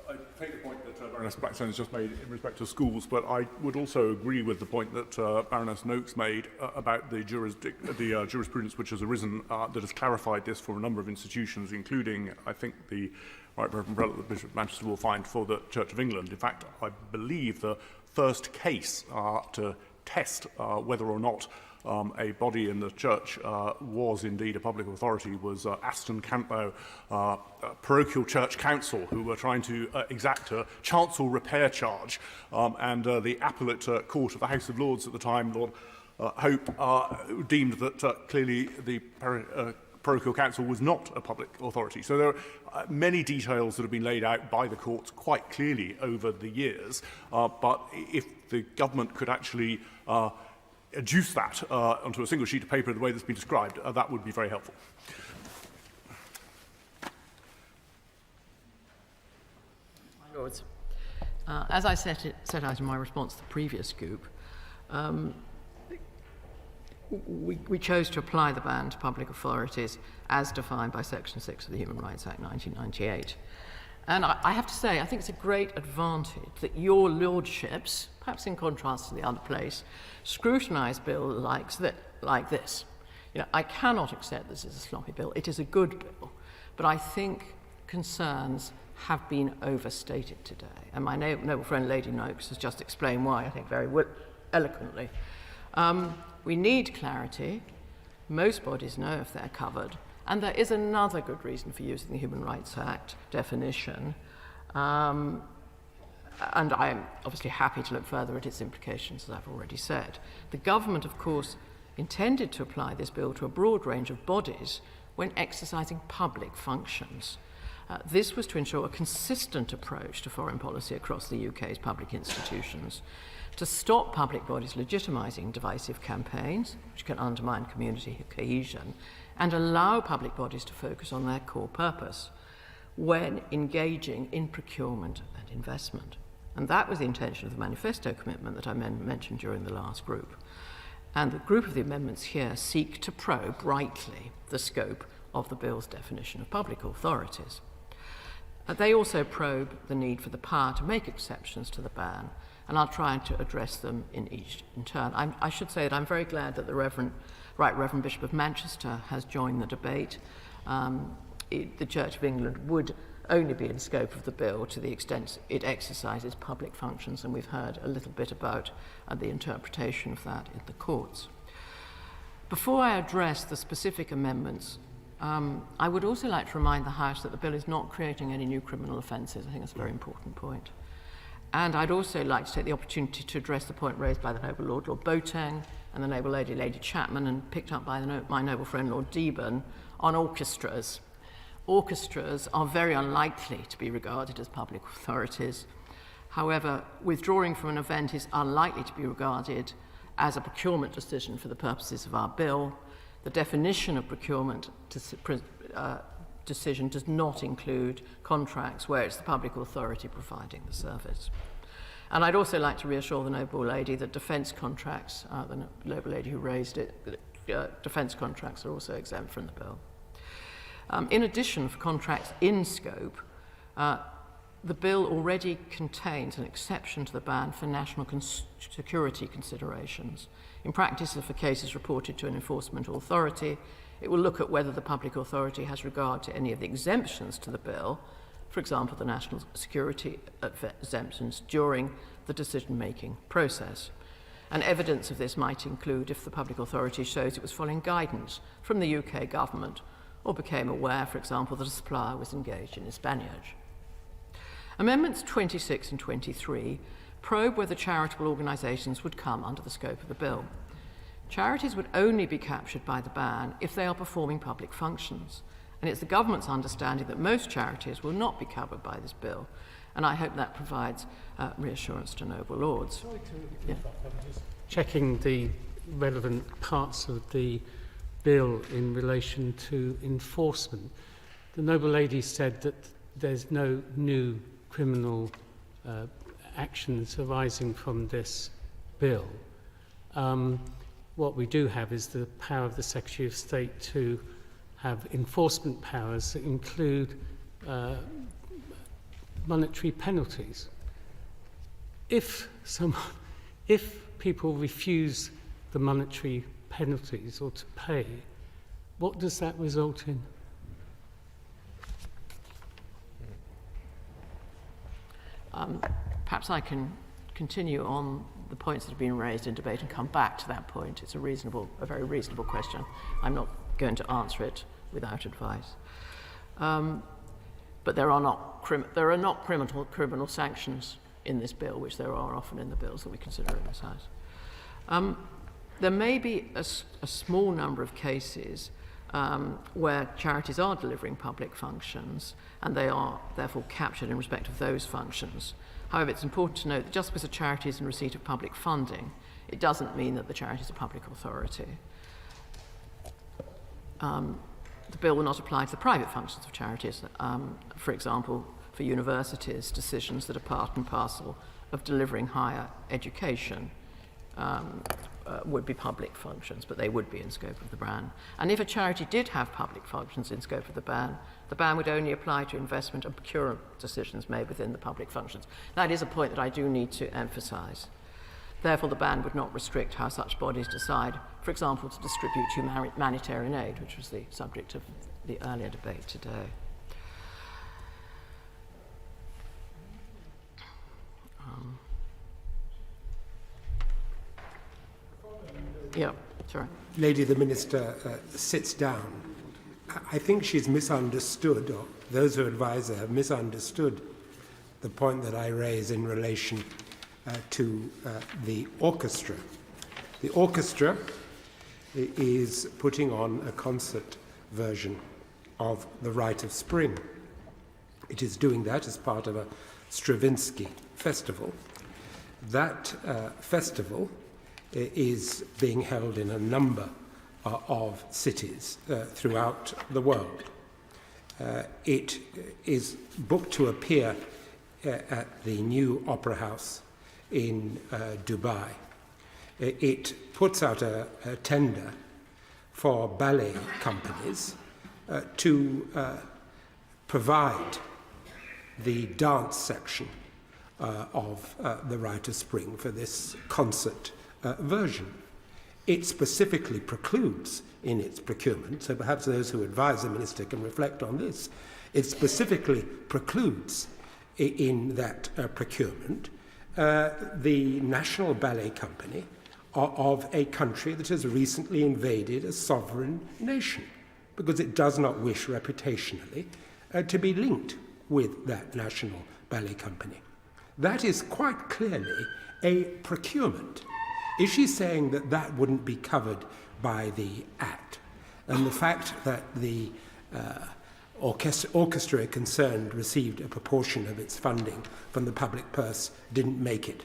I take the point that Baroness Blackstone has just made in respect to schools, but I would also agree with the point that Baroness Noakes made about the jurisprudence which has arisen that has clarified this for a number of institutions, including, I think, the Right Reverend Prelate the Bishop of Manchester will find for the Church of England. In fact, I believe the first case to test whether or not a body in the church was indeed a public authority was Aston Campbell Parochial Church Council, who were trying to exact a chancel repair charge, and the appellate court of the House of Lords at the time, Lord Hope, deemed that clearly the Parochial Council was not a public authority. So there are many details that have been laid out by the courts quite clearly over the years, but if the government could actually adduce that onto a single sheet of paper in the way that's been described, that would be very helpful. My Lords, as I set out in my response to the previous scoop, we chose to apply the ban to public authorities as defined by Section 6 of the Human Rights Act 1998. And I have to say, I think it's a great advantage that your lordships, perhaps in contrast to the other place, scrutinise bills like this. You know, I cannot accept this as a sloppy bill. It is a good bill, but I think concerns have been overstated today. And my noble friend Lady Noakes has just explained why, I think, very eloquently. We need clarity. Most bodies know if they're covered. And there is another good reason for using the Human Rights Act definition. And I'm obviously happy to look further at its implications, as I've already said. The government, of course, intended to apply this bill to a broad range of bodies when exercising public functions. This was to ensure a consistent approach to foreign policy across the UK's public institutions, to stop public bodies legitimising divisive campaigns, which can undermine community cohesion, and allow public bodies to focus on their core purpose when engaging in procurement and investment. And that was the intention of the manifesto commitment that I mentioned during the last group. And the group of the amendments here seek to probe rightly the scope of the bill's definition of public authorities. They also probe the need for the power to make exceptions to the ban, and I'll try to address them in turn. I should say that I'm very glad that the Right Reverend Bishop of Manchester has joined the debate. The Church of England would only be in scope of the bill to the extent it exercises public functions, and we've heard a little bit about the interpretation of that in the courts. Before I address the specific amendments, I would also like to remind the House that the bill is not creating any new criminal offences. I think that's a very important point. And I'd also like to take the opportunity to address the point raised by the Noble Lord Boateng and the Noble Lady Chapman, and picked up by my noble friend Lord Deben, on orchestras. Orchestras are very unlikely to be regarded as public authorities. However, withdrawing from an event is unlikely to be regarded as a procurement decision for the purposes of our bill. The definition of procurement decision does not include contracts where it's the public authority providing the service. And I'd also like to reassure the Noble Lady that defence contracts, the Noble Lady who raised it, defence contracts are also exempt from the bill. In addition, for contracts in scope, the bill already contains an exception to the ban for national security considerations. In practice, for cases reported to an enforcement authority, it will look at whether the public authority has regard to any of the exemptions to the bill, for example, the national security exemptions, during the decision-making process. And evidence of this might include if the public authority shows it was following guidance from the UK government or became aware, for example, that a supplier was engaged in espionage. Amendments 26 and 23 probe whether charitable organisations would come under the scope of the bill. Charities would only be captured by the ban if they are performing public functions, and it's the government's understanding that most charities will not be covered by this bill, and I hope that provides reassurance to noble lords. Checking the relevant parts of the bill in relation to enforcement. The noble lady said that there's no new criminal actions arising from this bill. What we do have is the power of the Secretary of State to have enforcement powers that include monetary penalties. If people refuse the monetary penalties or to pay, what does that result in? Perhaps I can continue on the points that have been raised in debate and come back to that point. It's a very reasonable question. I'm not going to answer it without advice. But there are not criminal sanctions in this bill, which there are often in the bills that we consider in this House. There may be a small number of cases where charities are delivering public functions and they are therefore captured in respect of those functions. However, it's important to note that just because a charity is in receipt of public funding, it doesn't mean that the charity is a public authority. The bill will not apply to the private functions of charities. For example, for universities, decisions that are part and parcel of delivering higher education would be public functions, but they would be in scope of the ban. And if a charity did have public functions in scope of the ban would only apply to investment and procurement decisions made within the public functions. That is a point that I do need to emphasise. Therefore, the ban would not restrict how such bodies decide, for example, to distribute humanitarian aid, which was the subject of the earlier debate today. Yeah, sorry. Lady the Minister sits down. I think she's misunderstood, or those who advise her have misunderstood the point that I raise in relation to the orchestra. The orchestra is putting on a concert version of The Rite of Spring. It is doing that as part of a Stravinsky festival. That festival is being held in a number of cities throughout the world. It is booked to appear at the new Opera House in Dubai. It puts out a tender for ballet companies to provide the dance section of The Rite of Spring for this concert version. It specifically precludes in its procurement, so perhaps those who advise the Minister can reflect on this, it specifically precludes in that procurement the National Ballet Company of a country that has recently invaded a sovereign nation, because it does not wish reputationally to be linked with that National Ballet Company. That is quite clearly a procurement. Is she saying that that wouldn't be covered by the Act? And the fact that the orchestra concerned received a proportion of its funding from the public purse didn't make it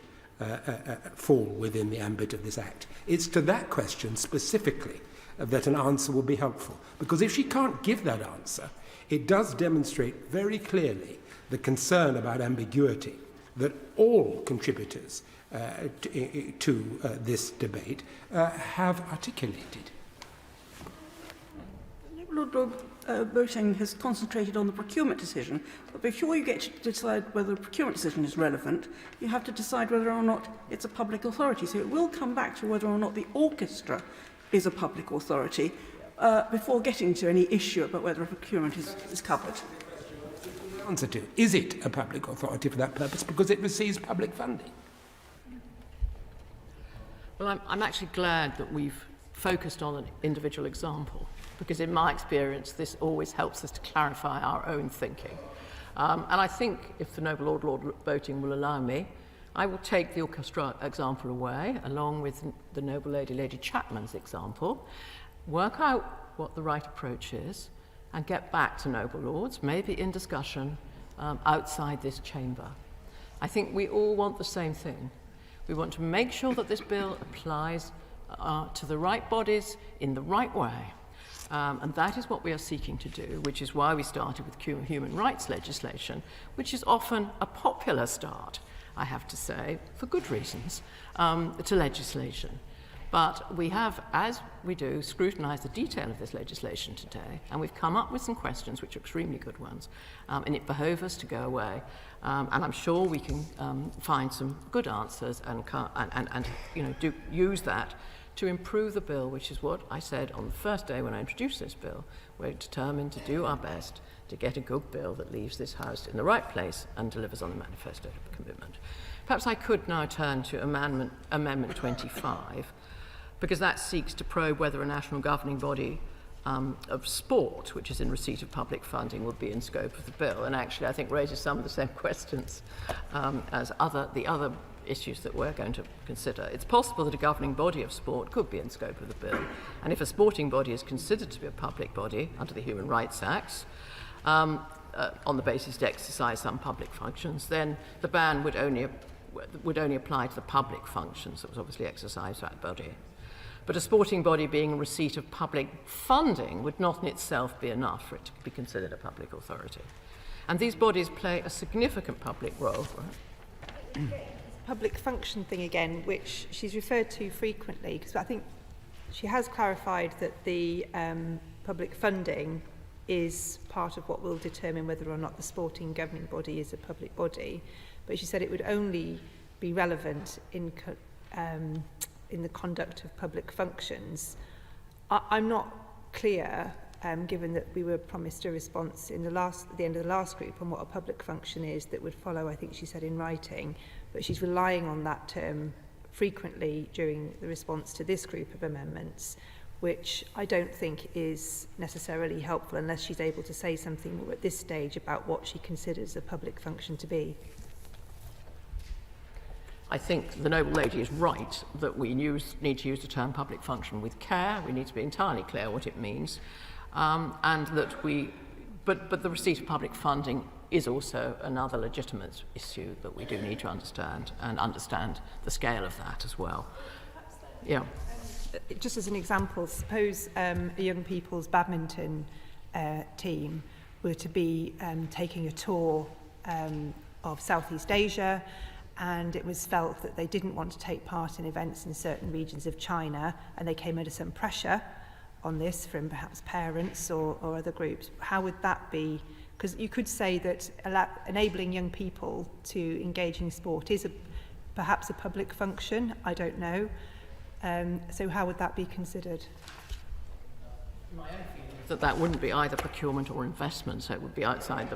fall within the ambit of this Act? It's to that question specifically that an answer will be helpful. Because if she can't give that answer, it does demonstrate very clearly the concern about ambiguity that all contributors to this debate have articulated. Lord Boateng has concentrated on the procurement decision, but before you get to decide whether the procurement decision is relevant, you have to decide whether or not it's a public authority. So it will come back to whether or not the orchestra is a public authority before getting to any issue about whether a procurement is covered. Answer to, is it a public authority for that purpose because it receives public funding? Well, I'm actually glad that we've focused on an individual example, because in my experience this always helps us to clarify our own thinking. And I think, if the Noble Lord Boateng will allow me, I will take the orchestra example away, along with the Noble Lady Chapman's example, work out what the right approach is, and get back to Noble Lords, maybe in discussion outside this chamber. I think we all want the same thing. We want to make sure that this bill applies to the right bodies in the right way. And that is what we are seeking to do, which is why we started with human rights legislation, which is often a popular start, I have to say, for good reasons, to legislation. But we have, as we do, scrutinised the detail of this legislation today, and we've come up with some questions which are extremely good ones, and it behoves us to go away. And I'm sure we can find some good answers and use that to improve the bill, which is what I said on the first day when I introduced this bill. We're determined to do our best to get a good bill that leaves this House in the right place and delivers on the manifesto commitment. Perhaps I could now turn to Amendment 25, because that seeks to probe whether a national governing body of sport, which is in receipt of public funding, would be in scope of the bill, and actually I think raises some of the same questions as the other issues that we're going to consider. It's possible that a governing body of sport could be in scope of the bill, and if a sporting body is considered to be a public body under the Human Rights Acts, on the basis to exercise some public functions, then the ban would only apply to the public functions that was obviously exercised by that body. But a sporting body being in receipt of public funding would not in itself be enough for it to be considered a public authority. And these bodies play a significant public role. Public function thing again, which she's referred to frequently, because I think she has clarified that the public funding is part of what will determine whether or not the sporting governing body is a public body. But she said it would only be relevant in the conduct of public functions. I'm not clear, given that we were promised a response at the end of the last group on what a public function is that would follow, I think she said, in writing, but she's relying on that term frequently during the response to this group of amendments, which I don't think is necessarily helpful unless she's able to say something more at this stage about what she considers a public function to be. I think the Noble Lady is right that we need to use the term public function with care. We need to be entirely clear what it means, and that but the receipt of public funding is also another legitimate issue that we do need to understand, and understand the scale of that as well. Yeah. Just as an example, suppose a young people's badminton team were to be taking a tour of Southeast Asia, and it was felt that they didn't want to take part in events in certain regions of China, and they came under some pressure on this from perhaps parents or other groups. How would that be? Because you could say that enabling young people to engage in sport is perhaps a public function, I don't know. So how would that be considered? My own feeling is that wouldn't be either procurement or investment, so it would be outside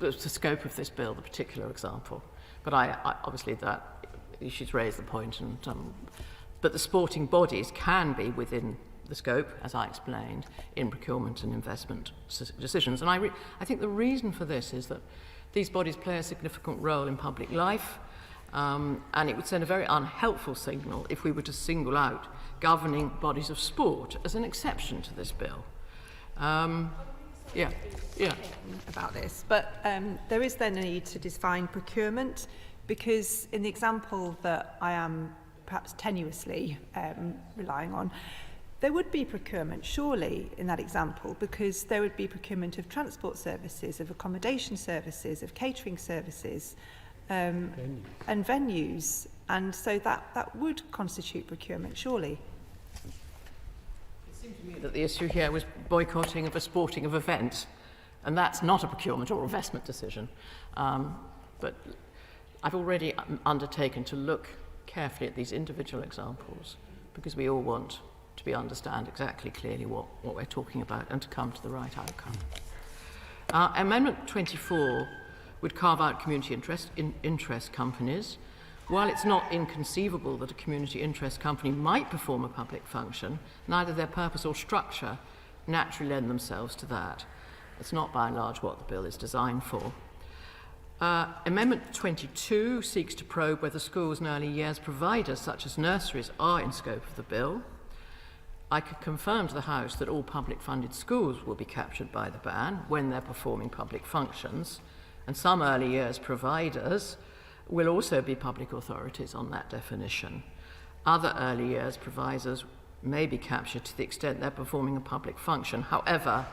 the scope of this bill, the particular example. But I obviously that she's raised the point, and but the sporting bodies can be within the scope, as I explained, in procurement and investment decisions. And I think the reason for this is that these bodies play a significant role in public life, and it would send a very unhelpful signal if we were to single out governing bodies of sport as an exception to this bill. About this, but there is then a need to define procurement, because in the example that I am perhaps tenuously relying on, there would be procurement surely in that example, because there would be procurement of transport services, of accommodation services, of catering services, and venues, and so that would constitute procurement surely. That the issue here was boycotting of a sporting event, and that's not a procurement or investment decision. But I've already undertaken to look carefully at these individual examples, because we all want to understand exactly clearly what we're talking about and to come to the right outcome. Amendment 24 would carve out community interest companies. While it's not inconceivable that a community interest company might perform a public function, neither their purpose or structure naturally lend themselves to that. It's not by and large what the bill is designed for. Amendment 22 seeks to probe whether schools and early years providers such as nurseries are in scope of the bill. I could confirm to the House that all public funded schools will be captured by the ban when they're performing public functions, and some early years providers will also be public authorities on that definition. Other early years providers may be captured to the extent they're performing a public function. However,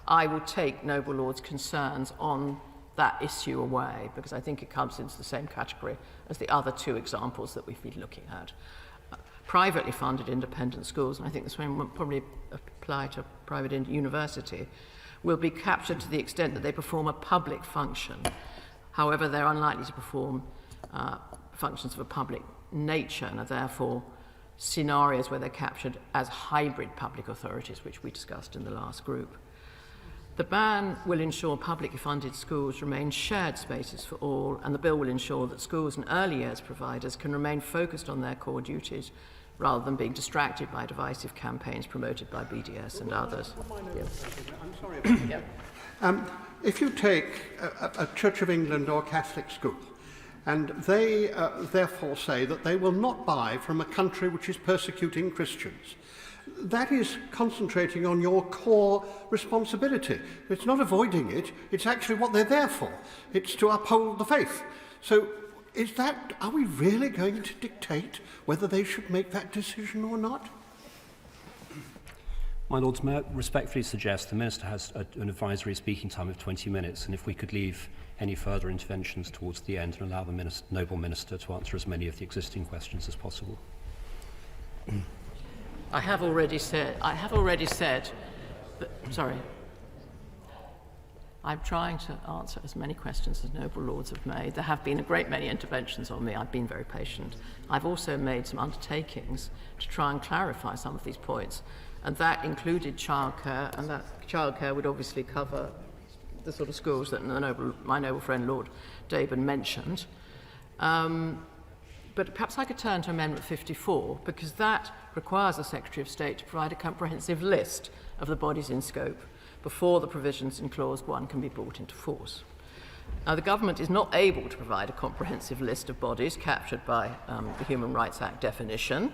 I will take Noble Lord's concerns on that issue away, because I think it comes into the same category as the other two examples that we've been looking at. Privately funded independent schools, and I think this one will probably apply to private university, will be captured to the extent that they perform a public function. However, they're unlikely to perform functions of a public nature, and are therefore scenarios where they're captured as hybrid public authorities, which we discussed in the last group. The ban will ensure publicly funded schools remain shared spaces for all, and the bill will ensure that schools and early years providers can remain focused on their core duties rather than being distracted by divisive campaigns promoted by BDS and others. I'm sorry about that. If you take a Church of England or Catholic school, and they therefore say that they will not buy from a country which is persecuting Christians, that is concentrating on your core responsibility. It's not avoiding it, it's actually what they're there for. It's to uphold the faith. So are we really going to dictate whether they should make that decision or not? My Lords, may I respectfully suggest the Minister has an advisory speaking time of 20 minutes, and if we could leave any further interventions towards the end and allow the Noble Minister to answer as many of the existing questions as possible. I have already said that, sorry, I'm trying to answer as many questions as Noble Lords have made. There have been a great many interventions on me. I've been very patient. I've also made some undertakings to try and clarify some of these points, and that included childcare, and that childcare would obviously cover the sort of schools that my noble friend Lord Deben mentioned. But perhaps I could turn to Amendment 54, because that requires the Secretary of State to provide a comprehensive list of the bodies in scope before the provisions in Clause 1 can be brought into force. Now, the government is not able to provide a comprehensive list of bodies captured by the Human Rights Act definition.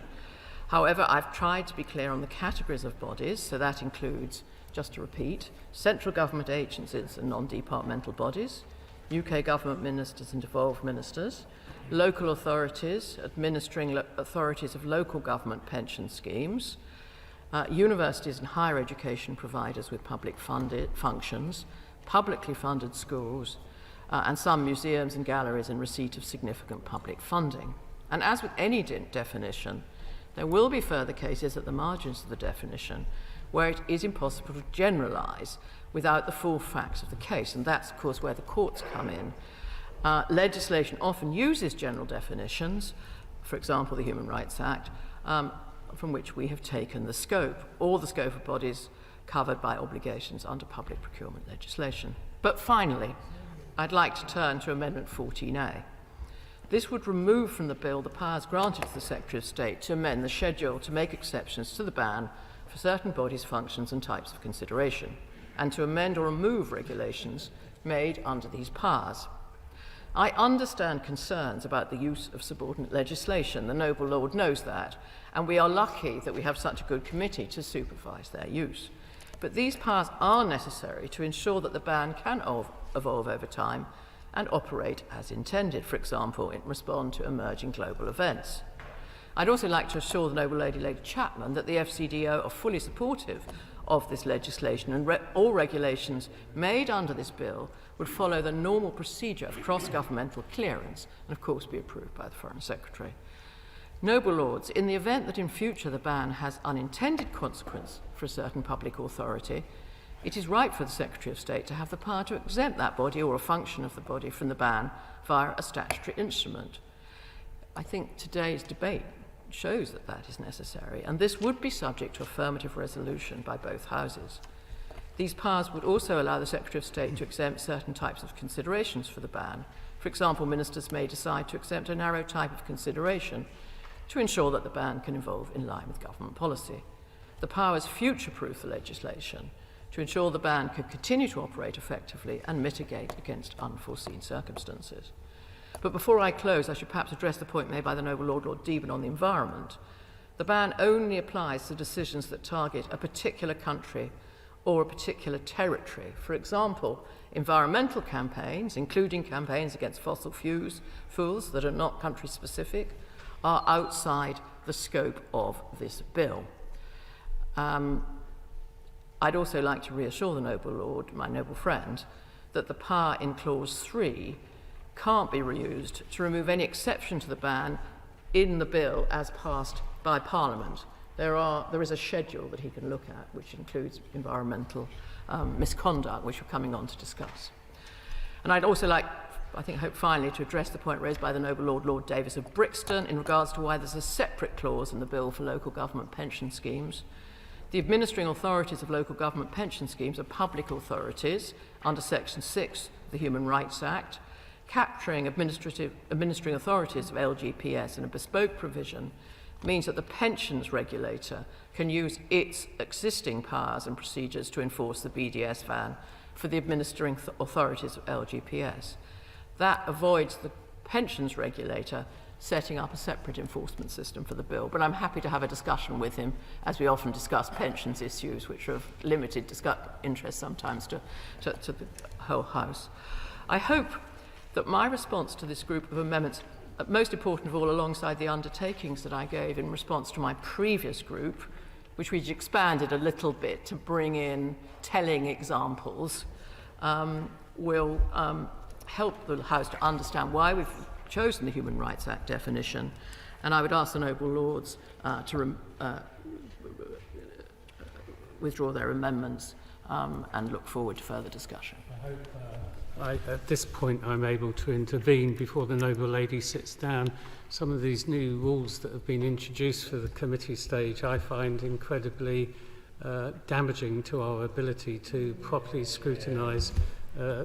However, I've tried to be clear on the categories of bodies, so that includes, just to repeat, central government agencies and non-departmental bodies, UK government ministers and devolved ministers, local authorities, administering authorities of local government pension schemes, universities and higher education providers with public funded functions, publicly funded schools, and some museums and galleries in receipt of significant public funding. And as with any definition, there will be further cases at the margins of the definition where it is impossible to generalise without the full facts of the case, and that's, of course, where the courts come in. Legislation often uses general definitions, for example, the Human Rights Act, from which we have taken the scope, or the scope of bodies covered by obligations under public procurement legislation. But finally, I'd like to turn to Amendment 14A. This would remove from the bill the powers granted to the Secretary of State to amend the schedule to make exceptions to the ban for certain bodies, functions and types of consideration, and to amend or remove regulations made under these powers. I understand concerns about the use of subordinate legislation. The Noble Lord knows that, and we are lucky that we have such a good committee to supervise their use. But these powers are necessary to ensure that the ban can evolve over time and operate as intended, for example, in respond to emerging global events. I'd also like to assure the Noble Lady Chapman that the FCDO are fully supportive of this legislation, and all regulations made under this bill would follow the normal procedure of cross-governmental clearance and, of course, be approved by the Foreign Secretary. Noble Lords, in the event that in future the ban has unintended consequence for a certain public authority, it is right for the Secretary of State to have the power to exempt that body or a function of the body from the ban via a statutory instrument. I think today's debate shows that that is necessary, and this would be subject to affirmative resolution by both houses. These powers would also allow the Secretary of State to exempt certain types of considerations for the ban. For example, ministers may decide to exempt a narrow type of consideration to ensure that the ban can evolve in line with government policy. The powers future-proof the legislation to ensure the ban can continue to operate effectively and mitigate against unforeseen circumstances. But before I close, I should perhaps address the point made by the Noble Lord Deben on the environment. The ban only applies to decisions that target a particular country or a particular territory. For example, environmental campaigns, including campaigns against fossil fuels that are not country-specific, are outside the scope of this bill. I'd also like to reassure the Noble Lord, my noble friend, that the power in Clause 3 can't be reused to remove any exception to the ban in the bill as passed by Parliament. There is a schedule that he can look at, which includes environmental misconduct, which we're coming on to discuss. And I'd also like, hope finally, to address the point raised by the Noble Lord, Lord Davis of Brixton, in regards to why there's a separate clause in the bill for local government pension schemes. The administering authorities of local government pension schemes are public authorities under Section 6 of the Human Rights Act. Capturing administering authorities of LGPS in a bespoke provision means that the pensions regulator can use its existing powers and procedures to enforce the BDS ban for the administering authorities of LGPS. That avoids the pensions regulator setting up a separate enforcement system for the bill. But I'm happy to have a discussion with him, as we often discuss pensions issues, which are of limited interest sometimes to the whole House. I hope that my response to this group of amendments, most important of all, alongside the undertakings that I gave in response to my previous group, which we expanded a little bit to bring in telling examples, will help the House to understand why we've chosen the Human Rights Act definition. And I would ask the Noble Lords to withdraw their amendments and look forward to further discussion. I hope at this point I'm able to intervene before the Noble Lady sits down. Some of these new rules that have been introduced for the committee stage I find incredibly damaging to our ability to properly scrutinise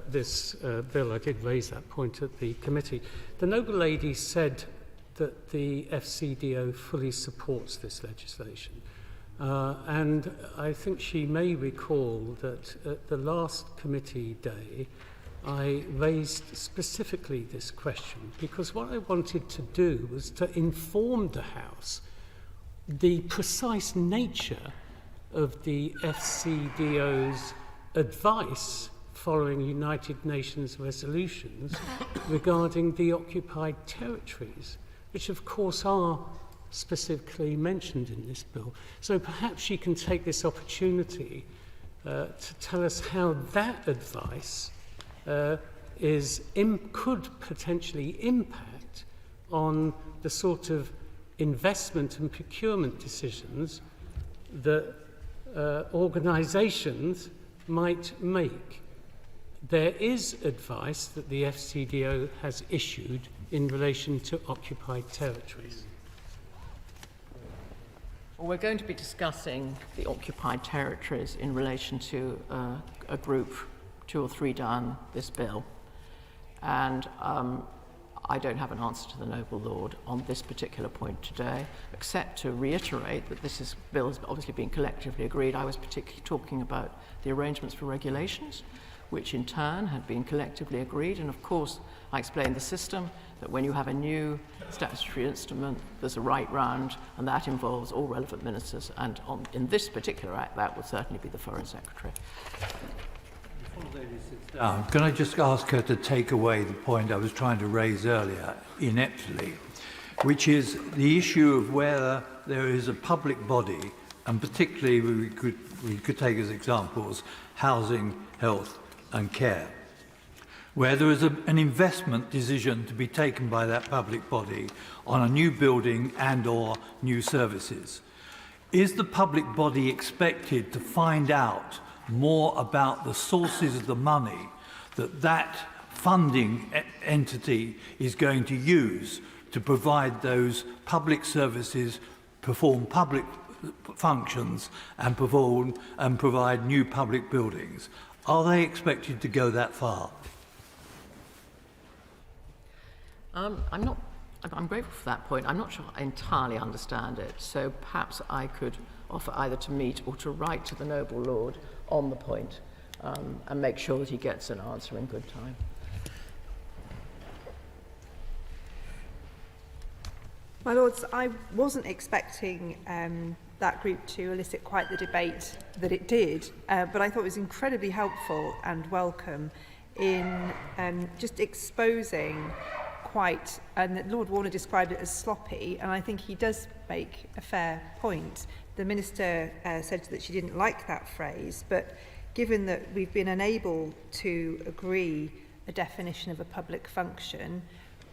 this bill. I did raise that point at the committee. The Noble Lady said that the FCDO fully supports this legislation. And I think she may recall that at the last committee day, I raised specifically this question because what I wanted to do was to inform the House the precise nature of the FCDO's advice following United Nations resolutions regarding the occupied territories, which of course are specifically mentioned in this bill. So perhaps she can take this opportunity to tell us how that advice could potentially impact on the sort of investment and procurement decisions that organisations might make. There is advice that the FCDO has issued in relation to occupied territories. Well, we're going to be discussing the occupied territories in relation to a group 2 or 3 down this bill. And I don't have an answer to the Noble Lord on this particular point today, except to reiterate that this bill has obviously been collectively agreed. I was particularly talking about the arrangements for regulations, which in turn had been collectively agreed. And of course, I explained the system, that when you have a new statutory instrument, there's a right round, and that involves all relevant ministers. And in this particular act, that would certainly be the Foreign Secretary. Can I just ask her to take away the point I was trying to raise earlier, ineptly, which is the issue of whether there is a public body, and particularly we could take as examples housing, health and care, where there is an investment decision to be taken by that public body on a new building and or new services. Is the public body expected to find out more about the sources of the money that funding entity is going to use to provide those public services, perform public functions and provide new public buildings? Are they expected to go that far? I'm grateful for that point. I'm not sure I entirely understand it, so perhaps I could offer either to meet or to write to the noble lord on the point and make sure that he gets an answer in good time. My Lords, I wasn't expecting that group to elicit quite the debate that it did, but I thought it was incredibly helpful and welcome in just exposing quite, and Lord Warner described it as sloppy, and I think he does make a fair point. The Minister said that she didn't like that phrase, but given that we've been unable to agree a definition of a public function,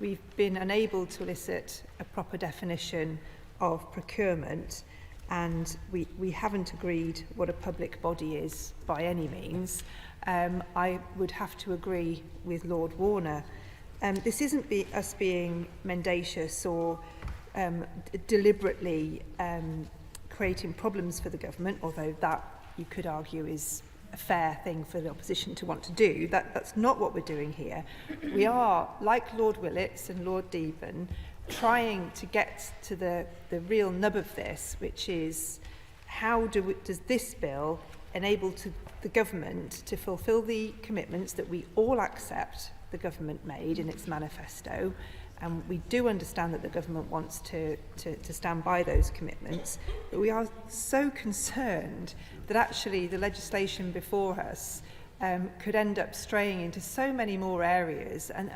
we've been unable to elicit a proper definition of procurement, and we haven't agreed what a public body is by any means. I would have to agree with Lord Warner. This isn't us being mendacious or deliberately creating problems for the government, although that, you could argue, is a fair thing for the opposition to want to do. That's not what we're doing here. We are, like Lord Willits and Lord Deben, trying to get to the real nub of this, which is how does this bill enable the government to fulfil the commitments that we all accept the government made in its manifesto, and we do understand that the government wants to stand by those commitments, but we are so concerned that actually the legislation before us could end up straying into so many more areas, and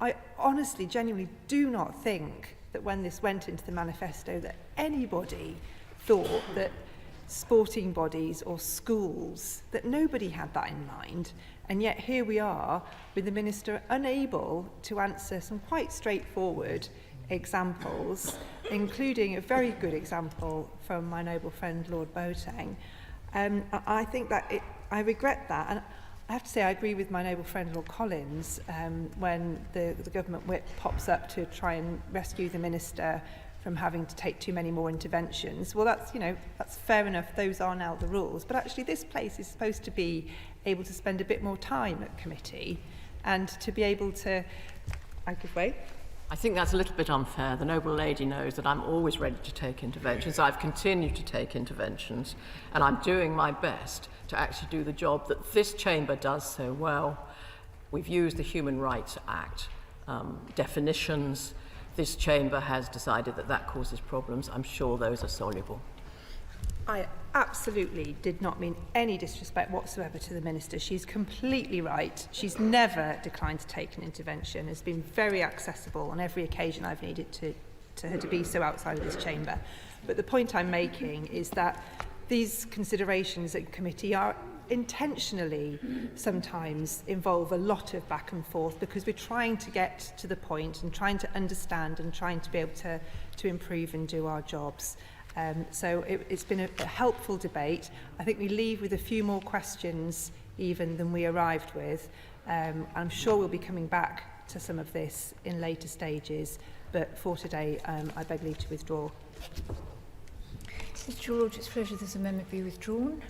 I honestly, genuinely do not think that when this went into the manifesto that anybody thought that sporting bodies or schools, that nobody had that in mind. And yet here we are with the Minister unable to answer some quite straightforward examples, including a very good example from my noble friend Lord Boateng. I think that I regret that, and I have to say I agree with my noble friend Lord Collins when the government whip pops up to try and rescue the Minister from having to take too many more interventions. Well, that's fair enough. Those are now the rules. But actually, this place is supposed to be able to spend a bit more time at committee and to be able to... I give way. I think that's a little bit unfair. The noble lady knows that I'm always ready to take interventions. I've continued to take interventions, and I'm doing my best to actually do the job that this chamber does so well. We've used the Human Rights Act definitions. This chamber has decided that that causes problems. I'm sure those are soluble. I absolutely did not mean any disrespect whatsoever to the Minister. She's completely right. She's never declined to take an intervention, has been very accessible on every occasion I've needed to her to be so outside of this chamber. But the point I'm making is that these considerations at committee are intentionally sometimes involve a lot of back and forth because we're trying to get to the point and trying to understand and trying to be able to improve and do our jobs. So it's been a helpful debate. I think we leave with a few more questions even than we arrived with. I'm sure we'll be coming back to some of this in later stages, but for today I beg leave to withdraw. Mr. Lordship's pleasure this amendment be withdrawn.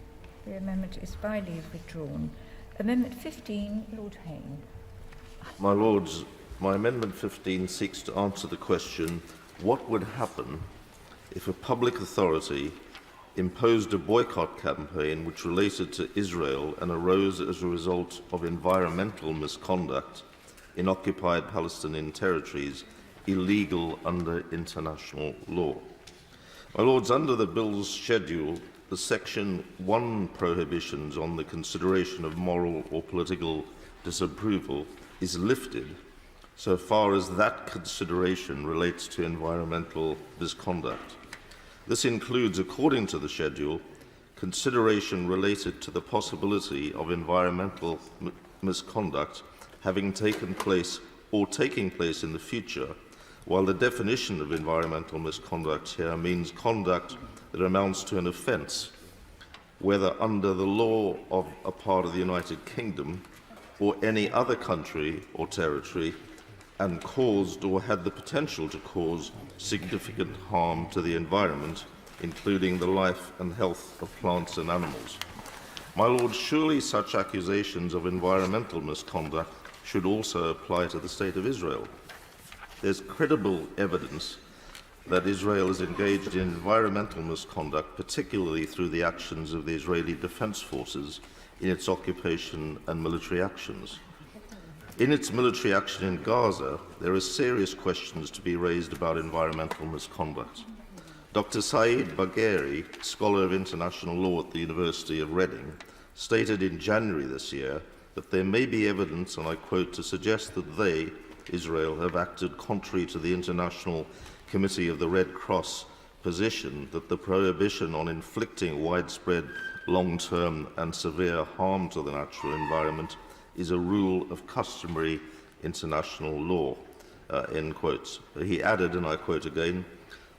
The amendment is by leave withdrawn. Amendment 15, Lord Hayne. My Lords, my Amendment 15 seeks to answer the question, what would happen if a public authority imposed a boycott campaign which related to Israel and arose as a result of environmental misconduct in occupied Palestinian territories, illegal under international law? My Lords, under the Bill's schedule, the Section 1 prohibitions on the consideration of moral or political disapproval is lifted so far as that consideration relates to environmental misconduct. This includes, according to the schedule, consideration related to the possibility of environmental misconduct having taken place or taking place in the future, while the definition of environmental misconduct here means conduct that amounts to an offence, whether under the law of a part of the United Kingdom or any other country or territory, and caused or had the potential to cause significant harm to the environment, including the life and health of plants and animals. My Lord, surely such accusations of environmental misconduct should also apply to the State of Israel. There's credible evidence that Israel is engaged in environmental misconduct, particularly through the actions of the Israeli Defense Forces in its occupation and military actions. In its military action in Gaza, there are serious questions to be raised about environmental misconduct. Dr. Saeed Bagheri, scholar of international law at the University of Reading, stated in January this year that there may be evidence, and I quote, to suggest that they, Israel, have acted contrary to the International Committee of the Red Cross position that the prohibition on inflicting widespread, long-term and severe harm to the natural environment is a rule of customary international law, end quotes. He added, and I quote again,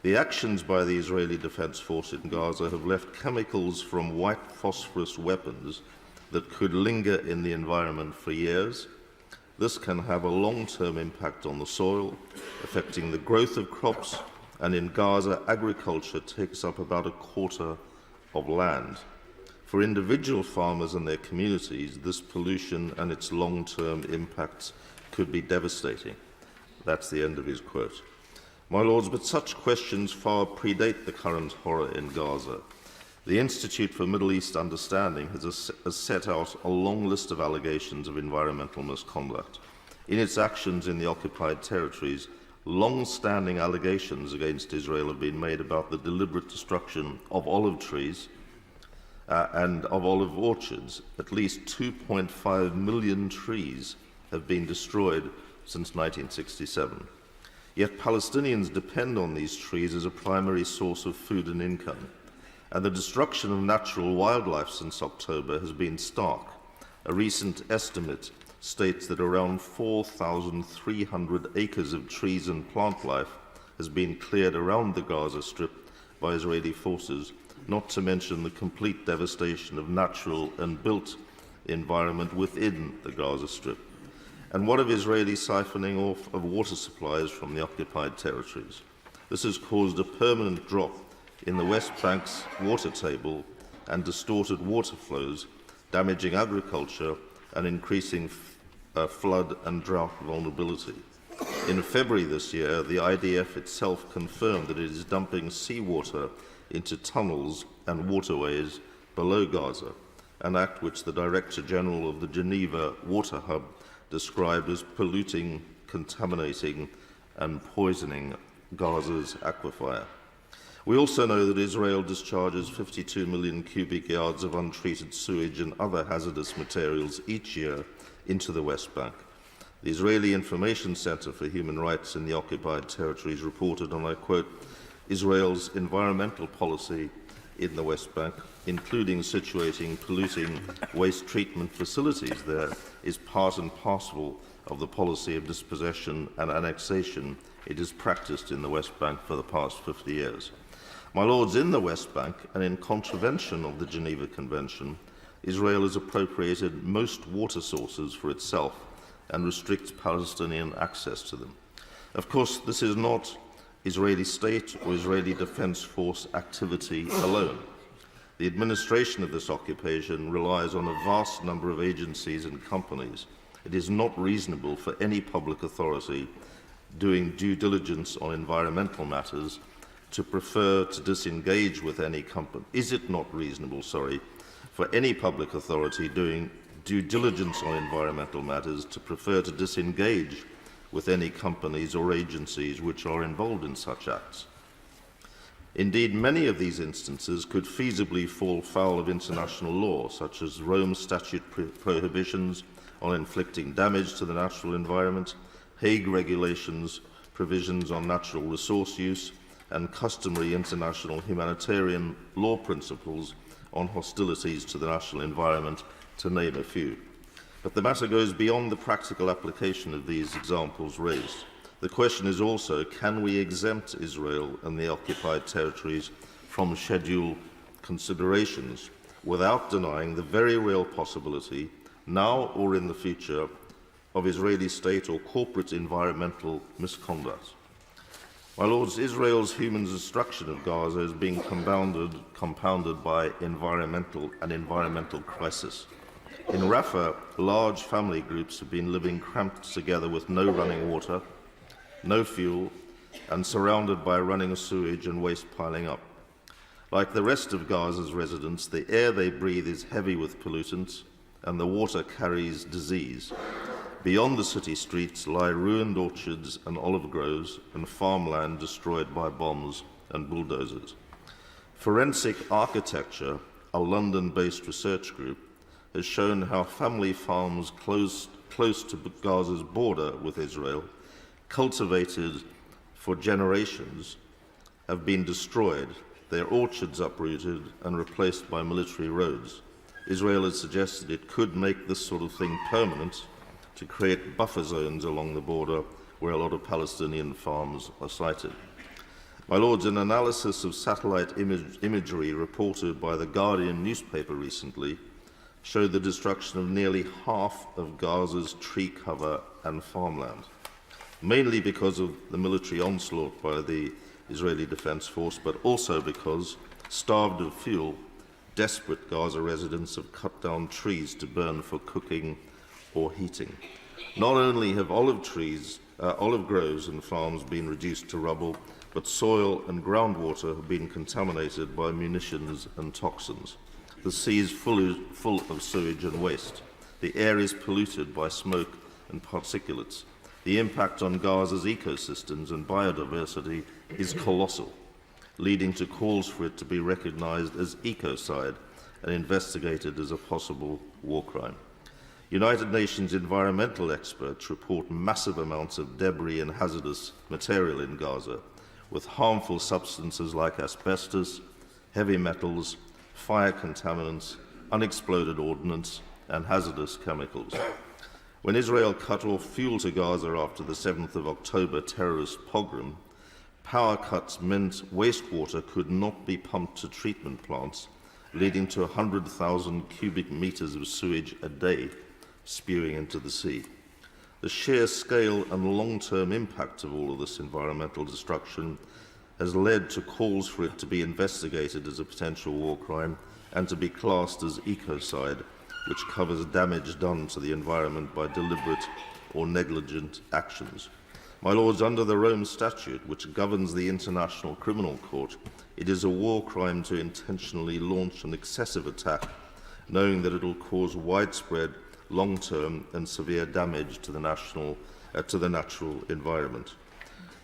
"The actions by the Israeli Defense Force in Gaza have left chemicals from white phosphorus weapons that could linger in the environment for years. This can have a long-term impact on the soil, affecting the growth of crops, and in Gaza, agriculture takes up about a quarter of land. For individual farmers and their communities, this pollution and its long-term impacts could be devastating." That's the end of his quote. My Lords, but such questions far predate the current horror in Gaza. The Institute for Middle East Understanding has set out a long list of allegations of environmental misconduct. In its actions in the occupied territories, long-standing allegations against Israel have been made about the deliberate destruction of olive trees and of olive orchards. At least 2.5 million trees have been destroyed since 1967. Yet Palestinians depend on these trees as a primary source of food and income. And the destruction of natural wildlife since October has been stark. A recent estimate states that around 4,300 acres of trees and plant life has been cleared around the Gaza Strip by Israeli forces, not to mention the complete devastation of natural and built environment within the Gaza Strip. And what of Israeli siphoning off of water supplies from the occupied territories? This has caused a permanent drop in the West Bank's water table and distorted water flows, damaging agriculture and increasing flood and drought vulnerability. In February this year, the IDF itself confirmed that it is dumping seawater into tunnels and waterways below Gaza, an act which the Director General of the Geneva Water Hub described as polluting, contaminating and poisoning Gaza's aquifer. We also know that Israel discharges 52 million cubic yards of untreated sewage and other hazardous materials each year into the West Bank. The Israeli Information Center for Human Rights in the occupied territories reported, and I quote, "Israel's environmental policy in the West Bank, including situating polluting waste treatment facilities there, is part and parcel of the policy of dispossession and annexation it has practiced in the West Bank for the past 50 years. My Lords, in the West Bank, and in contravention of the Geneva Convention, Israel has appropriated most water sources for itself and restricts Palestinian access to them. Of course, this is not Israeli state or Israeli Defense Force activity alone. The administration of this occupation relies on a vast number of agencies and companies. It is not reasonable for any public authority doing due diligence on environmental matters to prefer to disengage with any company. Is it not reasonable, for any public authority doing due diligence on environmental matters to prefer to disengage with any companies or agencies which are involved in such acts? Indeed, many of these instances could feasibly fall foul of international law, such as Rome Statute prohibitions on inflicting damage to the natural environment, Hague regulations, provisions on natural resource use, and customary international humanitarian law principles on hostilities to the national environment, to name a few. But the matter goes beyond the practical application of these examples raised. The question is also, can we exempt Israel and the occupied territories from schedule considerations without denying the very real possibility, now or in the future, of Israeli state or corporate environmental misconduct? My Lords, Israel's human destruction of Gaza is being compounded by environmental crisis. In Rafah, large family groups have been living cramped together with no running water, no fuel, and surrounded by running sewage and waste piling up. Like the rest of Gaza's residents, the air they breathe is heavy with pollutants, and the water carries disease. Beyond the city streets lie ruined orchards and olive groves and farmland destroyed by bombs and bulldozers. Forensic Architecture, a London-based research group, has shown how family farms close to Gaza's border with Israel, cultivated for generations, have been destroyed, their orchards uprooted and replaced by military roads. Israel has suggested it could make this sort of thing permanent to create buffer zones along the border where a lot of Palestinian farms are sited. My Lords, an analysis of satellite imagery reported by the Guardian newspaper recently showed the destruction of nearly half of Gaza's tree cover and farmland, mainly because of the military onslaught by the Israeli Defense Force, but also because, starved of fuel, desperate Gaza residents have cut down trees to burn for cooking or heating. Not only have olive groves and farms been reduced to rubble, but soil and groundwater have been contaminated by munitions and toxins. The sea is full of sewage and waste. The air is polluted by smoke and particulates. The impact on Gaza's ecosystems and biodiversity is colossal, leading to calls for it to be recognized as ecocide and investigated as a possible war crime. United Nations environmental experts report massive amounts of debris and hazardous material in Gaza, with harmful substances like asbestos, heavy metals, fire contaminants, unexploded ordnance, and hazardous chemicals. When Israel cut off fuel to Gaza after the 7th of October terrorist pogrom, power cuts meant wastewater could not be pumped to treatment plants, leading to 100,000 cubic meters of sewage a day spewing into the sea. The sheer scale and long-term impact of all of this environmental destruction has led to calls for it to be investigated as a potential war crime and to be classed as ecocide, which covers damage done to the environment by deliberate or negligent actions. My Lords, under the Rome Statute, which governs the International Criminal Court, it is a war crime to intentionally launch an excessive attack, knowing that it will cause widespread, long-term and severe damage to the natural environment.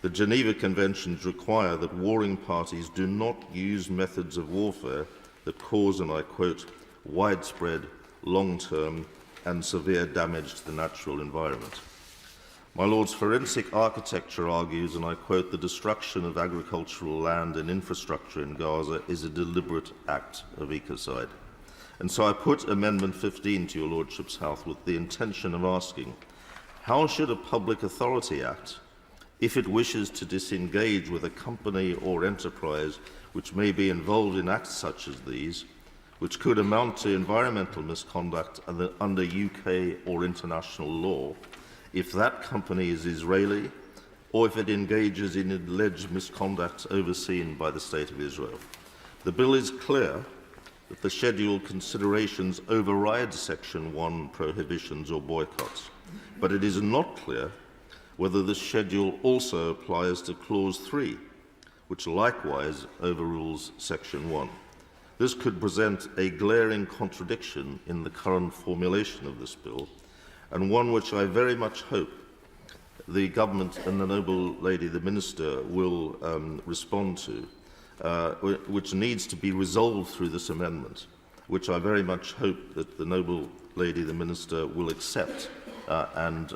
The Geneva Conventions require that warring parties do not use methods of warfare that cause, and I quote, widespread, long-term and severe damage to the natural environment. My Lords, Forensic Architecture argues, and I quote, the destruction of agricultural land and infrastructure in Gaza is a deliberate act of ecocide. And so I put Amendment 15 to your Lordship's House with the intention of asking, how should a public authority act if it wishes to disengage with a company or enterprise which may be involved in acts such as these, which could amount to environmental misconduct under UK or international law, if that company is Israeli or if it engages in alleged misconduct overseen by the State of Israel? The bill is clear that the schedule considerations override Section 1 prohibitions or boycotts, but it is not clear whether the schedule also applies to Clause 3, which likewise overrules Section 1. This could present a glaring contradiction in the current formulation of this bill, and one which I very much hope the Government and the Noble Lady, the Minister, will respond to, which needs to be resolved through this amendment, which I very much hope that the Noble Lady, the Minister, will accept and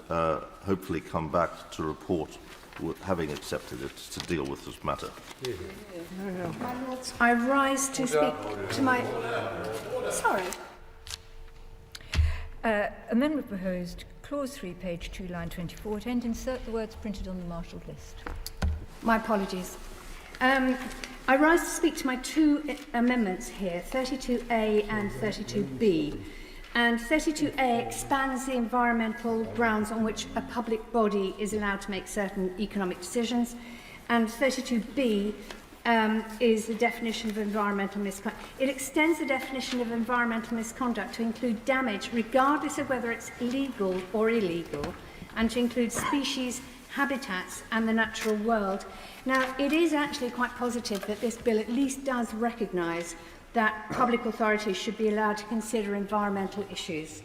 hopefully come back to report having accepted it to deal with this matter. My Lords, I rise to speak to my... Sorry. Amendment proposed, clause 3, page 2, line 24, to insert the words printed on the marshalled list. My apologies. I rise to speak to my two amendments here, 32A and 32B. And 32A expands the environmental grounds on which a public body is allowed to make certain economic decisions. And 32B is the definition of environmental misconduct. It extends the definition of environmental misconduct to include damage, regardless of whether it's legal or illegal, and to include species, habitats, and the natural world. Now, it is actually quite positive that this bill at least does recognise that public authorities should be allowed to consider environmental issues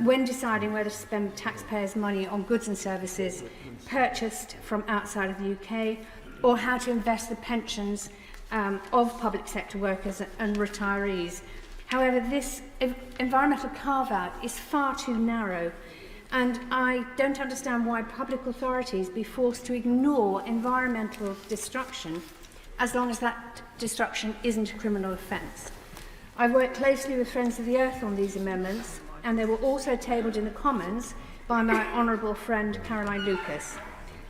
when deciding whether to spend taxpayers' money on goods and services purchased from outside of the UK, or how to invest the pensions of public sector workers and retirees. However, this environmental carve-out is far too narrow, and I don't understand why public authorities be forced to ignore environmental destruction as long as that destruction isn't a criminal offence. I've worked closely with Friends of the Earth on these amendments, and they were also tabled in the Commons by my honourable friend Caroline Lucas.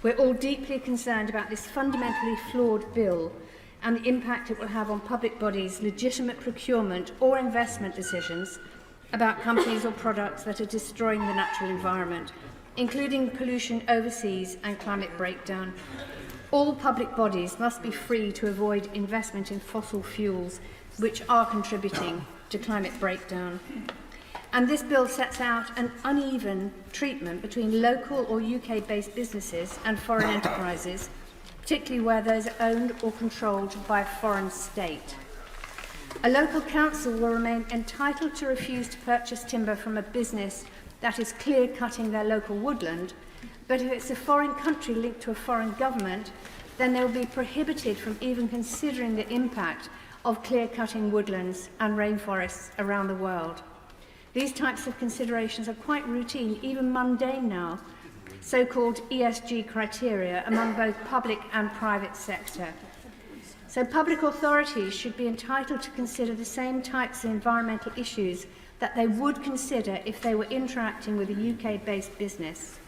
We're all deeply concerned about this fundamentally flawed bill and the impact it will have on public bodies' legitimate procurement or investment decisions about companies or products that are destroying the natural environment, including pollution overseas and climate breakdown. All public bodies must be free to avoid investment in fossil fuels, which are contributing to climate breakdown. And this bill sets out an uneven treatment between local or UK-based businesses and foreign enterprises, particularly where those are owned or controlled by a foreign state. A local council will remain entitled to refuse to purchase timber from a business that is clear-cutting their local woodland, but if it's a foreign country linked to a foreign government, then they will be prohibited from even considering the impact of clear-cutting woodlands and rainforests around the world. These types of considerations are quite routine, even mundane now, so-called ESG criteria among both public and private sector. So public authorities should be entitled to consider the same types of environmental issues that they would consider if they were interacting with a UK-based business.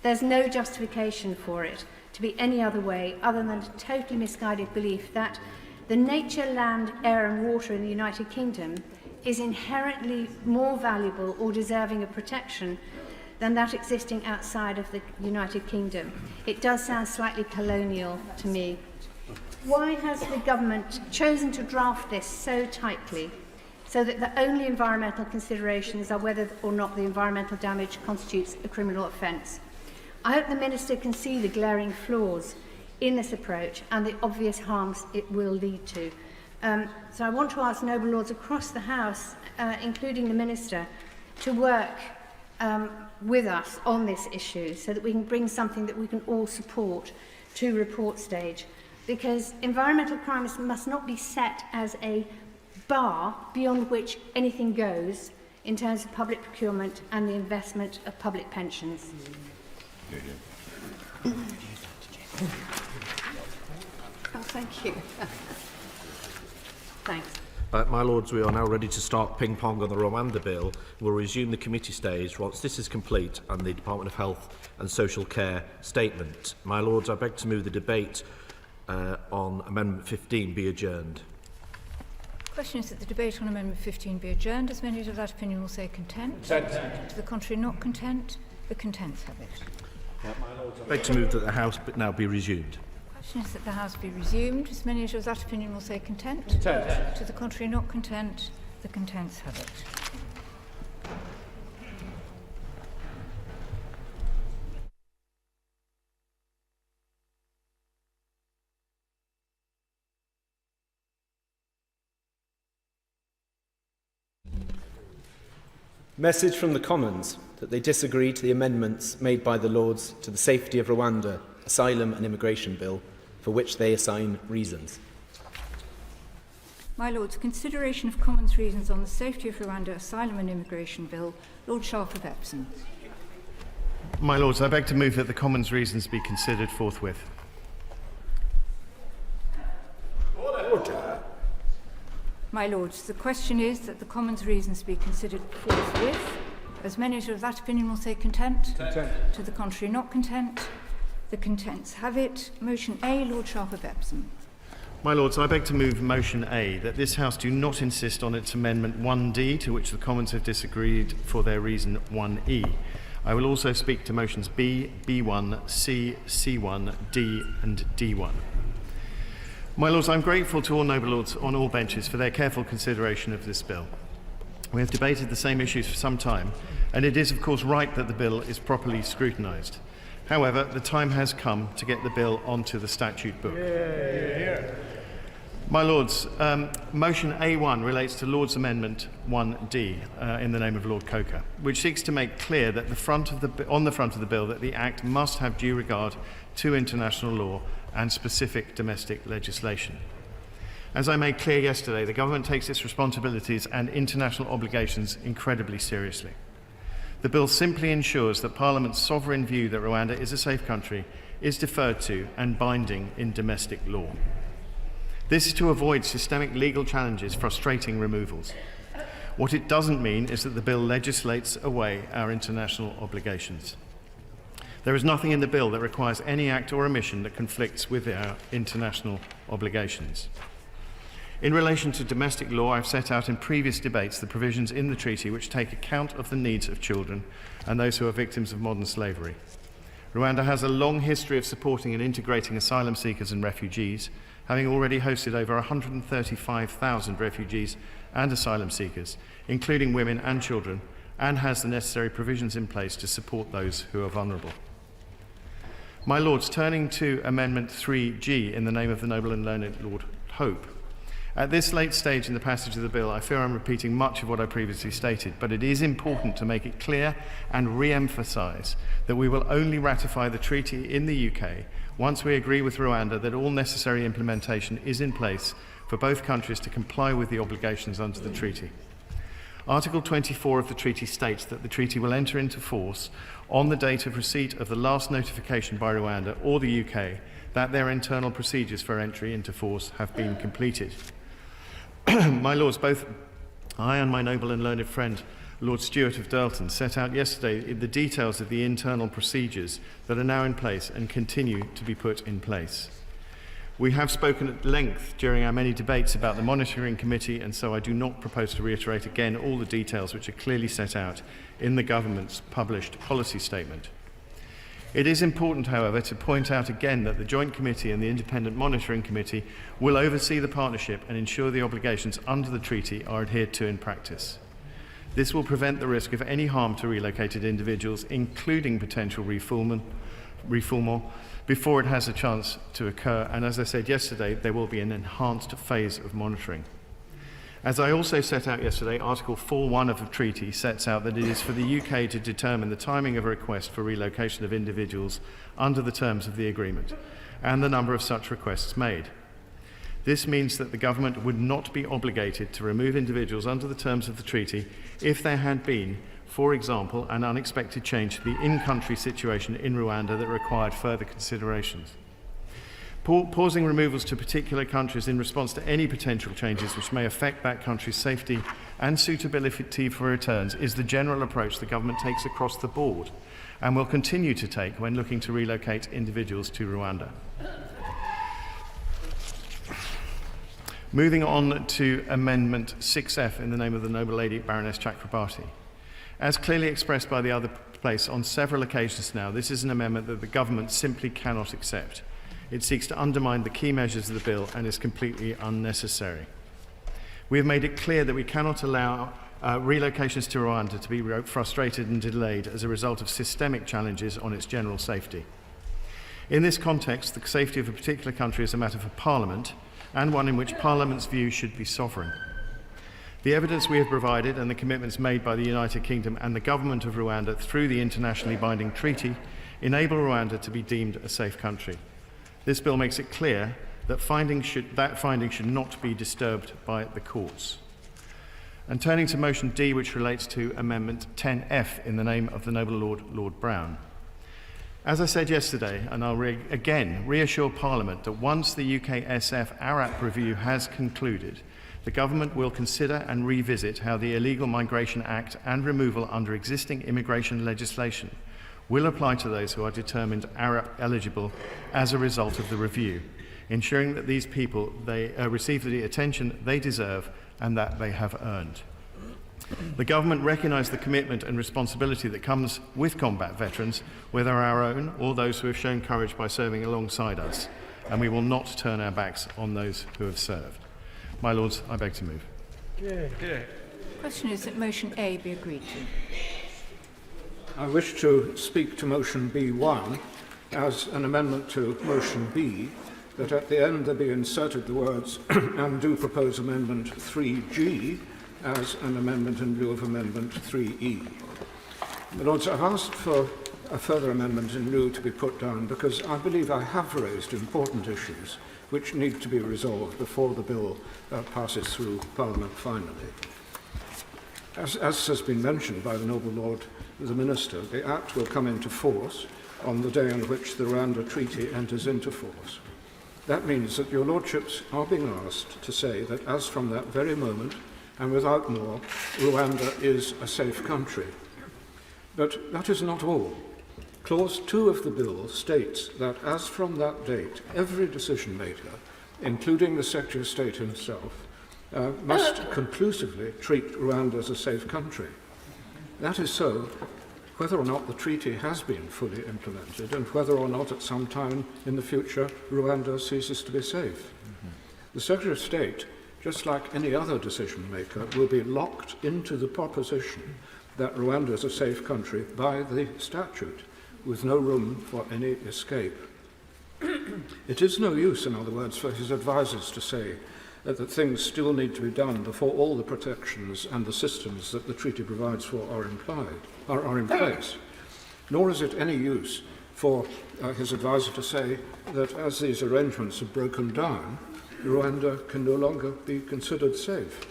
There's no justification for it to be any other way other than a totally misguided belief that the nature, land, air and water in the United Kingdom is inherently more valuable or deserving of protection than that existing outside of the United Kingdom. It does sound slightly colonial to me. Why has the government chosen to draft this so tightly so that the only environmental considerations are whether or not the environmental damage constitutes a criminal offence? I hope the Minister can see the glaring flaws in this approach and the obvious harms it will lead to. So I want to ask noble lords across the House, including the Minister, to work with us on this issue so that we can bring something that we can all support to report stage. Because environmental crimes must not be set as a bar beyond which anything goes in terms of public procurement and the investment of public pensions. Oh, thank you. Thanks. My Lords, we are now ready to start ping-pong on the Rwanda Bill. We'll resume the committee stage once this is complete and the Department of Health and Social Care statement. My Lords, I beg to move the debate on Amendment 15 be adjourned. The question is that the debate on Amendment 15 be adjourned. As many of that opinion will say content. Content. To the contrary, not content. The contents have it. I beg to move that the House now be resumed. The question is that the House be resumed. As many of that opinion will say content. Content. To the contrary, not content. The contents have it. Message from the Commons that they disagree to the amendments made by the Lords to the Safety of Rwanda, Asylum and Immigration Bill, for which they assign reasons. My Lords, consideration of Commons reasons on the Safety of Rwanda, Asylum and Immigration Bill. Lord Sharp of Epsom. My Lords, I beg to move that the Commons reasons be considered forthwith. Order. My Lords, the question is that the Commons reasons be considered forthwith. As many as are of that opinion will say content. Content. To the contrary, not content. The contents have it. Motion A, Lord Sharp of Epsom. My Lords, I beg to move motion A, that this House do not insist on its amendment 1D, to which the Commons have disagreed for their reason 1E. I will also speak to motions B, B1, C, C1, D and D1. My Lords, I'm grateful to all noble lords on all benches for their careful consideration of this bill. We have debated the same issues for some time, and it is of course right that the bill is properly scrutinised. However, the time has come to get the bill onto the statute book. My Lords, motion A1 relates to Lord's Amendment 1D in the name of Lord Coker, which seeks to make clear that on the front of the bill that the Act must have due regard to international law and specific domestic legislation. As I made clear yesterday, the government takes its responsibilities and international obligations incredibly seriously. The bill simply ensures that Parliament's sovereign view that Rwanda is a safe country is deferred to and binding in domestic law. This is to avoid systemic legal challenges frustrating removals. What it doesn't mean is that the bill legislates away our international obligations. There is nothing in the bill that requires any act or omission that conflicts with our international obligations. In relation to domestic law, I've set out in previous debates the provisions in the treaty which take account of the needs of children and those who are victims of modern slavery. Rwanda has a long history of supporting and integrating asylum seekers and refugees, having already hosted over 135,000 refugees and asylum seekers, including women and children, and has the necessary provisions in place to support those who are vulnerable. My Lords, turning to Amendment 3G in the name of the noble and learned Lord Hope. At this late stage in the passage of the bill, I fear I'm repeating much of what I previously stated, but it is important to make it clear and re-emphasise that we will only ratify the treaty in the UK once we agree with Rwanda that all necessary implementation is in place for both countries to comply with the obligations under the treaty. Article 24 of the treaty states that the treaty will enter into force on the date of receipt of the last notification by Rwanda or the UK that their internal procedures for entry into force have been completed. My Lords, both I and my noble and learned friend Lord Stewart of Durlton set out yesterday the details of the internal procedures that are now in place and continue to be put in place. We have spoken at length during our many debates about the monitoring committee, and so I do not propose to reiterate again all the details which are clearly set out in the government's published policy statement. It is important, however, to point out again that the Joint Committee and the Independent Monitoring Committee will oversee the partnership and ensure the obligations under the treaty are adhered to in practice. This will prevent the risk of any harm to relocated individuals, including potential refoulement, before it has a chance to occur, and as I said yesterday, there will be an enhanced phase of monitoring. As I also set out yesterday, Article 4.1 of the treaty sets out that it is for the UK to determine the timing of a request for relocation of individuals under the terms of the agreement, and the number of such requests made. This means that the government would not be obligated to remove individuals under the terms of the treaty if there had been, for example, an unexpected change to the in-country situation in Rwanda that required further considerations. Pausing removals to particular countries in response to any potential changes which may affect that country's safety and suitability for returns is the general approach the government takes across the board and will continue to take when looking to relocate individuals to Rwanda. Moving on to Amendment 6F in the name of the noble lady Baroness Chakrabarty. As clearly expressed by the other place on several occasions now, this is an amendment that the government simply cannot accept. It seeks to undermine the key measures of the bill and is completely unnecessary. We have made it clear that we cannot allow relocations to Rwanda to be frustrated and delayed as a result of systemic challenges on its general safety. In this context, the safety of a particular country is a matter for Parliament, and one in which Parliament's view should be sovereign. The evidence we have provided and the commitments made by the United Kingdom and the government of Rwanda through the internationally binding treaty enable Rwanda to be deemed a safe country. This bill makes it clear that that finding should not be disturbed by the courts. And turning to motion D, which relates to Amendment 10F in the name of the noble Lord Brown. As I said yesterday, and I'll again reassure Parliament that once the UK SF ARAP review has concluded, The Government will consider and revisit how the Illegal Migration Act and removal under existing immigration legislation will apply to those who are determined are eligible as a result of the review, ensuring that these people receive the attention they deserve and that they have earned. The Government recognises the commitment and responsibility that comes with combat veterans, whether our own or those who have shown courage by serving alongside us, and we will not turn our backs on those who have served. My Lords, I beg to move. Question is that motion A be agreed to. I wish to speak to motion B1 as an amendment to motion B, that at the end there be inserted the words and do propose amendment 3G as an amendment in lieu of amendment 3E. My Lords, I've asked for a further amendment in lieu to be put down because I believe I have raised important issues which need to be resolved before the bill passes through Parliament finally. As has been mentioned by the Noble Lord the Minister, the Act will come into force on the day on which the Rwanda Treaty enters into force. That means that your Lordships are being asked to say that as from that very moment, and without more, Rwanda is a safe country. But that is not all. Clause 2 of the bill states that as from that date, every decision maker, including the Secretary of State himself, must conclusively treat Rwanda as a safe country. That is so whether or not the treaty has been fully implemented and whether or not at some time in the future Rwanda ceases to be safe. The Secretary of State, just like any other decision maker, will be locked into the proposition that Rwanda is a safe country by the statute, with no room for any escape. It is no use, in other words, for his advisers to say that things still need to be done before all the protections and the systems that the treaty provides for are in place. Nor is it any use for his adviser to say that as these arrangements have broken down, Rwanda can no longer be considered safe.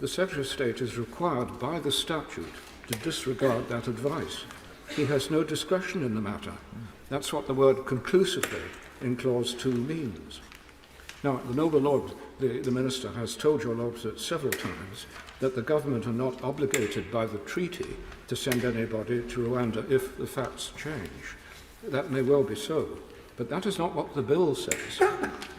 The Secretary of State is required by the statute to disregard that advice. He has no discretion in the matter. That's what the word conclusively in clause 2 means. Now, the Noble Lord, the Minister, has told your Lordship several times that the government are not obligated by the treaty to send anybody to Rwanda if the facts change. That may well be so, but that is not what the bill says.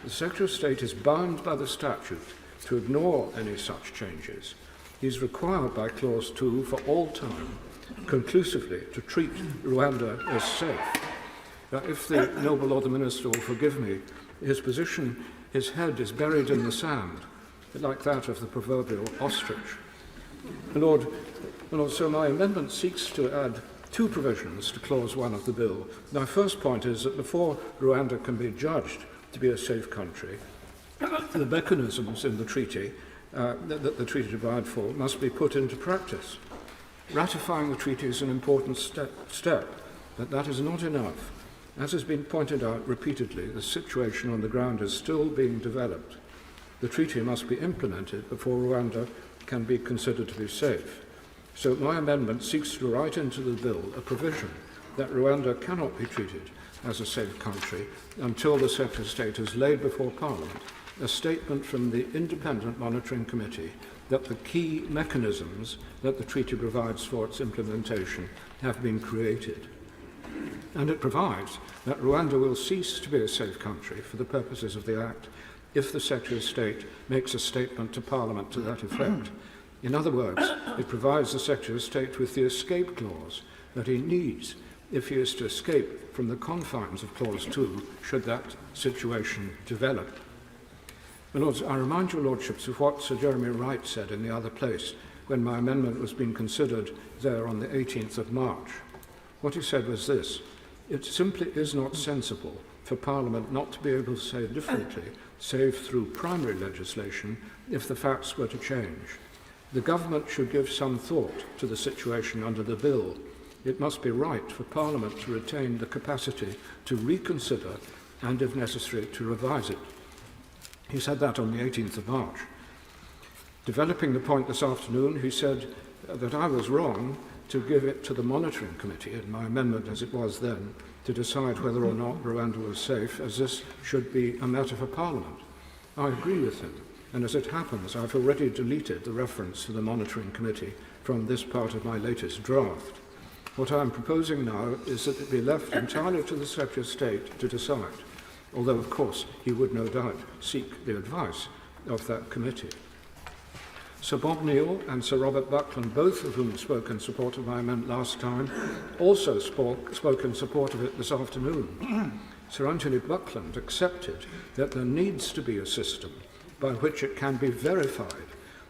The Secretary of State is bound by the statute to ignore any such changes. He's required by clause 2 for all time conclusively to treat Rwanda as safe. Now, if the Noble Lord the Minister will forgive me, his position, his head is buried in the sand, like that of the proverbial ostrich. Lord, so my amendment seeks to add two provisions to clause 1 of the bill. My first point is that before Rwanda can be judged to be a safe country, the mechanisms in the treaty that the treaty provides for must be put into practice. Ratifying the treaty is an important step, but that is not enough. As has been pointed out repeatedly, the situation on the ground is still being developed. The treaty must be implemented before Rwanda can be considered to be safe. So my amendment seeks to write into the bill a provision that Rwanda cannot be treated as a safe country until the Secretary of State has laid before Parliament a statement from the Independent Monitoring Committee that the key mechanisms that the treaty provides for its implementation have been created. And it provides that Rwanda will cease to be a safe country for the purposes of the Act if the Secretary of State makes a statement to Parliament to that effect. In other words, it provides the Secretary of State with the escape clause that he needs if he is to escape from the confines of Clause 2 should that situation develop. My Lords, I remind your Lordships of what Sir Jeremy Wright said in the other place when my amendment was being considered there on the 18th of March. What he said was this: it simply is not sensible for Parliament not to be able to say differently, save through primary legislation, if the facts were to change. The government should give some thought to the situation under the bill. It must be right for Parliament to retain the capacity to reconsider and, if necessary, to revise it. He said that on the 18th of March. Developing the point this afternoon, he said that I was wrong to give it to the Monitoring Committee, in my amendment as it was then, to decide whether or not Rwanda was safe, as this should be a matter for Parliament. I agree with him. And as it happens, I've already deleted the reference to the monitoring committee from this part of my latest draft. What I'm proposing now is that it be left entirely to the Secretary of State to decide, although, of course, he would no doubt seek the advice of that committee. Sir Bob Neill and Sir Robert Buckland, both of whom spoke in support of my amendment last time, also spoke in support of it this afternoon. Sir Anthony Buckland accepted that there needs to be a system by which it can be verified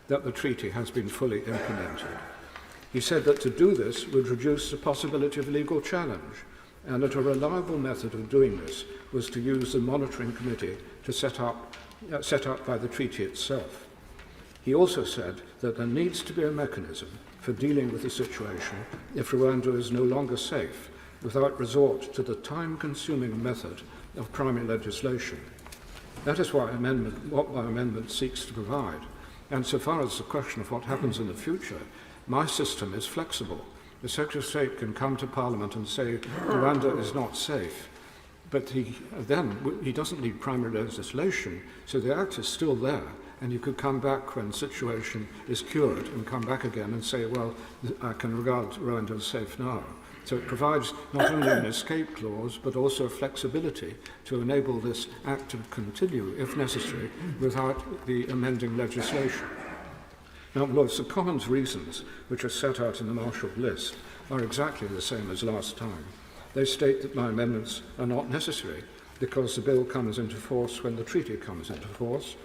that the treaty has been fully implemented. He said that to do this would reduce the possibility of legal challenge, and that a reliable method of doing this was to use the monitoring committee to set up by the treaty itself. He also said that there needs to be a mechanism for dealing with the situation if Rwanda is no longer safe, without resort to the time-consuming method of primary legislation. That is what my amendment seeks to provide. And so far as the question of what happens in the future, my system is flexible. The Secretary of State can come to Parliament and say Rwanda is not safe, but he doesn't need primary legislation, so the Act is still there, and you could come back when the situation is cured and come back again and say, well, I can regard Rwanda as safe now. So it provides not only an escape clause, but also flexibility to enable this Act to continue, if necessary, without the amending legislation. Now, Lords, the Commons' reasons, which are set out in the marshalled list, are exactly the same as last time. They state that my amendments are not necessary because the bill comes into force when the treaty comes into force,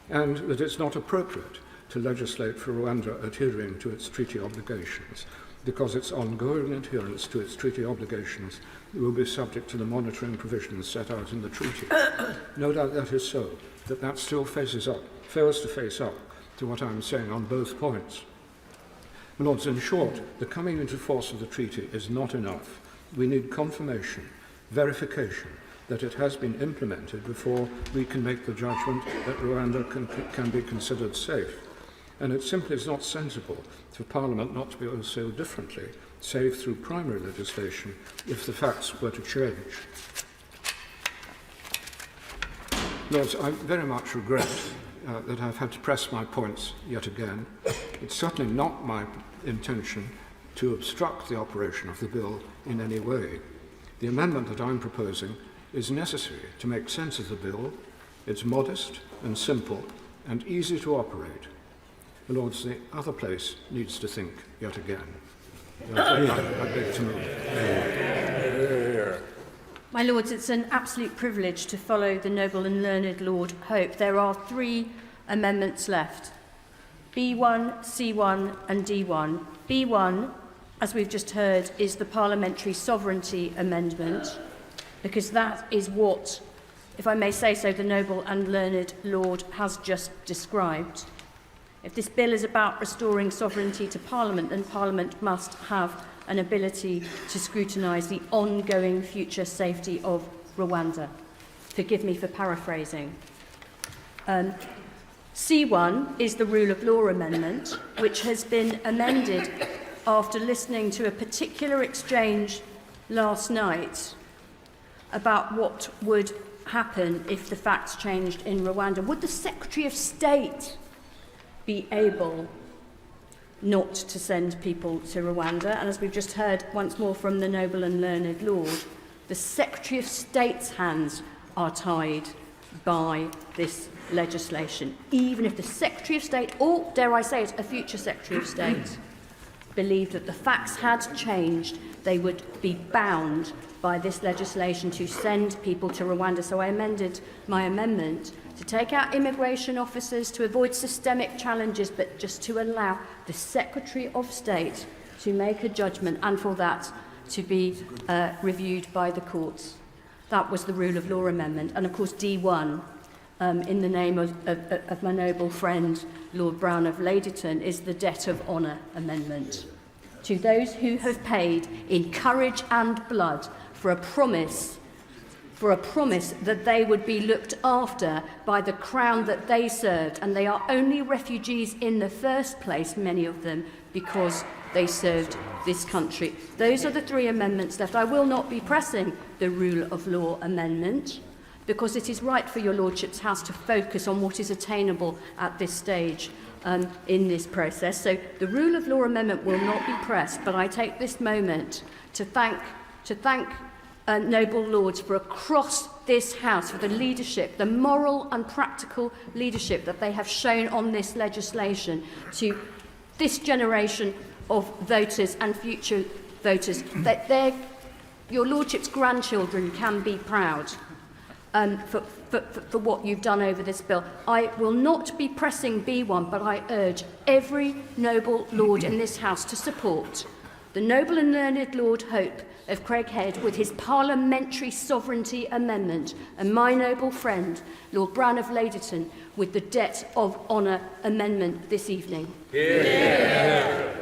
and that it's not appropriate to legislate for Rwanda adhering to its treaty obligations, because its ongoing adherence to its treaty obligations will be subject to the monitoring provisions set out in the treaty. No doubt that is so, but that still fails to face up to what I'm saying on both points. My Lords, in short, the coming into force of the treaty is not enough. We need confirmation, verification, that it has been implemented before we can make the judgment that Rwanda can be considered safe. And it simply is not sensible for Parliament not to be able to say differently, save through primary legislation, if the facts were to change. Lords, I very much regret that I've had to press my points yet again. It's certainly not my intention to obstruct the operation of the bill in any way. The amendment that I'm proposing is necessary to make sense of the bill. It's modest and simple and easy to operate. Lords, the other place needs to think yet again. I beg to move. My Lords, it's an absolute privilege to follow the noble and learned Lord Hope. There are 3 amendments left, B1, C1 and D1. B1, as we've just heard, is the Parliamentary Sovereignty Amendment, because that is what, if I may say so, the noble and learned Lord has just described. If this bill is about restoring sovereignty to Parliament, then Parliament must have an ability to scrutinise the ongoing future safety of Rwanda. Forgive me for paraphrasing. C1 is the Rule of Law Amendment, which has been amended after listening to a particular exchange last night about what would happen if the facts changed in Rwanda. Would the Secretary of State be able not to send people to Rwanda? And as we've just heard once more from the noble and learned Lord, the Secretary of State's hands are tied by this legislation. Even if the Secretary of State, or dare I say it, a future Secretary of State, believed that the facts had changed, they would be bound by this legislation to send people to Rwanda. So I amended my amendment to take out immigration officers, to avoid systemic challenges, but just to allow the Secretary of State to make a judgment and for that to be reviewed by the courts. That was the Rule of Law Amendment. And of course D1, in the name of my noble friend Lord Brown of Ladyton, is the Debt of Honour Amendment. To those who have paid in courage and blood for a promise that they would be looked after by the crown that they served, and they are only refugees in the first place, many of them, because they served this country. Those are the 3 amendments left. I will not be pressing the Rule of Law Amendment, because it is right for your Lordship's House to focus on what is attainable at this stage in this process. So the Rule of Law Amendment will not be pressed, but I take this moment to thank noble lords for across this House for the leadership, the moral and practical leadership that they have shown on this legislation to this generation of voters and future voters. That your Lordship's grandchildren can be proud for what you've done over this bill. I will not be pressing B1, but I urge every noble lord in this House to support the noble and learned Lord Hope of Craighead with his Parliamentary Sovereignty Amendment, and my noble friend, Lord Brown of Ladyton, with the Debt of Honour Amendment this evening. Yeah.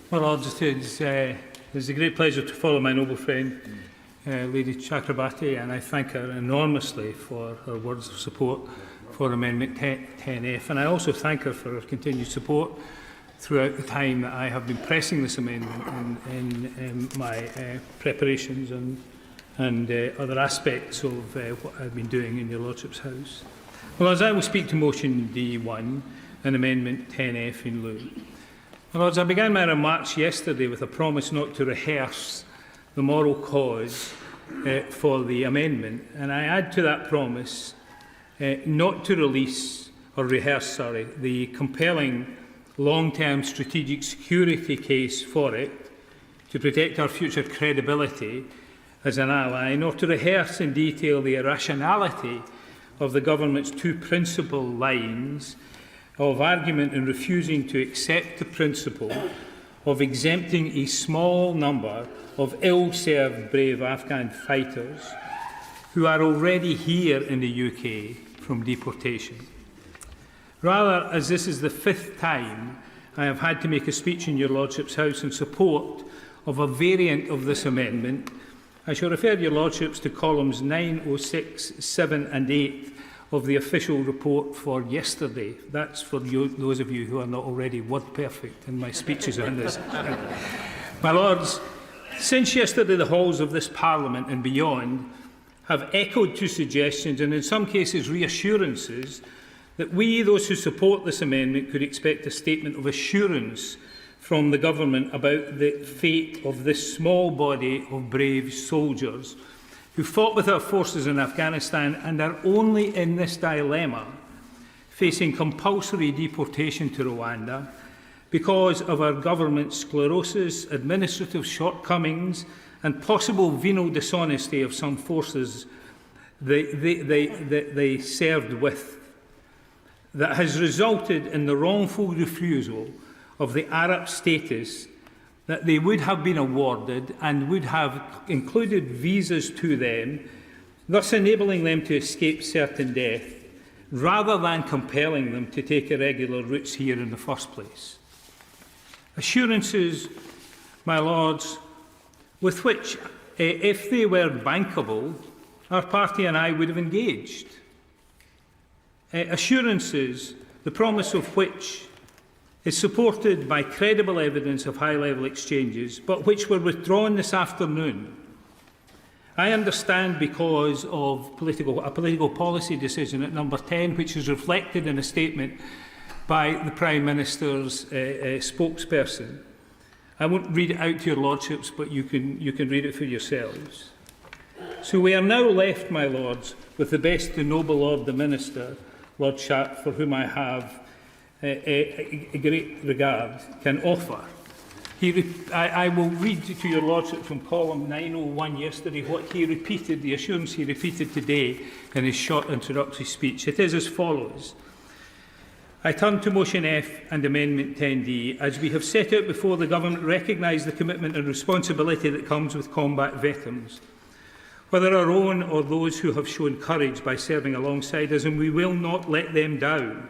Well, I'll just say it's a great pleasure to follow my noble friend, Lady Chakrabarti, and I thank her enormously for her words of support for Amendment 10F, and I also thank her for her continued support throughout the time that I have been pressing this amendment in my preparations and other aspects of what I've been doing in your Lordship's House. Well, as I will speak to motion D1 and Amendment 10F in lieu. Well, as I began my remarks yesterday with a promise not to rehearse the moral cause for the amendment, and I add to that promise not to rehearse the compelling long-term strategic security case for it to protect our future credibility as an ally, nor to rehearse in detail the irrationality of the government's two principal lines of argument in refusing to accept the principle of exempting a small number of ill-served brave Afghan fighters who are already here in the UK from deportation. Rather, as this is the 5th time I have had to make a speech in your Lordship's House in support of a variant of this amendment, I shall refer your Lordships to columns 9, 06, 7 and 8 of the official report for yesterday. That's for those of you who are not already word perfect in my speeches on this. My Lords, since yesterday the halls of this Parliament and beyond have echoed to suggestions and in some cases reassurances that we, those who support this amendment, could expect a statement of assurance from the government about the fate of this small body of brave soldiers who fought with our forces in Afghanistan and are only in this dilemma, facing compulsory deportation to Rwanda because of our government's sclerosis, administrative shortcomings and possible venal dishonesty of some forces they served with, that has resulted in the wrongful refusal of the Arab status that they would have been awarded and would have included visas to them, thus enabling them to escape certain death, rather than compelling them to take irregular routes here in the first place. Assurances, my Lords, with which, if they were bankable, our party and I would have engaged. Assurances, the promise of which is supported by credible evidence of high-level exchanges, but which were withdrawn this afternoon. I understand because of a political policy decision at number 10, which is reflected in a statement by the Prime Minister's spokesperson. I won't read it out to your Lordships, but you can read it for yourselves. So we are now left, my Lords, with the best and noble Lord the Minister, Lord Sharp, for whom I have a great regard, can offer. I will read to your Lordship from column 901 yesterday what he repeated, the assurance he repeated today in his short introductory speech. It is as follows. I turn to motion F and amendment 10D. As we have set out before, the Government recognise the commitment and responsibility that comes with combat veterans, whether our own or those who have shown courage by serving alongside us, and we will not let them down.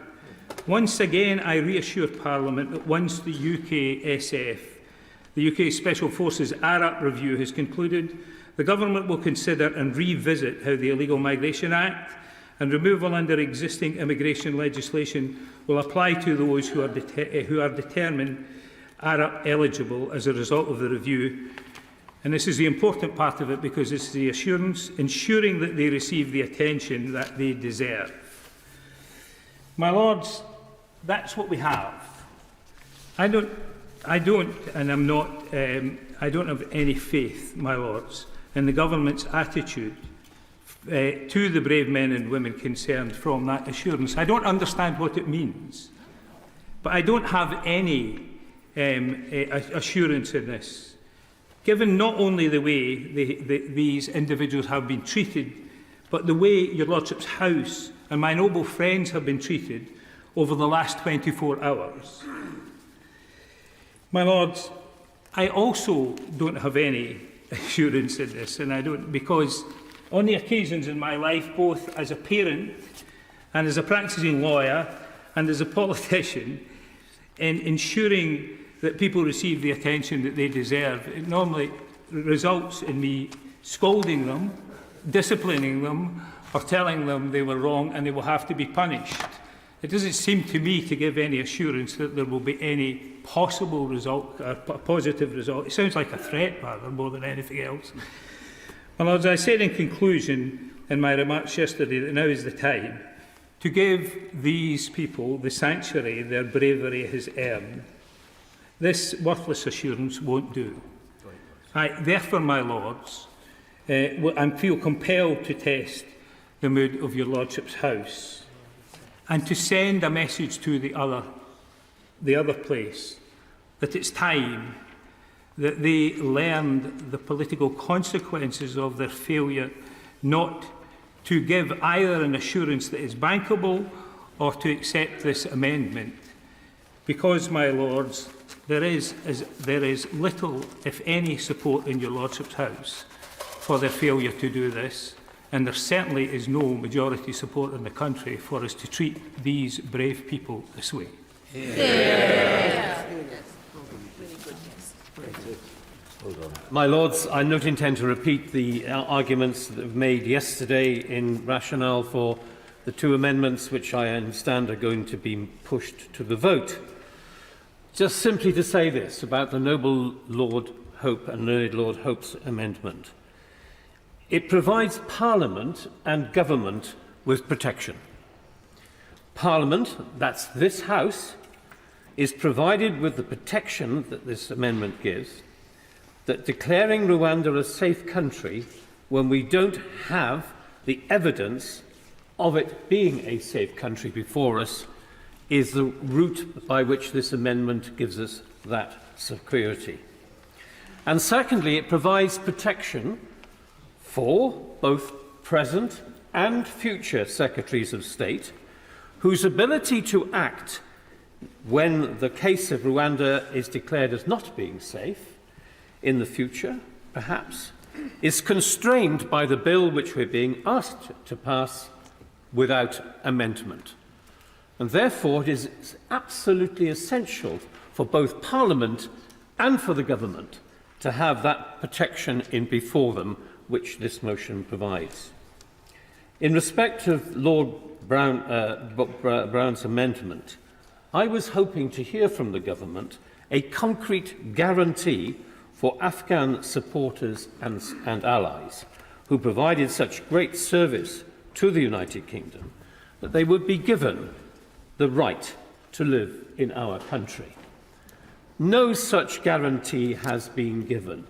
Once again, I reassure Parliament that once the UKSF, the UK Special Forces ARAP review has concluded, the Government will consider and revisit how the Illegal Migration Act and removal under existing immigration legislation will apply to those who are determined ARAP eligible as a result of the review, And this is the important part of it, because it's the ensuring that they receive the attention that they deserve. My Lords, that's what we have. I don't have any faith, my Lords, in the government's attitude to the brave men and women concerned from that assurance. I don't understand what it means, but I don't have any assurance in this. Given not only the way these individuals have been treated, but the way your Lordship's House and my noble friends have been treated over the last 24 hours. My Lords, I also don't have any assurance in this, and I don't, because on the occasions in my life, both as a parent and as a practising lawyer and as a politician, in ensuring that people receive the attention that they deserve, it normally results in me scolding them, disciplining them, or telling them they were wrong and they will have to be punished. It doesn't seem to me to give any assurance that there will be any possible result, a positive result. It sounds like a threat rather more than anything else. My Lords, I said in conclusion in my remarks yesterday that now is the time to give these people the sanctuary their bravery has earned. This worthless assurance won't do. Therefore, my Lords, I feel compelled to test the mood of your Lordship's House and to send a message to the other place that it's time that they learned the political consequences of their failure not to give either an assurance that is bankable or to accept this amendment. Because, my Lords, there is little, if any, support in your Lordship's House for their failure to do this, and there certainly is no majority support in the country for us to treat these brave people this way. My Lords, I don't intend to repeat the arguments that were made yesterday in rationale for the two amendments which I understand are going to be pushed to the vote. Just simply to say this about the noble Lord Hope and learned Lord Hope's amendment. It provides Parliament and government with protection. Parliament, that's this House, is provided with the protection that this amendment gives, that declaring Rwanda a safe country when we don't have the evidence of it being a safe country before us is the route by which this amendment gives us that security. And secondly, it provides protection for both present and future Secretaries of State, whose ability to act when the case of Rwanda is declared as not being safe in the future, perhaps, is constrained by the bill which we're being asked to pass without amendment. And therefore, it is absolutely essential for both Parliament and for the government to have that protection in before them, which this motion provides. In respect of Lord Brown's amendment, I was hoping to hear from the government a concrete guarantee for Afghan supporters and allies who provided such great service to the United Kingdom that they would be given the right to live in our country. No such guarantee has been given.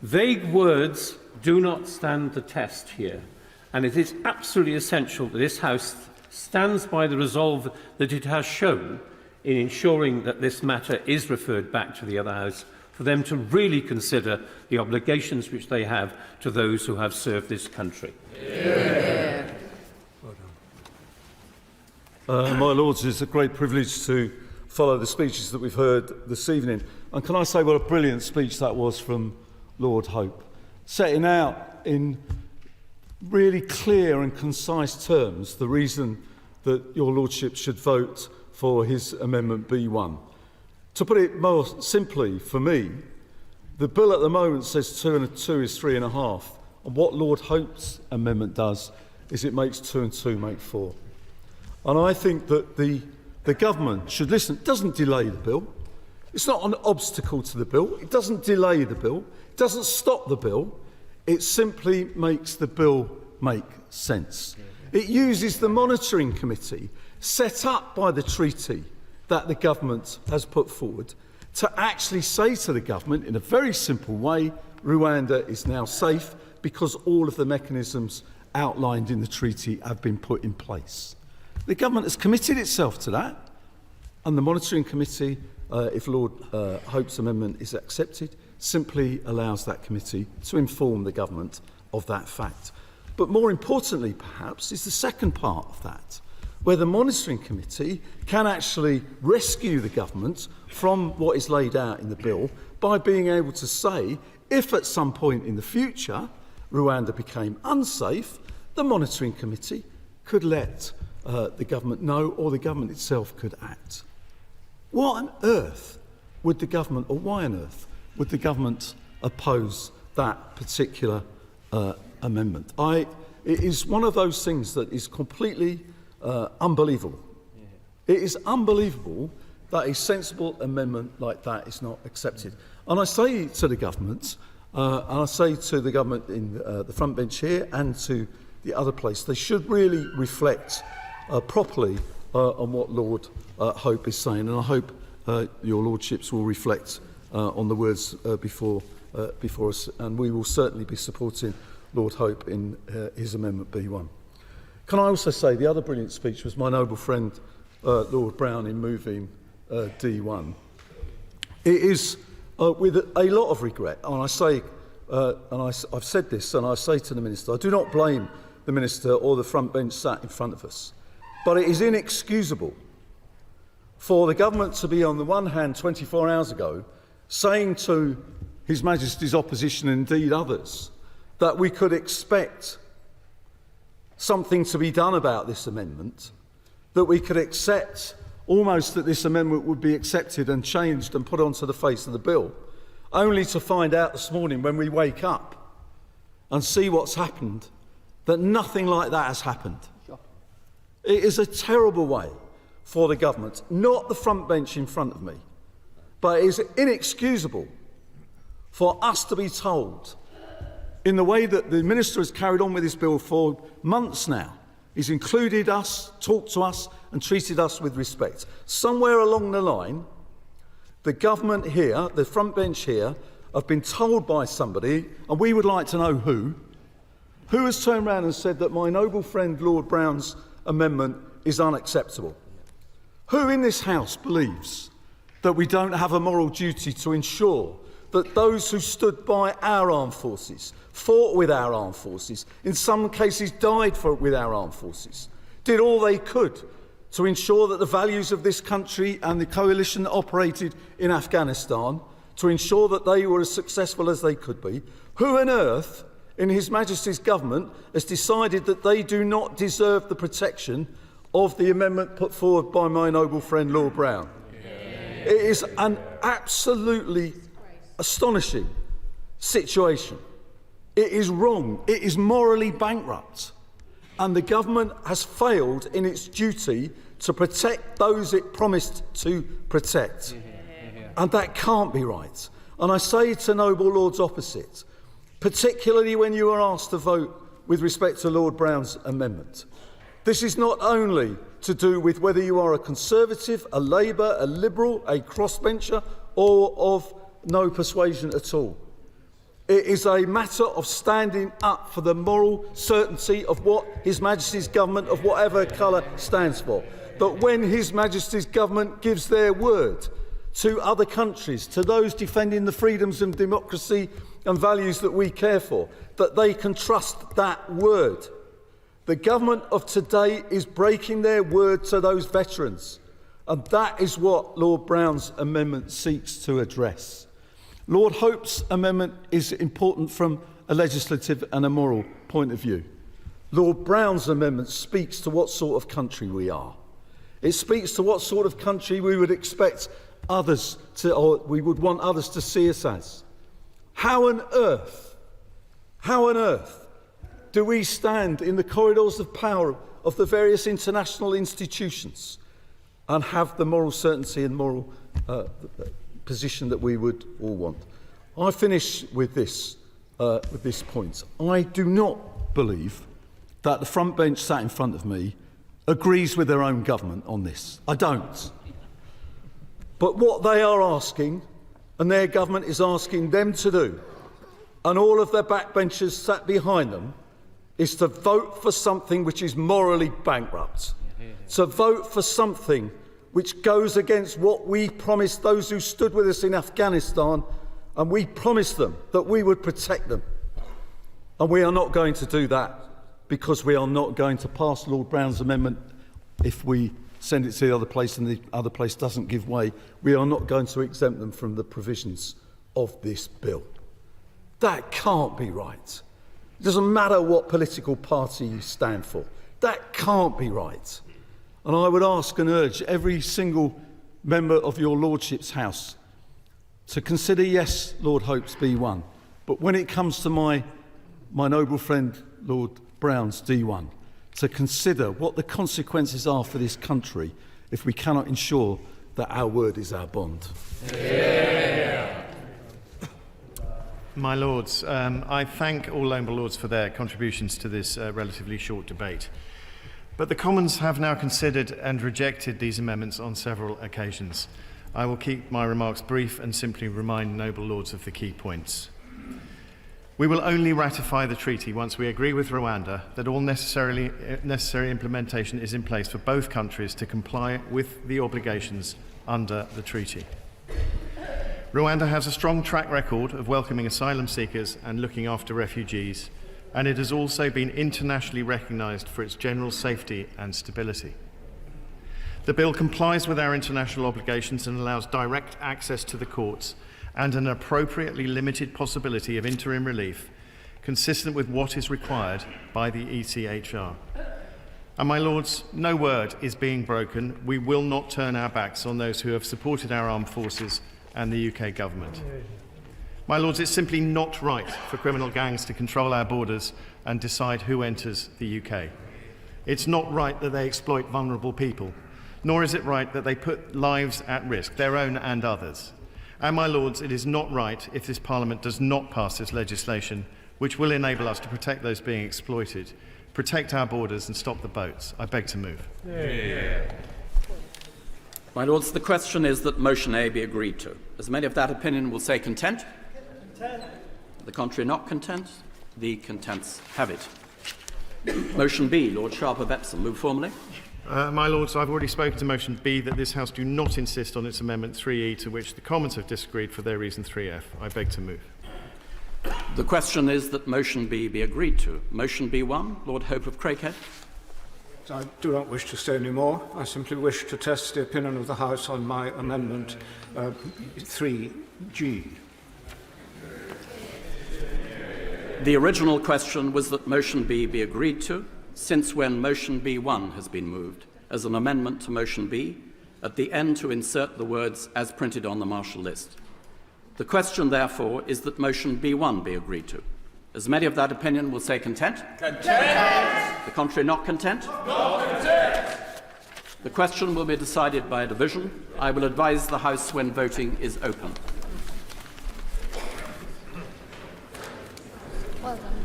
Vague words do not stand the test here, and it is absolutely essential that this House stands by the resolve that it has shown in ensuring that this matter is referred back to the other House for them to really consider the obligations which they have to those who have served this country. Yeah. My Lords, it's a great privilege to follow the speeches that we've heard this evening. And can I say what a brilliant speech that was from Lord Hope, setting out in really clear and concise terms the reason that your Lordship should vote for his Amendment B1. To put it more simply, for me, the bill at the moment says 2 and 2 is 3.5, and what Lord Hope's amendment does is it makes 2 and 2 make 4. And I think that the government should listen. It doesn't delay the bill. It's not an obstacle to the bill. It doesn't delay the bill. It doesn't stop the bill. It simply makes the bill make sense. It uses the monitoring committee set up by the treaty that the government has put forward to actually say to the government in a very simple way, Rwanda is now safe because all of the mechanisms outlined in the treaty have been put in place. The government has committed itself to that, and the monitoring committee, if Lord Hope's amendment is accepted, simply allows that committee to inform the government of that fact. But more importantly, perhaps, is the second part of that, where the monitoring committee can actually rescue the government from what is laid out in the bill by being able to say, if at some point in the future Rwanda became unsafe, the monitoring committee could let the government know, or the government itself could act. What on earth would the government, or why on earth would the government oppose that particular amendment? It is one of those things that is completely unbelievable. It is unbelievable that a sensible amendment like that is not accepted. And I say to the government, and I say to the government in the front bench here and to the other place, they should really reflect properly on what Lord Hope is saying. And I hope your lordships will reflect on the words before us, and we will certainly be supporting Lord Hope in his Amendment B1. Can I also say the other brilliant speech was my noble friend Lord Brown in moving D1. It is with a lot of regret, and I say, I've said this, and I say to the Minister, I do not blame the Minister or the front bench sat in front of us, but it is inexcusable for the government to be, on the one hand, 24 hours ago, saying to His Majesty's opposition, and indeed others, that we could expect something to be done about this amendment, that we could accept almost that this amendment would be accepted and changed and put onto the face of the bill, only to find out this morning when we wake up and see what's happened, that nothing like that has happened. It is a terrible way for the government, not the front bench in front of me, but it is inexcusable for us to be told, in the way that the Minister has carried on with this bill for months now, he's included us, talked to us and treated us with respect. Somewhere along the line, the government here, the front bench here, have been told by somebody, and we would like to know who has turned around and said that my noble friend Lord Brown's amendment is unacceptable. Who in this House believes that we don't have a moral duty to ensure that those who stood by our armed forces, fought with our armed forces, in some cases died with our armed forces, did all they could to ensure that the values of this country and the coalition that operated in Afghanistan, to ensure that they were as successful as they could be? Who on earth in His Majesty's government has decided that they do not deserve the protection of the amendment put forward by my noble friend Lord Brown? It is an absolutely astonishing situation. It is wrong. It is morally bankrupt. And the government has failed in its duty to protect those it promised to protect. And that can't be right. And I say to noble lords opposite, particularly when you are asked to vote with respect to Lord Brown's amendment, this is not only to do with whether you are a Conservative, a Labour, a Liberal, a crossbencher, or of no persuasion at all. It is a matter of standing up for the moral certainty of what His Majesty's government, of whatever colour, stands for. That when His Majesty's government gives their word to other countries, to those defending the freedoms and democracy and values that we care for, that they can trust that word. The government of today is breaking their word to those veterans, and that is what Lord Brown's amendment seeks to address. Lord Hope's amendment is important from a legislative and a moral point of view. Lord Brown's amendment speaks to what sort of country we are. It speaks to what sort of country we would expect others to, or we would want others to see us as. How on earth do we stand in the corridors of power of the various international institutions and have the moral certainty and moral position that we would all want. I finish with this point. I do not believe that the front bench sat in front of me agrees with their own government on this. I don't. But what they are asking, and their government is asking them to do, and all of their backbenchers sat behind them, is to vote for something which is morally bankrupt. To vote for something which goes against what we promised those who stood with us in Afghanistan, and we promised them that we would protect them. And we are not going to do that, because we are not going to pass Lord Brown's amendment if we send it to the other place and the other place doesn't give way. We are not going to exempt them from the provisions of this bill. That can't be right. It doesn't matter what political party you stand for. That can't be right. And I would ask and urge every single member of your Lordship's House to consider, yes, Lord Hope's B1, but when it comes to my noble friend Lord Brown's D1, to consider what the consequences are for this country if we cannot ensure that our word is our bond. Yeah. My Lords, I thank all Labour Lords for their contributions to this relatively short debate. But the Commons have now considered and rejected these amendments on several occasions. I will keep my remarks brief and simply remind noble Lords of the key points. We will only ratify the treaty once we agree with Rwanda that all necessary implementation is in place for both countries to comply with the obligations under the treaty. Rwanda has a strong track record of welcoming asylum seekers and looking after refugees, and it has also been internationally recognised for its general safety and stability. The bill complies with our international obligations and allows direct access to the courts and an appropriately limited possibility of interim relief, consistent with what is required by the ECHR. And my Lords, no word is being broken. We will not turn our backs on those who have supported our armed forces and the UK government. My Lords, it's simply not right for criminal gangs to control our borders and decide who enters the UK. It's not right that they exploit vulnerable people, nor is it right that they put lives at risk, their own and others. And my Lords, it is not right if this Parliament does not pass this legislation, which will enable us to protect those being exploited, protect our borders and stop the boats. I beg to move. My Lords, the question is that motion A be agreed to. As many of that opinion will say content. Content. The contrary not content. The contents have it. Motion B, Lord Sharp of Epsom. Move formally. My Lords, I've already spoken to motion B that this House do not insist on its amendment 3E, to which the Commons have disagreed for their reason 3F. I beg to move. The question is that motion B be agreed to. Motion B1, Lord Hope of Craighead. I do not wish to say any more. I simply wish to test the opinion of the House on my amendment 3G. The original question was that motion B be agreed to, since when motion B1 has been moved as an amendment to motion B, at the end to insert the words as printed on the Marshall list. The question, therefore, is that motion B1 be agreed to. As many of that opinion will say content. Content. The contrary not content. Not content. The question will be decided by a division. I will advise the House when voting is open. Well done.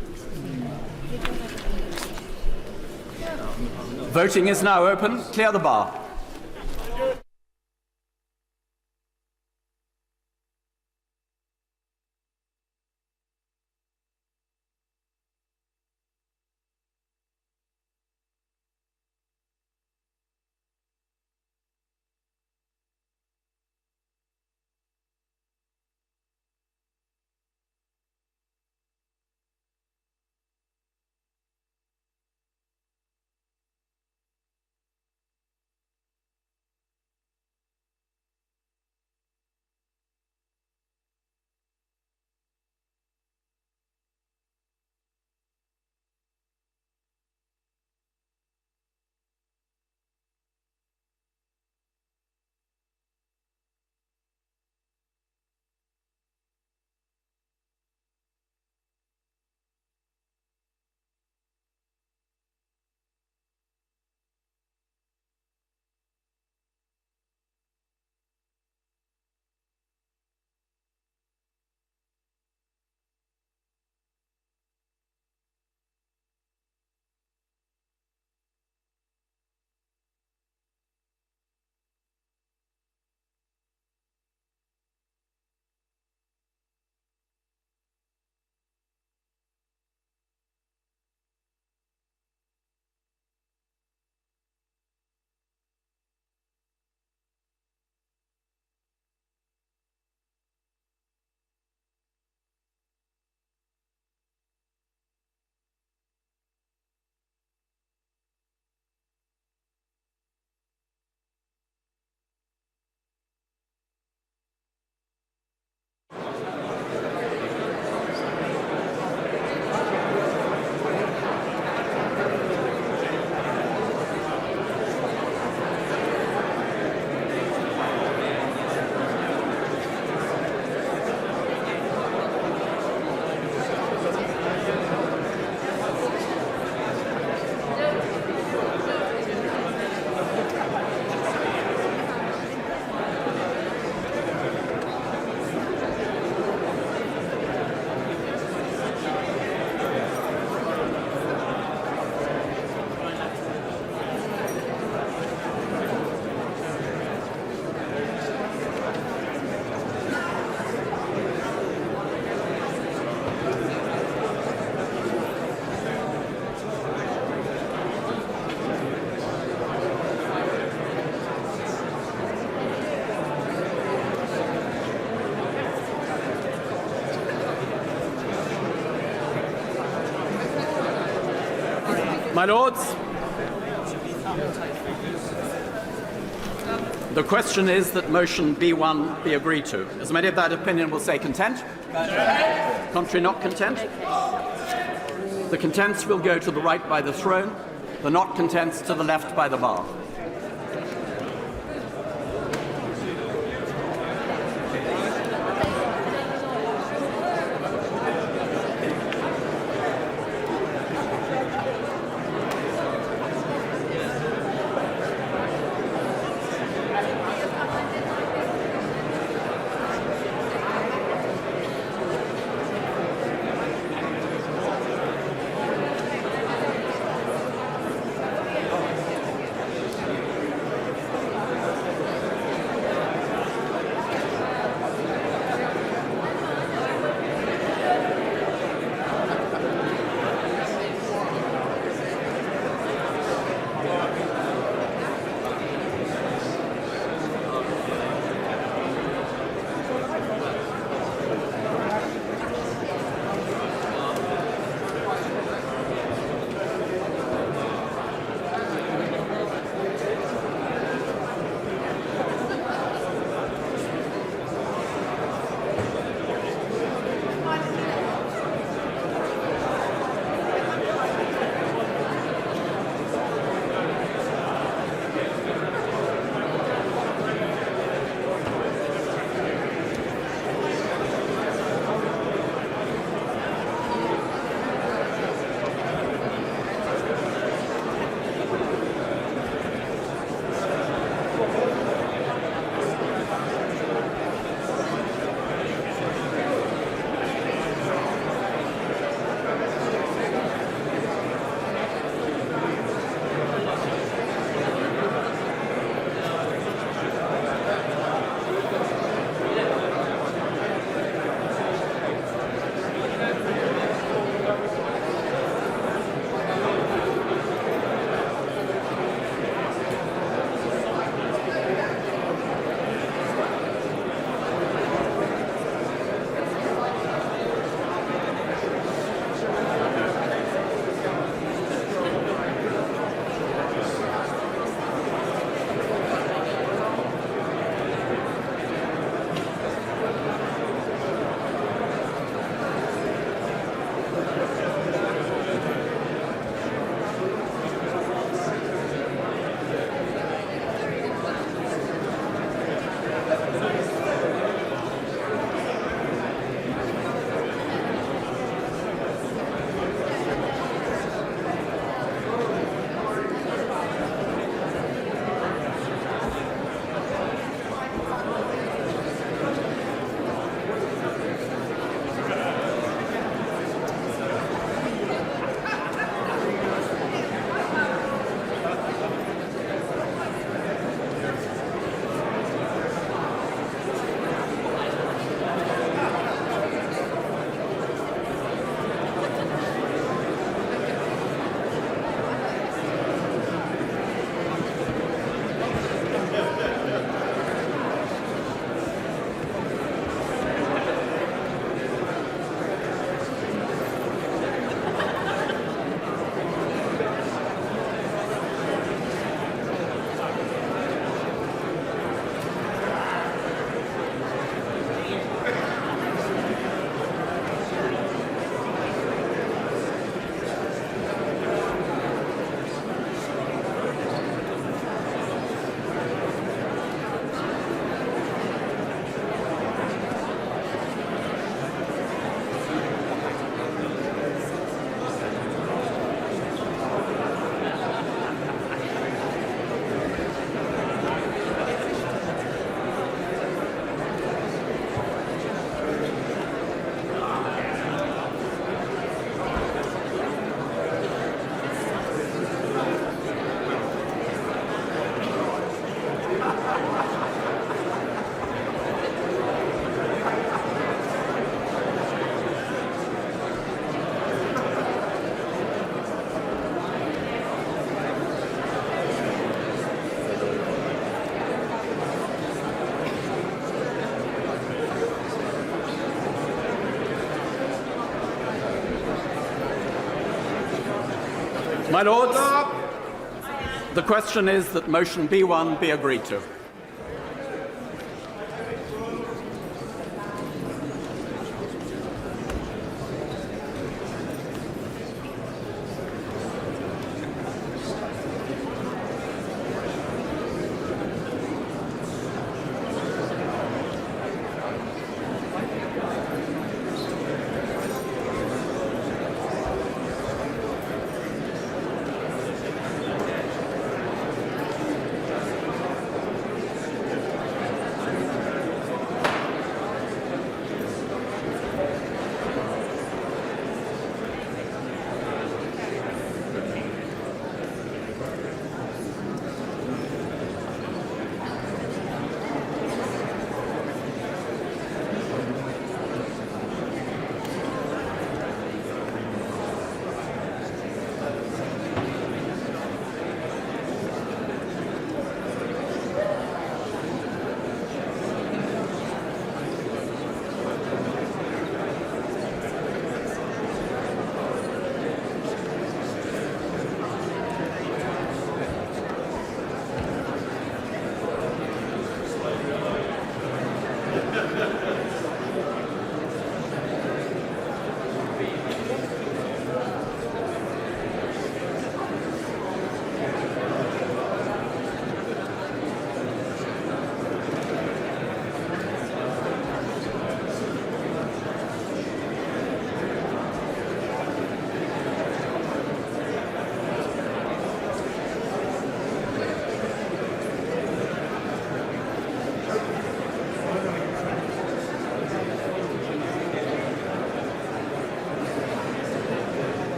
Voting is now open. Clear the bar. My Lords, the question is that motion B1 be agreed to. As many of that opinion will say content. Contrary not content. The contents will go to the right by the throne, the not contents to the left by the bar. My Lords, the question is that motion B1 be agreed to.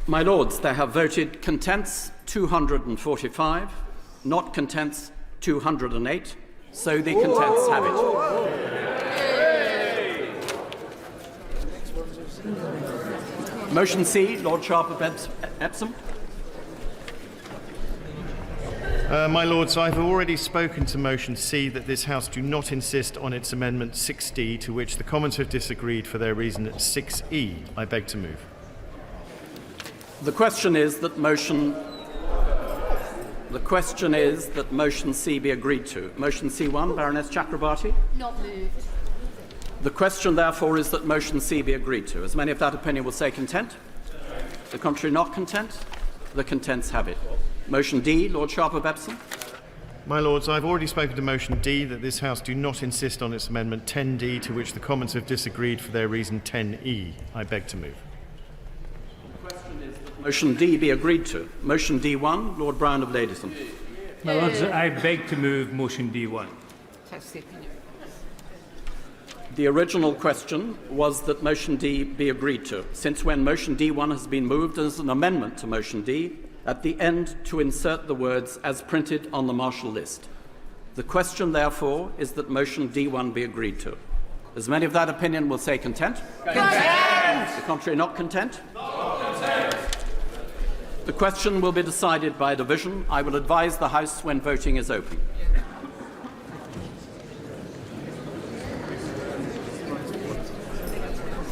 My Lords, they have voted contents 245, not contents 208, so the contents have it. Motion C, Lord Sharp of Epsom. My Lords, I've already spoken to motion C that this House do not insist on its amendment 6D, to which the Commons have disagreed for their reason at 6E. I beg to move. The question is that motion C be agreed to. Motion C1, Baroness Chakrabarti. Not moved. The question, therefore, is that motion C be agreed to. As many of that opinion will say content. The contrary, not content. The contents have it. Motion D, Lord Sharp of Epsom. My Lords, I've already spoken to motion D that this House do not insist on its amendment 10D, to which the Commons have disagreed for their reason 10E. I beg to move. Motion D be agreed to. Motion D1, Lord Brown of Ladysmith. My Lords, I beg to move motion D1. The original question was that motion D be agreed to. Since when motion D1 has been moved as an amendment to motion D, at the end to insert the words as printed on the martial list. The question, therefore, is that motion D1 be agreed to. As many of that opinion will say content. Content! The contrary, not content. Not content. The question will be decided by division. I will advise the House when voting is open.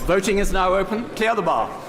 Voting is now open. Clear the bar.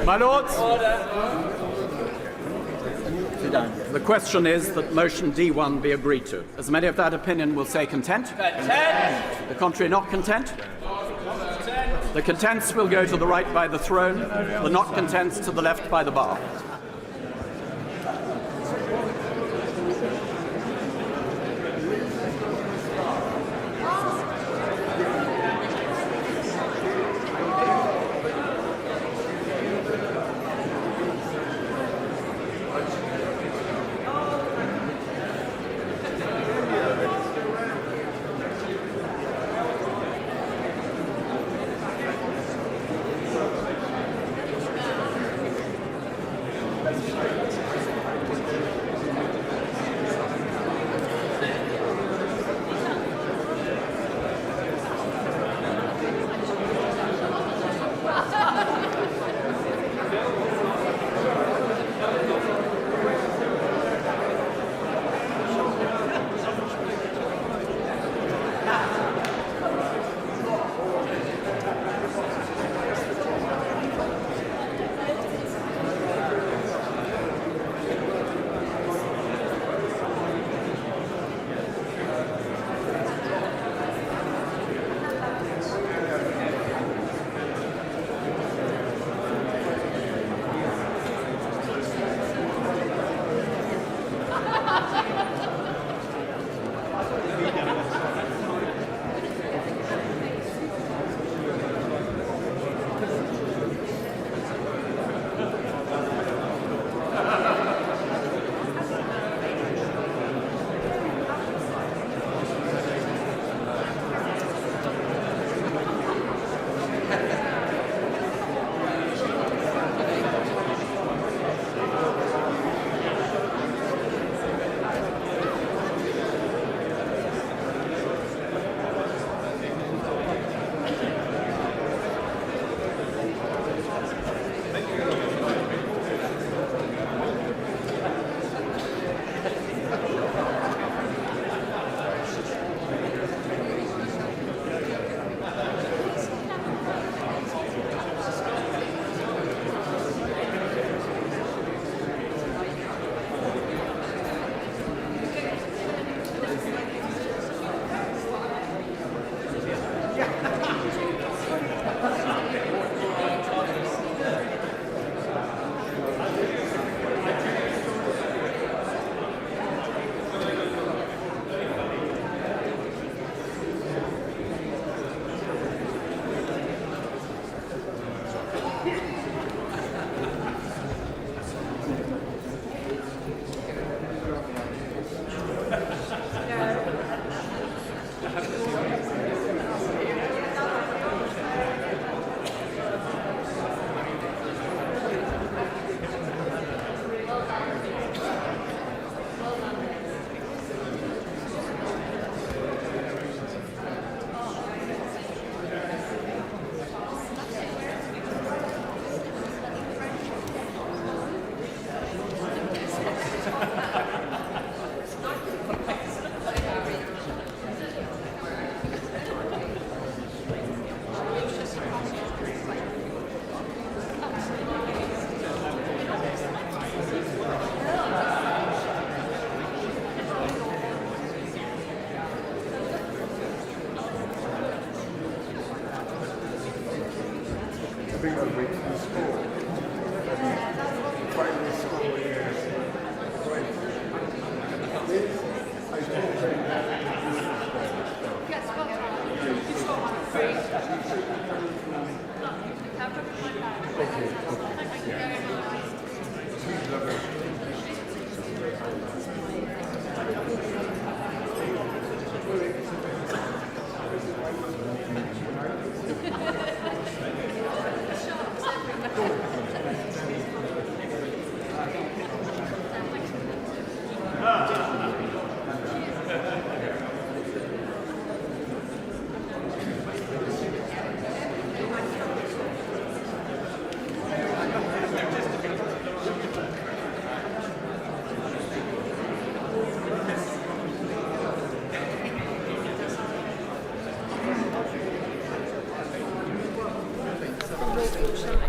My Lords, the question is that motion D1 be agreed to. As many of that opinion will say content. Content. The contrary, not content. The contents will go to the right by the throne, the not contents to the left by the bar.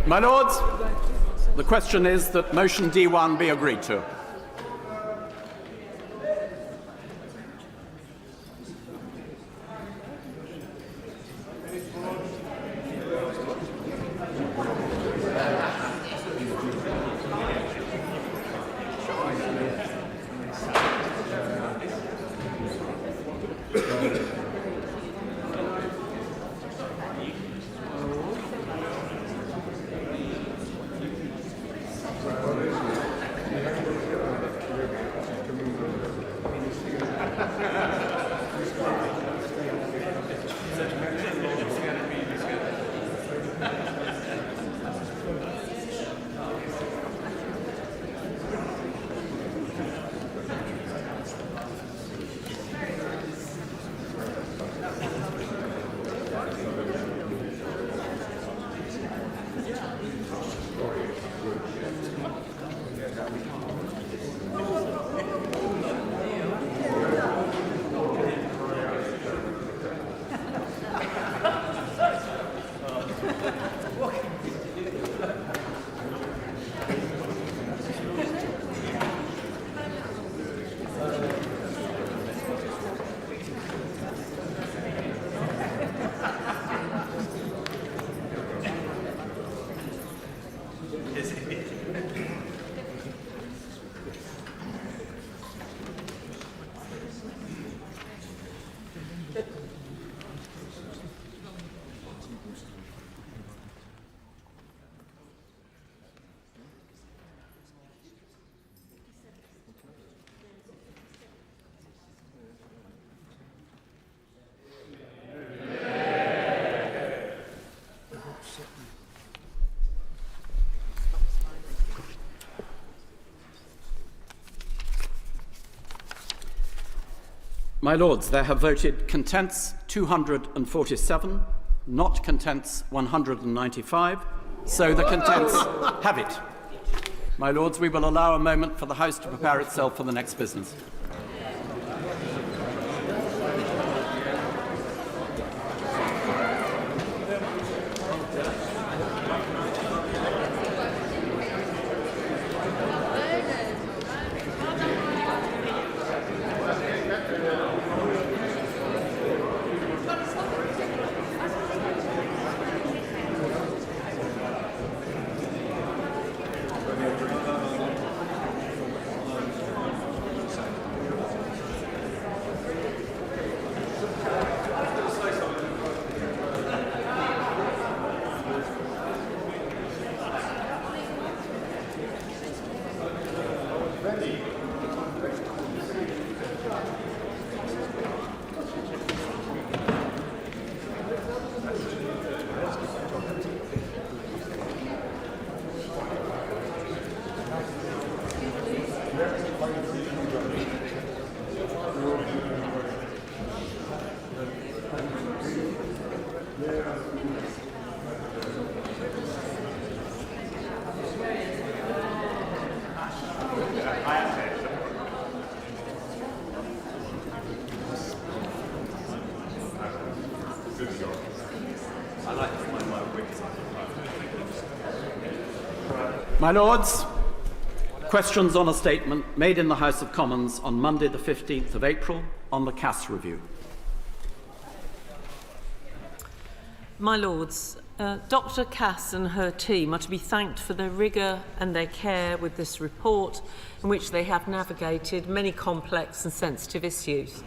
My Lords, the question is that motion D1 be agreed to. My Lords, there have voted contents 247, not contents 195, so the contents have it. My Lords, we will allow a moment for the House to prepare itself for the next business. My Lords, questions on a statement made in the House of Commons on Monday the 15th of April on the CAS review. My Lords, Dr. Cass and her team are to be thanked for their rigour and their care with this report, in which they have navigated many complex and sensitive issues.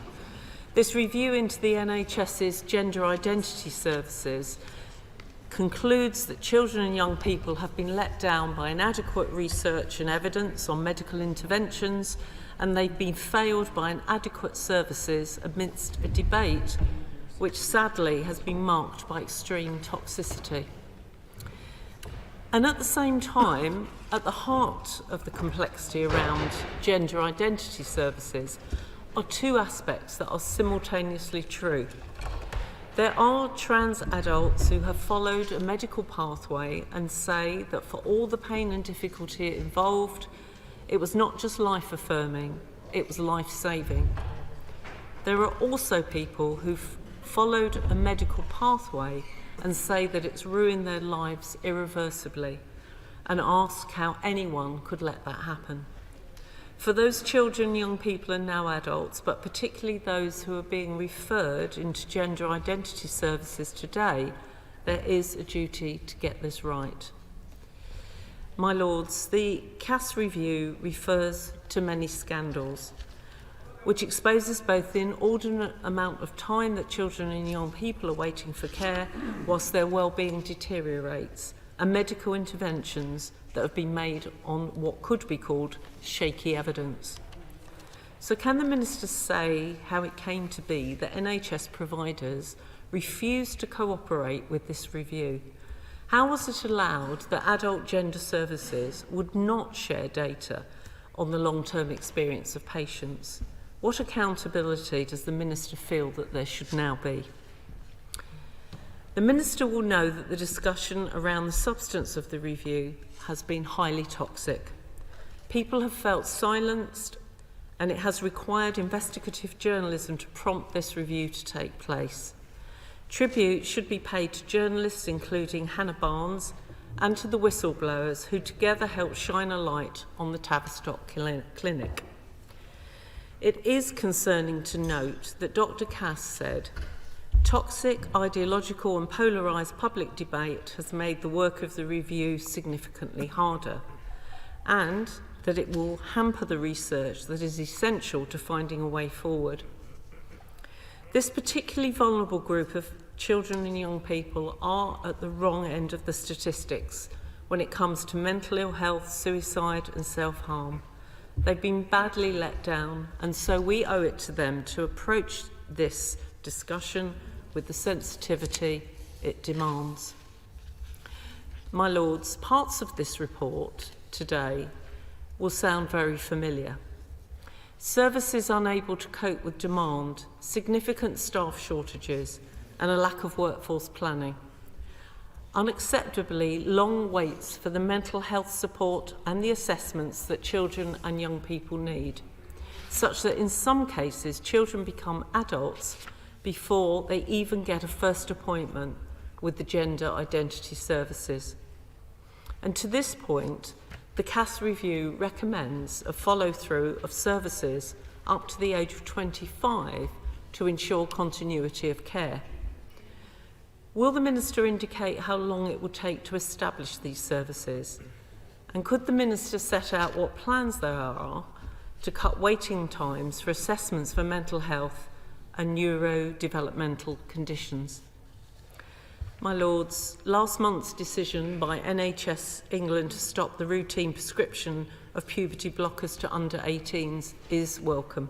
This review into the NHS's gender identity services concludes that children and young people have been let down by inadequate research and evidence on medical interventions, and they've been failed by inadequate services amidst a debate which sadly has been marked by extreme toxicity. And at the same time, at the heart of the complexity around gender identity services are two aspects that are simultaneously true. There are trans adults who have followed a medical pathway and say that for all the pain and difficulty it involved, it was not just life-affirming, it was life-saving. There are also people who've followed a medical pathway and say that it's ruined their lives irreversibly, and ask how anyone could let that happen. For those children, young people and now adults, but particularly those who are being referred into gender identity services today, there is a duty to get this right. My Lords, the Cass review refers to many scandals, which exposes both the inordinate amount of time that children and young people are waiting for care whilst their well-being deteriorates, and medical interventions that have been made on what could be called shaky evidence. So can the Minister say how it came to be that NHS providers refused to cooperate with this review? How was it allowed that adult gender services would not share data on the long-term experience of patients? What accountability does the Minister feel that there should now be? The Minister will know that the discussion around the substance of the review has been highly toxic. People have felt silenced, and it has required investigative journalism to prompt this review to take place. Tribute should be paid to journalists including Hannah Barnes and to the whistleblowers who together helped shine a light on the Tavistock Clinic. It is concerning to note that Dr. Cass said, "Toxic, ideological and polarised public debate has made the work of the review significantly harder," and that it will hamper the research that is essential to finding a way forward. This particularly vulnerable group of children and young people are at the wrong end of the statistics when it comes to mental ill health, suicide and self-harm. They've been badly let down, and so we owe it to them to approach this discussion with the sensitivity it demands. My Lords, parts of this report today will sound very familiar. Services unable to cope with demand, significant staff shortages, and a lack of workforce planning. Unacceptably long waits for the mental health support and the assessments that children and young people need, such that in some cases children become adults before they even get a first appointment with the gender identity services. And to this point, the Cass review recommends a follow-through of services up to the age of 25 to ensure continuity of care. Will the Minister indicate how long it will take to establish these services? And could the Minister set out what plans there are to cut waiting times for assessments for mental health and neurodevelopmental conditions? My Lords, last month's decision by NHS England to stop the routine prescription of puberty blockers to under 18s is welcome.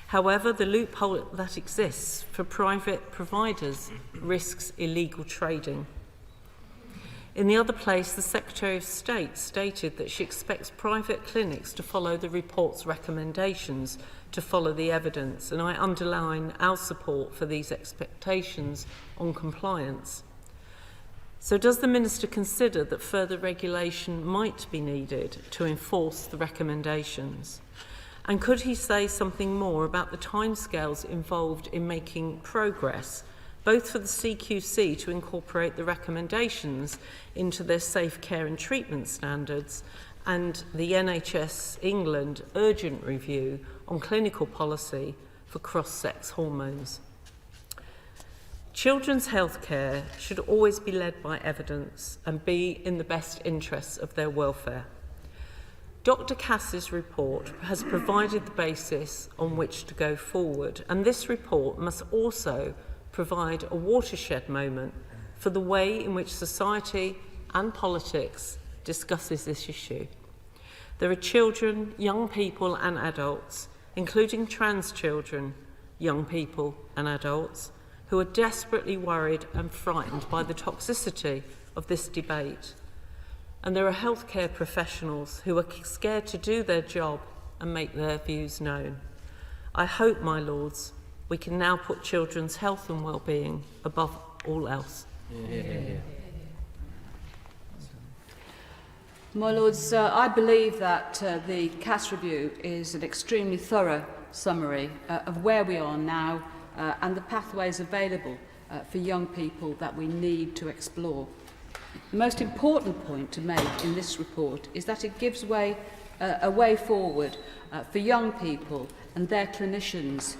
However, the loophole that exists for private providers risks illegal trading. In the other place, the Secretary of State stated that she expects private clinics to follow the report's recommendations to follow the evidence, and I underline our support for these expectations on compliance. So does the Minister consider that further regulation might be needed to enforce the recommendations? And could he say something more about the timescales involved in making progress, both for the CQC to incorporate the recommendations into their safe care and treatment standards and the NHS England urgent review on clinical policy for cross-sex hormones? Children's health care should always be led by evidence and be in the best interests of their welfare. Dr. Cass's report has provided the basis on which to go forward, and this report must also provide a watershed moment for the way in which society and politics discusses this issue. There are children, young people and adults, including trans children, young people and adults, who are desperately worried and frightened by the toxicity of this debate. And there are healthcare professionals who are scared to do their job and make their views known. I hope, my lords, we can now put children's health and well-being above all else. My Lords, I believe that the Cass review is an extremely thorough summary of where we are now and the pathways available for young people that we need to explore. The most important point to make in this report is that it gives a way forward for young people and their clinicians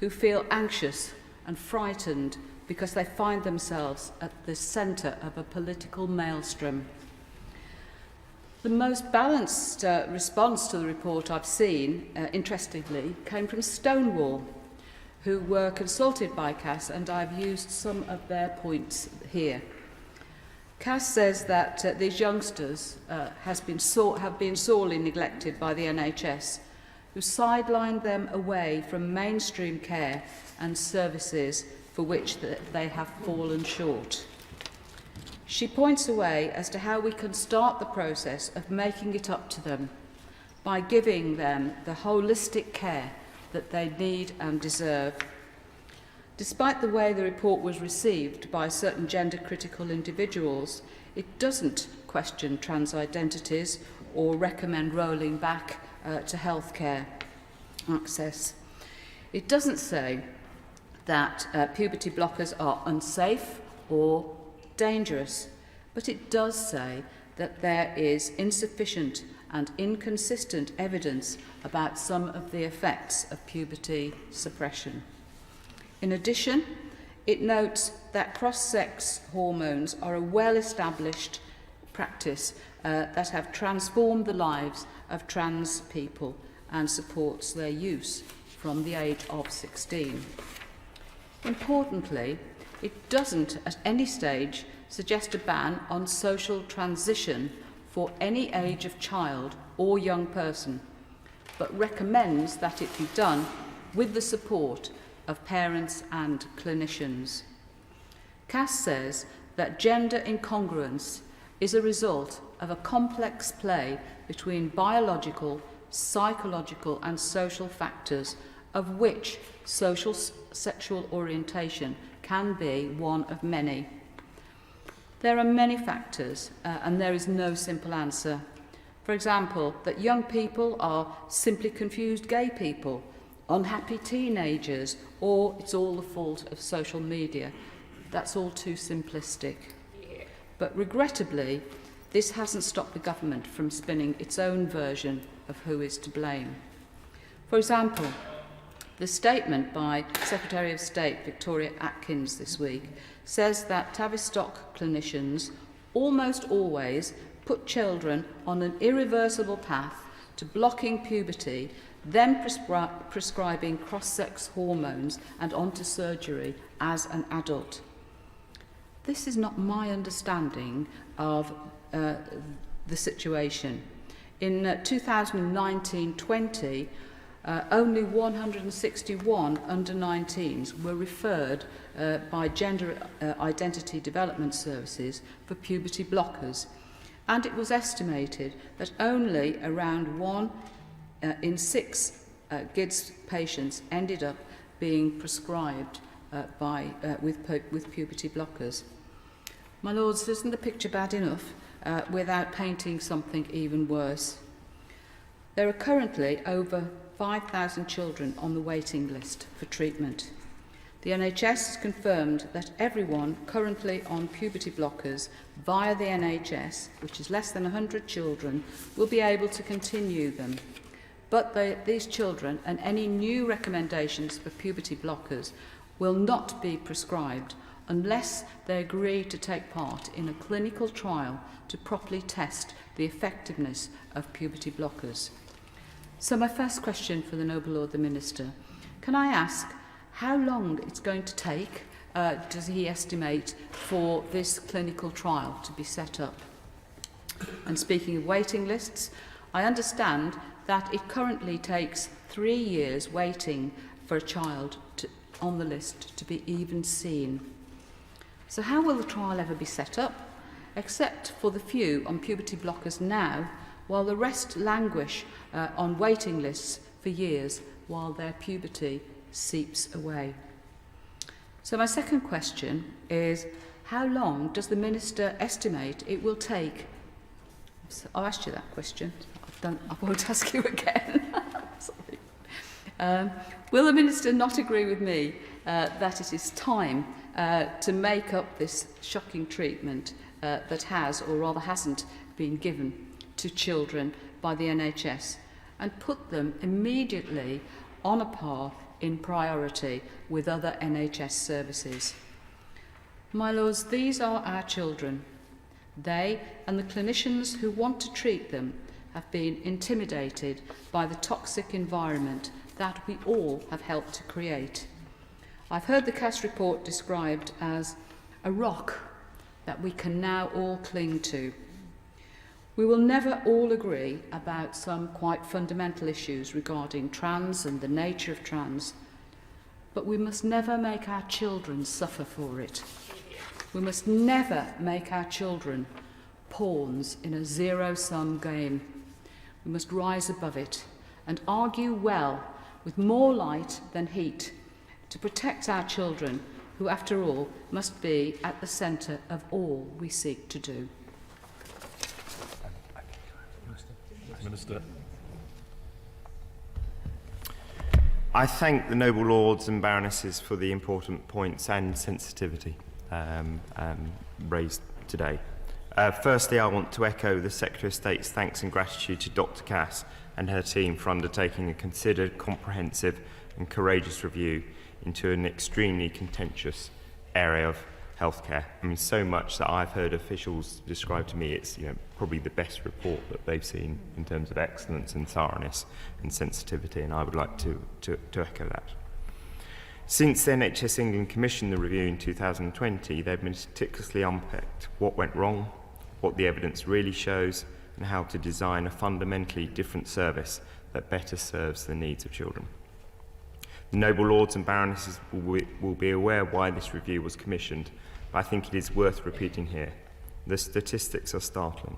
who feel anxious and frightened because they find themselves at the centre of a political maelstrom. The most balanced response to the report I've seen, interestingly, came from Stonewall, who were consulted by Cass, and I've used some of their points here. Cass says that these youngsters have been sorely neglected by the NHS, who sidelined them away from mainstream care and services for which they have fallen short. She points a way as to how we can start the process of making it up to them by giving them the holistic care that they need and deserve. Despite the way the report was received by certain gender-critical individuals, it doesn't question trans identities or recommend rolling back to healthcare access. It doesn't say that puberty blockers are unsafe or dangerous, but it does say that there is insufficient and inconsistent evidence about some of the effects of puberty suppression. In addition, it notes that cross-sex hormones are a well-established practice that have transformed the lives of trans people and supports their use from the age of 16. Importantly, it doesn't at any stage suggest a ban on social transition for any age of child or young person, but recommends that it be done with the support of parents and clinicians. Cass says that gender incongruence is a result of a complex play between biological, psychological and social factors, of which social sexual orientation can be one of many. There are many factors and there is no simple answer. For example, that young people are simply confused gay people, unhappy teenagers, or it's all the fault of social media. That's all too simplistic. But regrettably, this hasn't stopped the government from spinning its own version of who is to blame. For example, the statement by Secretary of State Victoria Atkins this week says that Tavistock clinicians almost always put children on an irreversible path to blocking puberty, then prescribing cross-sex hormones and onto surgery as an adult. This is not my understanding of the situation. In 2019-20, only 161 under-19s were referred by Gender Identity Development Services for puberty blockers, and it was estimated that only around 1 in 6 GIDS patients ended up being prescribed with puberty blockers. My lords, isn't the picture bad enough without painting something even worse? There are currently over 5,000 children on the waiting list for treatment. The NHS has confirmed that everyone currently on puberty blockers via the NHS, which is less than 100 children, will be able to continue them. But these children and any new recommendations for puberty blockers will not be prescribed unless they agree to take part in a clinical trial to properly test the effectiveness of puberty blockers. So my first question for the Noble Lord the Minister, can I ask how long it's going to take, does he estimate, for this clinical trial to be set up? And speaking of waiting lists, I understand that it currently takes 3 years waiting for a child on the list to be even seen. So how will the trial ever be set up, except for the few on puberty blockers now, while the rest languish on waiting lists for years while their puberty seeps away? So my second question is, how long does the Minister estimate it will take? I've asked you that question. I won't ask you again. Sorry. Will the Minister not agree with me that it is time to make up this shocking treatment that has, or rather hasn't, been given to children by the NHS, and put them immediately on a par in priority with other NHS services? My Lords, these are our children. They and the clinicians who want to treat them have been intimidated by the toxic environment that we all have helped to create. I've heard the Cass report described as a rock that we can now all cling to. We will never all agree about some quite fundamental issues regarding trans and the nature of trans, but we must never make our children suffer for it. We must never make our children pawns in a zero-sum game. We must rise above it and argue well, with more light than heat, to protect our children, who, after all, must be at the centre of all we seek to do. Minister. I thank the noble lords and baronesses for the important points and sensitivity raised today. Firstly, I want to echo the Secretary of State's thanks and gratitude to Dr. Cass and her team for undertaking a considered, comprehensive and courageous review into an extremely contentious area of healthcare. I mean, so much that I've heard officials describe to me it's probably the best report that they've seen in terms of excellence and thoroughness and sensitivity, and I would like to echo that. Since the NHS England commissioned the review in 2020, they've meticulously unpicked what went wrong, what the evidence really shows, and how to design a fundamentally different service that better serves the needs of children. The noble lords and baronesses will be aware why this review was commissioned, but I think it is worth repeating here. The statistics are startling.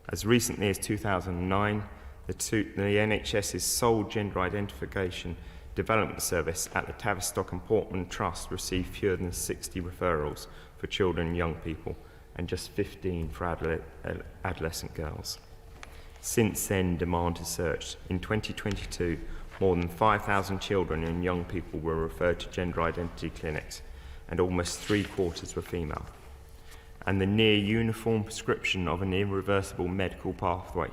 As recently as 2009, the NHS's sole gender identification development service at the Tavistock and Portman Trust received fewer than 60 referrals for children and young people, and just 15 for adolescent girls. Since then, demand has surged. In 2022, more than 5,000 children and young people were referred to gender identity clinics, and almost 3/4 were female. And the near uniform prescription of an irreversible medical pathway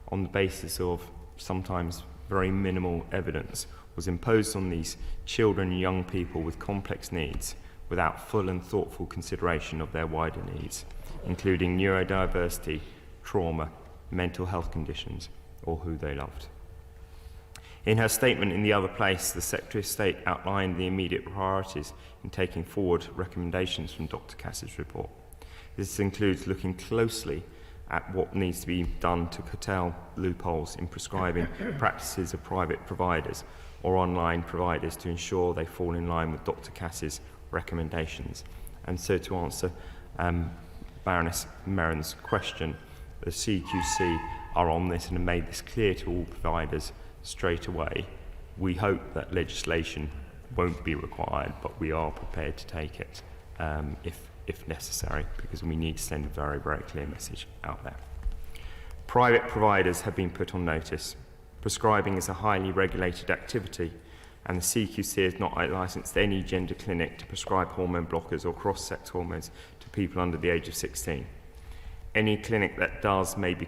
on the basis of sometimes very minimal evidence was imposed on these children and young people with complex needs without full and thoughtful consideration of their wider needs, including neurodiversity, trauma, mental health conditions, or who they loved. In her statement in the other place, the Secretary of State outlined the immediate priorities in taking forward recommendations from Dr. Cass's report. This includes looking closely at what needs to be done to curtail loopholes in prescribing practices of private providers or online providers to ensure they fall in line with Dr. Cass's recommendations. And so to answer Baroness Merrin's question, the CQC are on this and have made this clear to all providers straight away. We hope that legislation won't be required, but we are prepared to take it if necessary, because we need to send a very, very clear message out there. Private providers have been put on notice. Prescribing is a highly regulated activity, and the CQC has not licensed any gender clinic to prescribe hormone blockers or cross-sex hormones to people under the age of 16. Any clinic that does may be